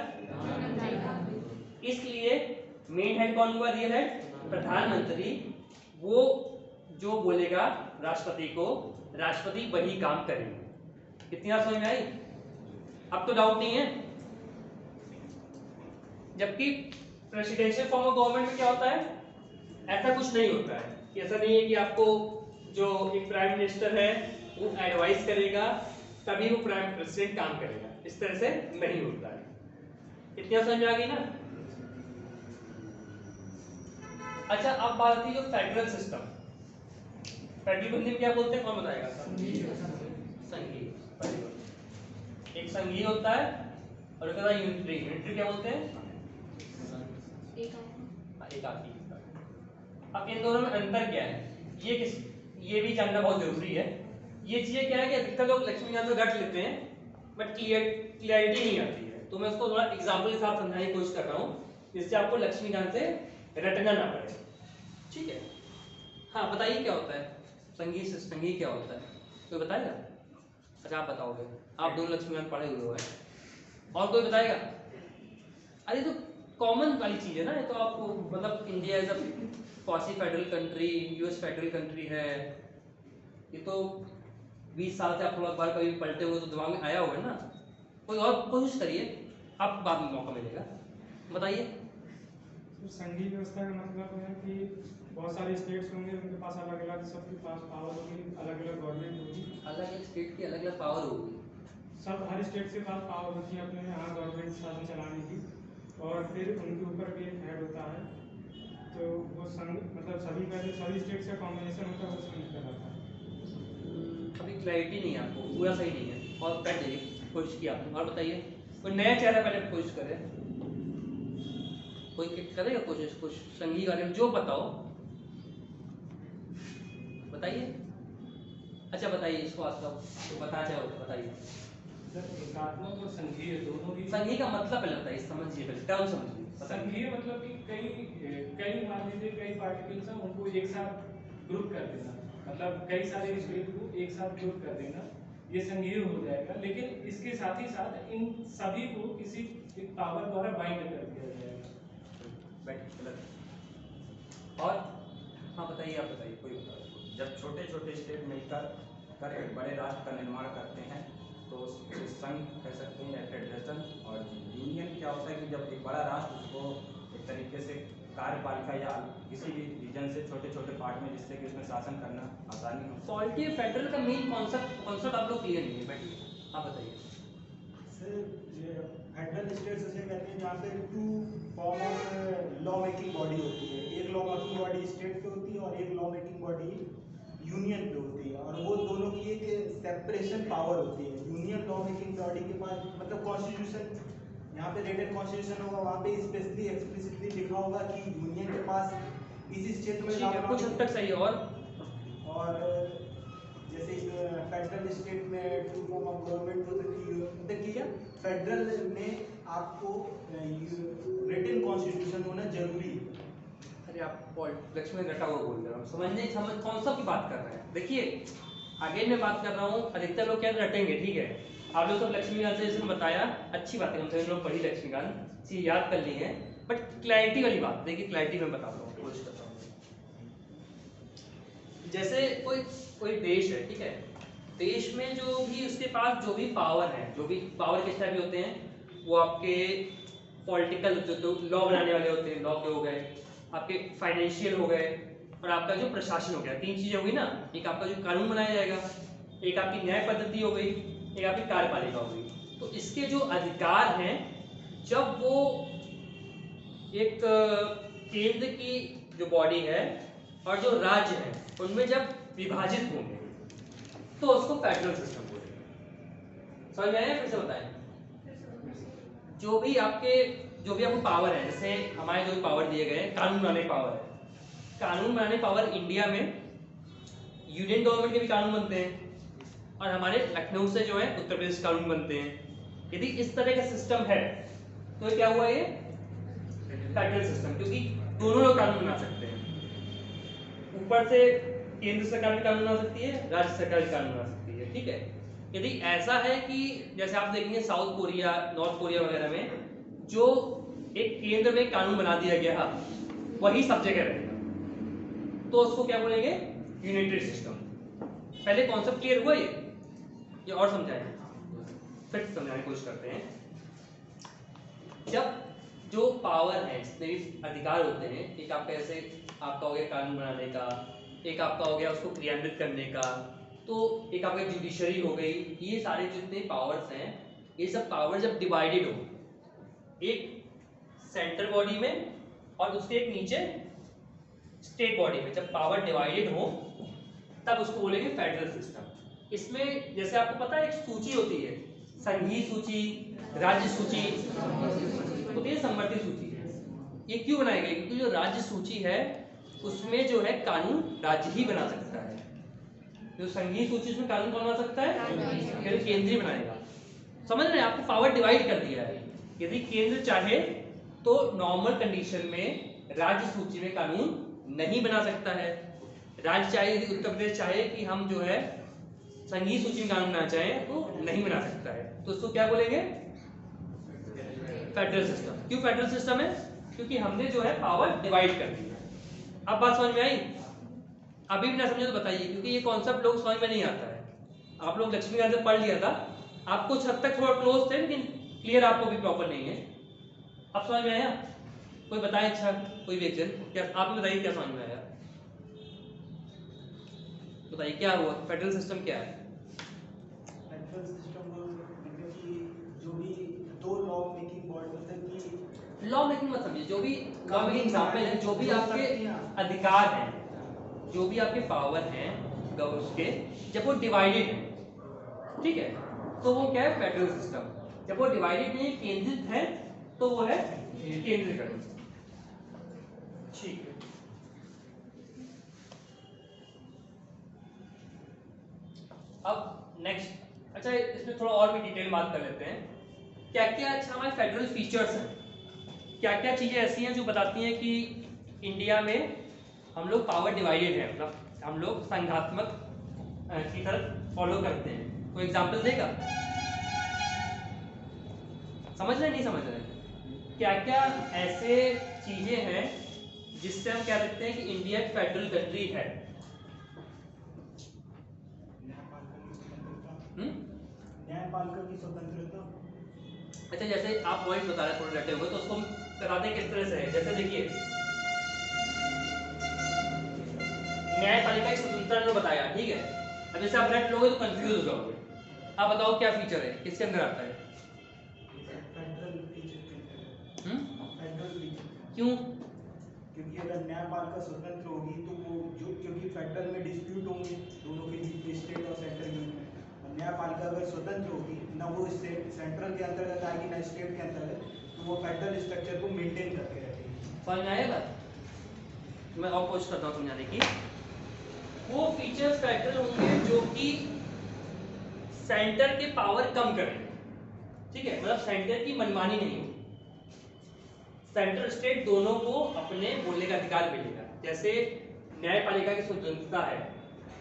इसलिए मेन हेड कौन हुआ? रियल हेड प्रधानमंत्री। वो जो बोलेगा राष्ट्रपति को, राष्ट्रपति वही काम करेंगे। इतना समझ में आई? अब तो डाउट नहीं है। जबकि प्रेसिडेंशियल फॉर्म ऑफ गवर्नमेंट में क्या होता है? ऐसा कुछ नहीं होता है कि ऐसा नहीं है कि आपको जो एक प्राइम मिनिस्टर है वो एडवाइस करेगा तभी वो प्राइम प्रेसिडेंट काम करेगा। इस तरह से नहीं होता है। इतना समझ में आ गई ना? अच्छा, अब बात आती है जो फेडरल सिस्टम। फेडरल हिंदी में क्या बोलते हैं, कौन बताएगा? संघीय। एक संघीय होता है और एक यूनिटरी। यूनिटरी क्या बोलते हैं? एकाकी। अब इन दोनों में अंतर क्या है, ये भी जानना बहुत जरूरी है। ये चीजें क्या है कि अधिकतर लोग लक्ष्मीकांत को रट लेते हैं बट क्लियरिटी नहीं आती है। तो मैं उसको थोड़ा एग्जांपल के साथ समझाने की कोशिश कर रहा हूँ जिससे आपको लक्ष्मीकांत से रटना ना पड़े। ठीक है? हाँ, बताइए क्या होता है संघीय क्या होता है? कोई बताएगा? अच्छा, आप बताओगे। आप दोनों लक्ष्मीकांत पढ़े हुए हो, और कोई बताएगा? अरे तो कॉमन वाली चीज है ना, ये तो आपको मतलब India as a quasi federal country, US federal country है, ये तो 20 साल से आप थोड़ा बार कभी पलटे हुए तो दिमाग में आया होगा ना। कोई और कोशिश करिए, आप बाद में मौका मिलेगा। बताइए। संघीय व्यवस्था का मतलब है कि बहुत सारे स्टेट्स होंगे, उनके पास अलग अलग, सबके पास पावर होगी, अलग अलग गवर्नमेंट होगी, अलग अलग स्टेट की अलग अलग पावर होगी। सब हर स्टेट के पास पावर होती है अपने यहाँ गवर्नमेंट शासन चलाने की। और फिर उनके ऊपर भी एक हेड होता है। तो वो संघ मतलब सभी का जो सभी स्टेट्स का कॉम्बिनेशन होता है वो संघ कहलाता है। अभी क्लैरिटी नहीं है आपको, पूरा सही नहीं है। और कर देखिए, कोशिश किया आपने। और बताइए, कोई नया चेहरा पहले कोशिश करे, कोई करेगा कोशिश कुछ संघीय बारे में जो बताओ, बताइए। अच्छा बताइए, इसको तो बता जाओ, बताइए। एकात्मक और संघीय दोनों ही। संघीय का मतलब पहले बताइए, समझिए पहले टर्म समझिए। संघीय मतलब कि कई मान लीजिए कई पार्टिकल्स हैं, उनको एक साथ ग्रुप कर देना, मतलब कई सारे स्टेट को एक साथ ग्रुप कर देना, ये संघीय हो जाएगा। लेकिन इसके साथ ही साथ इन सभी को किसी पावर द्वारा बाइंड कर दिया जाएगा। और हाँ बताइए, आप बताइए, कोई बताइए। जब छोटे छोटे स्टेट मिलकर एक बड़े राष्ट्र का निर्माण करते हैं तो उसको संघ कह सकते हैं या फेडरेशन। और यूनियन क्या होता है कि जब एक बड़ा राष्ट्र उसको एक तरीके से कार्यपालिका या किसी भी रीजन से छोटे छोटे पार्ट में, जिससे कि उसमें शासन करना आसानी हो। पॉलिटी फेडरल का मेन कॉन्सेप्ट आप लोग क्लियर नहीं है, बैठिए आप बताइए। फेडरल स्टेट्स उसे कहते हैं जहाँ पे two form of law making body होती है। एक लॉ मेकिंग बॉडी स्टेट पे होती है और एक लॉ मेकिंग बॉडी यूनियन पे होती है। और वो दोनों की एक सेपरेशन पावर होती है। यूनियन लॉ मेकिंग बॉडी के पास मतलब कॉन्स्टिट्यूशन, यहाँ पे रेटेड कॉन्स्टिट्यूशन होगा, वहाँ पे स्पेशली एक्सप्लिसिटली लिखा होगा कि यूनियन के पास इसी स्टेट में कुछ हद तक सही। और जैसे फेडरल स्टेट में टू फॉर्म ऑफ गवर्नमेंट हो सकती है। देखिए फेडरल में आपको रिटन कॉन्स्टिट्यूशन होना जरूरी है। अरे आप लक्ष्मी रटा हुआ बोल रहे हो, समझ कौन सा की बात कर रहे हैं। देखिए आगे मैं बात कर रहा हूँ, अधिकतर लोग क्या रटेंगे, ठीक है। आप लोग सब लक्ष्मीकांत से जैसे बताया, अच्छी बात है, हम सभी लोग पढ़ी लक्ष्मीकांत चीज याद कर ली है। बट क्लैरिटी वाली बात देखिए, क्लैरिटी में बताता हूँ, कोशिश करता हूँ। जैसे कोई देश है, ठीक है, देश में जो भी उसके पास जो भी पावर है, जो भी पावर किस टाइप के होते हैं, वो आपके पॉलिटिकल जो लॉ बनाने वाले होते हैं, लॉ के हो गए, आपके फाइनेंशियल हो गए, और आपका जो प्रशासन हो गया। 3 चीजें हो गई ना, एक आपका जो कानून बनाया जाएगा, एक आपकी न्याय पद्धति हो गई, एक आपकी कार्यपालिका हो गई। तो इसके जो अधिकार हैं, जब वो एक केंद्र की जो बॉडी है और जो राज्य है उनमें जब विभाजित होंगे तो उसको फेडरल सिस्टम बोलेंगे। समझ में आया? फिर से बताएं। जो भी आपको पावर है, जैसे हमारे जो भी पावर दिए गए, कानून बनाने पावर है, कानून बनाने पावर इंडिया में यूनियन गवर्नमेंट के भी कानून बनते हैं और हमारे लखनऊ से जो है उत्तर प्रदेश कानून बनते हैं। यदि इस तरह का सिस्टम है तो क्या हुआ, ये फेडरल सिस्टम, क्योंकि दोनों लोग कानून बना सकते हैं। ऊपर से केंद्र सरकार भी कानून बना सकती है, राज्य सरकार भी कानून बना सकती है। ठीक है, यदि ऐसा है कि जैसे आप देखेंगे साउथ कोरिया, नॉर्थ कोरिया वगैरह में, जो एक केंद्र में कानून बना दिया गया वही सब जगह रहेगा, तो उसको क्या बोलेंगे, यूनिटरी सिस्टम। पहले कॉन्सेप्ट क्लियर हुआ ये और समझाएं, फिर समझाने की कोशिश करते हैं। जब जो पावर है, जितने भी अधिकार होते हैं, एक आपका ऐसे आपका हो गया कानून बनाने का, एक आपका हो गया उसको क्रियान्वित करने का, तो एक आपका जुडिशरी हो गई, ये सारे जितने पावर्स हैं, ये सब पावर जब डिवाइडेड हो, एक सेंट्रल बॉडी में और उसके एक नीचे स्टेट बॉडी में, जब पावर डिवाइडेड हो तब उसको बोलेंगे फेडरल सिस्टम। इसमें जैसे आपको पता है एक सूची होती है, संघीय सूची, राज्य सूची होती है, संवर्ती सूची। ये क्यों बनाई गई? क्योंकि जो राज्य सूची है उसमें जो है कानून राज्य ही बना सकता है। जो संघीय सूची उसमें कानून कौन बना सकता है? फिर केंद्रीय बनाएगा। समझ रहे हैं? आपको पावर डिवाइड कर दिया है। यदि केंद्र चाहे तो नॉर्मल कंडीशन में राज्य सूची में कानून नहीं बना सकता है। राज्य चाहे, यदि उत्तर प्रदेश चाहे कि हम जो है संघीय सूची में कानून बनाना चाहें तो नहीं बना सकता है, तो उसको क्या बोलेंगे? Federal system. क्यों फेडरल सिस्टम है? क्योंकि हमने जो है पावर डिवाइड कर दी है। अब बात समझ में आई? अभी भी ना समझे तो बताइए, क्योंकि ये कॉन्सेप्ट लोग समझ में नहीं आता है। आप लोग लक्ष्मीकांत से पढ़ लिया था, आप कुछ हद तक थोड़ा क्लोज थे, लेकिन क्लियर आपको भी प्रॉपर नहीं है। अब समझ में आया? कोई बताए? अच्छा कोई भी क्या आप बताइए, क्या समझ में आया? बताइए क्या हुआ, फेडरल सिस्टम क्या है? फेडरल सिस्टम मतलब कि जो भी दो लॉ मेकिंग बॉडी, मतलब कि लॉ मेकिंग मत समझिए, जो भी लॉ मेकिंग एग्जांपल है, जो भी आपके अधिकार हैं, जो भी आपके पावर हैं उसके, जब वो डिवाइडेड है, ठीक है, तो वो क्या है? Federal system. जब वो डिवाइडेड नहीं, केंद्रित है, तो वो है केंद्रीकरण। ठीक है, अब नेक्स्ट, अच्छा इसमें थोड़ा और भी डिटेल बात कर लेते हैं। क्या क्या अच्छा हमारे फेडरल फीचर्स हैं, क्या क्या चीज़ें ऐसी हैं जो बताती हैं कि इंडिया में हम लोग पावर डिवाइडेड है, मतलब हम लोग संघात्मक की तरफ फॉलो करते हैं। कोई एग्जांपल देगा? समझ रहे नहीं समझ रहे? क्या क्या ऐसे चीजें हैं जिससे हम कह सकते हैं कि इंडिया एक फेडरल कंट्री है? न्यायपालिका की स्वतंत्रता। अच्छा, जैसे आप वॉइस बता रहे थोड़े डटे हुए, तो उसको हम बताते हैं किस तरह से है। जैसे देखिए, न्यायपालिका की स्वतंत्रता जो बताया, ठीक है। अब जैसे आप रेट लोगे तो कंफ्यूज हो जाओगे। आप बताओ क्या फीचर है, किसके अंदर आता है? क्यों? क्योंकि अगर न्यायपालिका स्वतंत्र होगी तो वो जो, क्योंकि फेडरल में डिस्प्यूट होंगे दोनों के बीच में, स्टेट और सेंट्रल में, और न्यायपालिका अगर स्वतंत्र होगी, ना वो स्टेट सेंट्रल के अंतर्गत आएगी ना स्टेट के अंतर्गत, तो वो फेडरल स्ट्रक्चर को मेंटेन करके रखेगी। समझ में आएगा? मैं और कोशिश करता हूँ समझाने की। वो फीचर्स फेडरल होंगे जो कि सेंटर के पावर कम करें, ठीक है, मतलब सेंटर की मनमानी नहीं होगी। सेंट्रल स्टेट दोनों को अपने बोलने का अधिकार मिलेगा। जैसे न्यायपालिका की स्वतंत्रता है,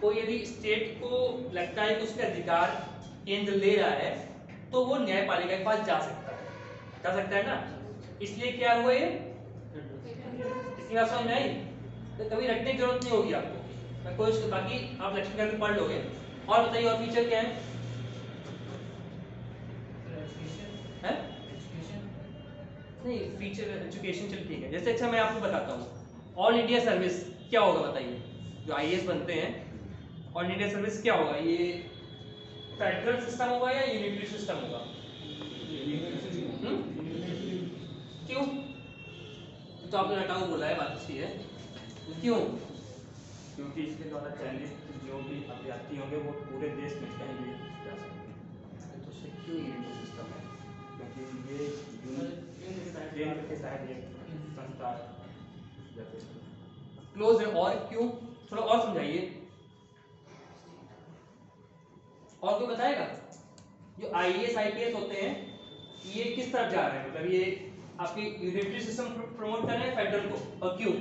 तो यदि स्टेट को लगता है कि उसके अधिकार केंद्र ले रहा है, तो वो न्यायपालिका के पास जा सकता है ना। इसलिए क्या हुआ ये, इसकी बात समझ में आई? तो कभी रटने की जरूरत नहीं होगी आपको। मैं कोशिश, बाकी आप लक्ष्मीकांत पढ़ लोगे, और बताइए और फीचर क्या है? नहीं, फीचर एजुकेशन चल ठीक है। जैसे अच्छा मैं आपको बताता हूँ, ऑल इंडिया सर्विस क्या होगा बताइए? जो आईएएस बनते हैं, ऑल इंडिया सर्विस क्या होगा? ये फेडरल सिस्टम होगा या यूनिटरी सिस्टम होगा? क्यों? तो आपने हटाओ बोला है, बात अच्छी है। क्यों? क्योंकि इसके द्वारा चयनित जो भी अभ्यर्थी होंगे वो पूरे देश में कहीं भी जा सकते हैं। तो उससे क्यों यूनिटरी सिस्टम है? क्योंकि ये केंद्र के तहत एक संस्था या फिर क्लोज है। और क्यों? थोड़ा और समझाइए। और कोई बताएगा? जो आईएएस आईपीएस होते हैं ये किस तरफ जा रहे हैं? मतलब ये आपकी यूनिटरी सिस्टम प्रमोट कर रहे हैं फेडरल को, और क्यों?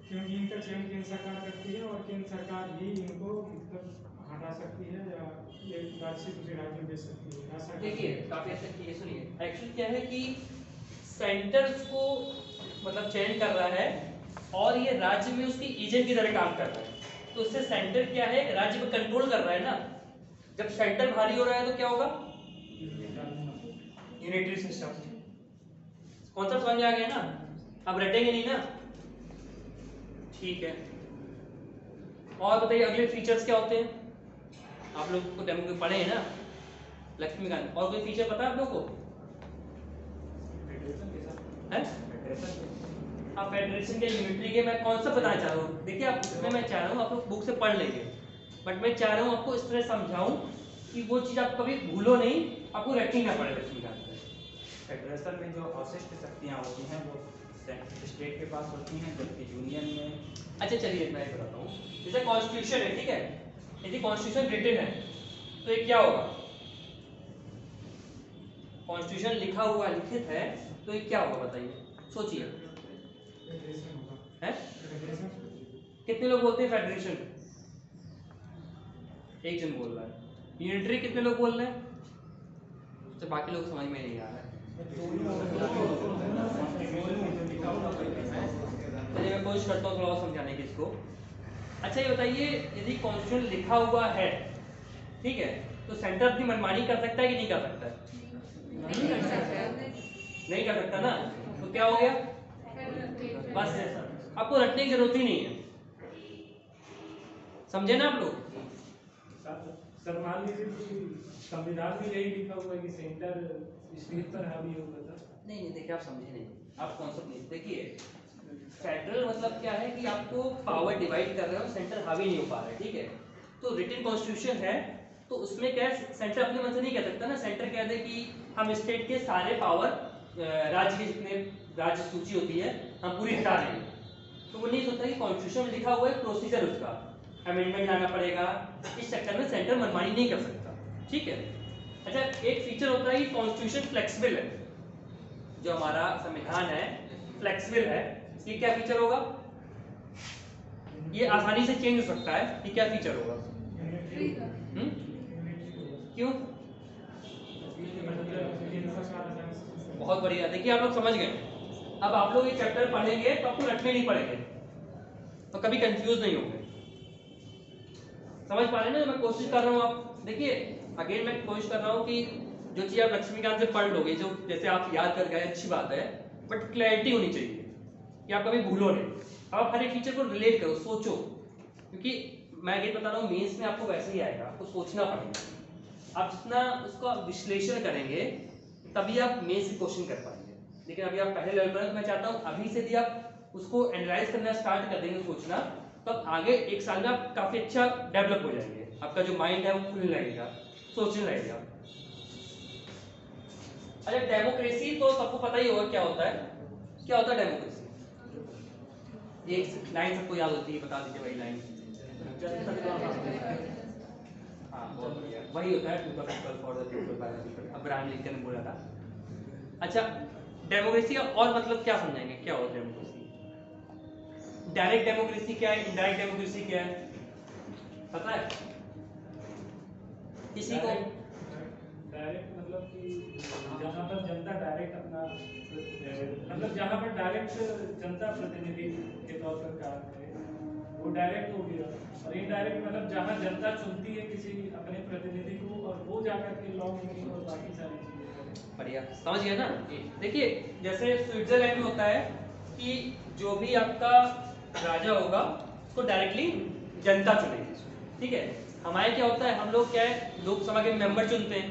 क्योंकि इनका चयन केंद्र सरकार करती है और केंद्र सरकार ही इनको मतलब हटा सकती है या एक राज्य से दूसरे राज्य में भेज सकती है। देखिए काफी अच्छा किए, सुनिए। एक्चुअली क्या है कि सेंटर को मतलब चयन कर रहा है और ये राज्य में उसकी एजेंट की तरह काम कर रहा है, तो उससे सेंटर क्या है, राज्य पे कंट्रोल कर रहा है ना। जब सेंटर भारी हो रहा है तो क्या होगा? Unitary system. कॉन्सेप्ट समझ आ गया ना? अब रटेंगे नहीं ना? ठीक है। और बताइए अगले फीचर्स क्या होते हैं? आप लोग को डेमो में पढ़े हैं ना लक्ष्मीकांत। और कोई फीचर पता है आप लोग को? हाँ, फेडरेशन के यूनिटरी के मैं कॉन्सेप्ट बताना चाह रहा हूँ। देखिए आप इसमें मैं चाह रहा हूँ आप लोग बुक से पढ़ लेंगे, बट मैं चाह रहा हूँ आपको इस तरह समझाऊं कि वो चीज़ आप कभी भूलो नहीं, आपको रटनी ना पड़े लक्ष्मीकांत। फेडरेशन में जो अवशिष्ट शक्तियाँ होती हैं वो स्टेट के पास होती हैं, जबकि यूनियन में अच्छा चलिए मैं बताता हूँ। जैसे कॉन्स्टिट्यूशन है, ठीक है, यदि कॉन्स्टिट्यूशन रिटन है तो ये क्या होगा? कॉन्स्टिट्यूशन लिखा हुआ लिखित है तो ये क्या होगा बताइए, सोचिए। है? कितने लोग बोलते हैं फेडरेशन? एक जन बोल रहा है। यूनिटरी कितने लोग बोल रहे हैं? तो बाकी लोग समझ में नहीं आ रहा है। चलिए मैं कोशिश करता हूँ थोड़ा और समझाने की इसको। अच्छा ये बताइए, यदि कॉन्स्टिट्यूशन लिखा हुआ है, ठीक है, तो सेंटर अपनी मनमानी कर सकता है कि नहीं कर सकता है? नहीं कर सकता। नहीं कर सकता ना, तो क्या हो गया? बस आपको रटने की जरूरत ही नहीं है। समझे ना आप लोग? सर मान लीजिए कि संविधान में यही लिखा हुआ है कि सेंटर स्टेट पर हावी होगा था। नहीं नहीं, देखिए आप समझे नहीं, आप कॉन्सेप्ट नहीं। देखिए फेडरल मतलब क्या है कि आपको पावर डिवाइड कर रहे हो, सेंटर हावी नहीं हो पा रहा है, ठीक है। तो रिटन कॉन्स्टिट्यूशन है तो उसमें क्या है, सेंटर अपने मन से नहीं कह सकता ना। सेंटर कह दे कि हम स्टेट के सारे पावर राज्य के जितने राज्य सूची होती है हम पूरी हटा देंगे, तो वो नहीं सोचता कि कॉन्स्टिट्यूशन में लिखा हुआ है प्रोसीजर, उसका अमेंडमेंट लाना पड़ेगा। इस चक्कर में सेंटर मनमानी नहीं कर सकता, ठीक है। अच्छा एक फीचर होता है कि कॉन्स्टिट्यूशन फ्लेक्सिबल है, जो हमारा संविधान है फ्लेक्सिबल है। ये क्या फीचर होगा? ये आसानी से चेंज हो सकता है, ये क्या फीचर होगा? क्यों? बहुत बढ़िया, देखिए आप लोग समझ गए। अब आप लोग ये चैप्टर पढ़ेंगे तो आपको रटने नहीं पड़ेंगे, तो कभी कंफ्यूज नहीं होंगे। समझ पा रहे हैं ना? मैं कोशिश कर रहा हूँ, आप देखिए अगेन मैं कोशिश कर रहा हूँ कि जो चीज़ आप लक्ष्मीकांत से पढ़ लोगे, जो जैसे आप याद कर गए अच्छी बात है, बट क्लैरिटी होनी चाहिए कि आप कभी भूलो नहीं। अब आप हर एक फीचर को रिलेट करो, सोचो, क्योंकि मैं ये बता रहा हूँ मेंस में आपको वैसे ही आएगा, आपको सोचना पड़ेगा। आप जितना उसका विश्लेषण करेंगे तभी आप मेंस से क्वेश्चन कर पाएंगे। लेकिन अभी आप पहले लेवल पर, तो मैं चाहता हूँ अभी से भी आप उसको एनालाइज करना स्टार्ट कर देंगे, सोचना, तब आगे एक साल में आप काफी अच्छा डेवलप हो जाएंगे। आपका जो माइंड है वो खुलने लगेगा, सोचने लगेगा। अच्छा डेमोक्रेसी तो सबको पता ही होगा क्या होता है। क्या होता है डेमोक्रेसी? एक लाइन सबको याद होती है, बता दीजिए वही लाइन। हाँ बहुत बढ़िया, वही होता है for the people by the people, Abraham Lincoln ने बोला था। अच्छा डेमोक्रेसी का और मतलब क्या समझाएंगे, क्या होता है डेमोक्रेसी? डायरेक्ट डेमोक्रेसी क्या है, इनडायरेक्ट डेमोक्रेसी क्या है, पता है किसी को? डायरेक्ट मतलब कि जहाँ पर जनता डायरेक्ट अपना मतलब जहाँ पर डायरेक्ट जनता प्रतिनिधि के तौर पर काम करे, वो वो डायरेक्ट हो गया। और इनडायरेक्ट मतलब जहाँ जनता चुनती है किसी अपने प्रतिनिधि को और वो जाकर के लॉ मेकिंग और बाकी सारी चीजें करें। बढ़िया, समझ गया ना। देखिए जैसे स्विट्जरलैंड में होता है कि जो भी आपका राजा होगा उसको डायरेक्टली जनता चुनेगी, ठीक है। हमारे क्या होता है, हम लोग क्या है लोकसभा के मेंबर चुनते हैं,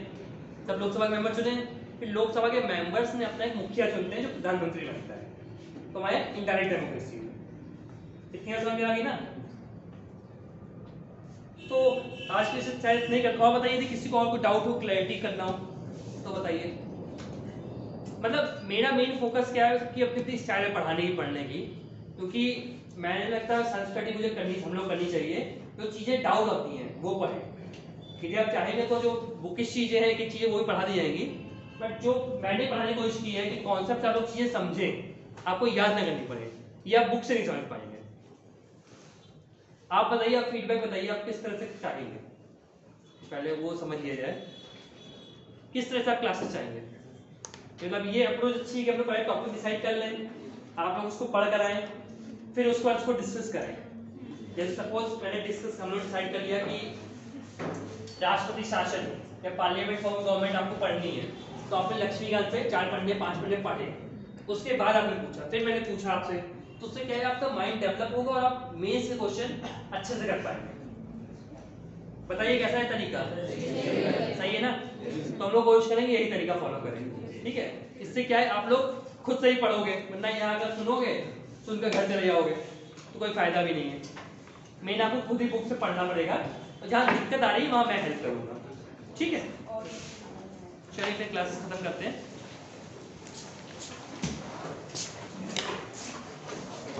सब लोकसभा के मेंबर चुने, फिर लोकसभा के मेंबर्स ने अपना एक मुखिया चुनते हैं जो प्रधानमंत्री बनता है। तो हमारे इनडायरेक्ट डेमोक्रेसी इतनी समझ में आ गई ना। तो आज की शायद नहीं करता। और बताइए किसी को और कोई डाउट हो, क्लैरिटी करना हो तो बताइए। मतलब मेरा मेन फोकस क्या है कि अपनी अपनी स्टाइल पढ़ाने की, पढ़ने की, क्योंकि मैंने लगता है संस्कृति मुझे करनी, हम लोग करनी चाहिए। जो चीज़ें डाउट होती हैं वो पढ़ें। यदि आप चाहेंगे तो जो बुकिश चीज़ें हैं कि चीज़ें वो भी पढ़ा दी जाएंगी, बट जो मैंने पढ़ाने की कोशिश की है कि कॉन्सेप्ट आप लोग चीज़ें समझें, आपको याद ना करनी पड़े, ये आप बुक से नहीं समझ पाएंगे। आप बताइए, आप फीडबैक बताइए, आप किस तरह से चाहेंगे, पहले वो समझ लिया जाए किस तरह से आप क्लासेस चाहेंगे। मतलब ये अप्रोच अच्छी है कि हम लोग पहले टॉपिक डिसाइड कर लें, आप लोग उसको पढ़ कर आएँ, फिर उसके बाद उसको डिस्कस करें। जैसे सपोज मैंने डिस्कस, हम लोग डिसाइड कर लिया कि राष्ट्रपति शासन या पार्लियामेंट फॉर्म गवर्नमेंट आपको पढ़नी है, तो आपने लक्ष्मीकांत से 4 पन्ने 5 पन्ने पढ़े। उसके बाद आपने पूछा, फिर मैंने पूछा आपसे, तो उससे क्या है आपका माइंड डेवलप होगा और आप मेंस के क्वेश्चन अच्छे से कर पाएंगे। बताइए कैसा है तरीका, सही है ना। तो हम लोग कोशिश करेंगे यही तरीका फॉलो करेंगे, ठीक है। इससे क्या है आप लोग खुद से ही पढ़ोगे, वरना यहाँ अगर सुनोगे सुनकर घर चले जाओगे तो कोई फायदा भी नहीं है। मेन आपको खुद ही बुक से पढ़ना पड़ेगा, और जहाँ दिक्कत आ रही है वहाँ मैं हेल्प करूँगा, ठीक है। चलिए फिर क्लास खत्म करते हैं।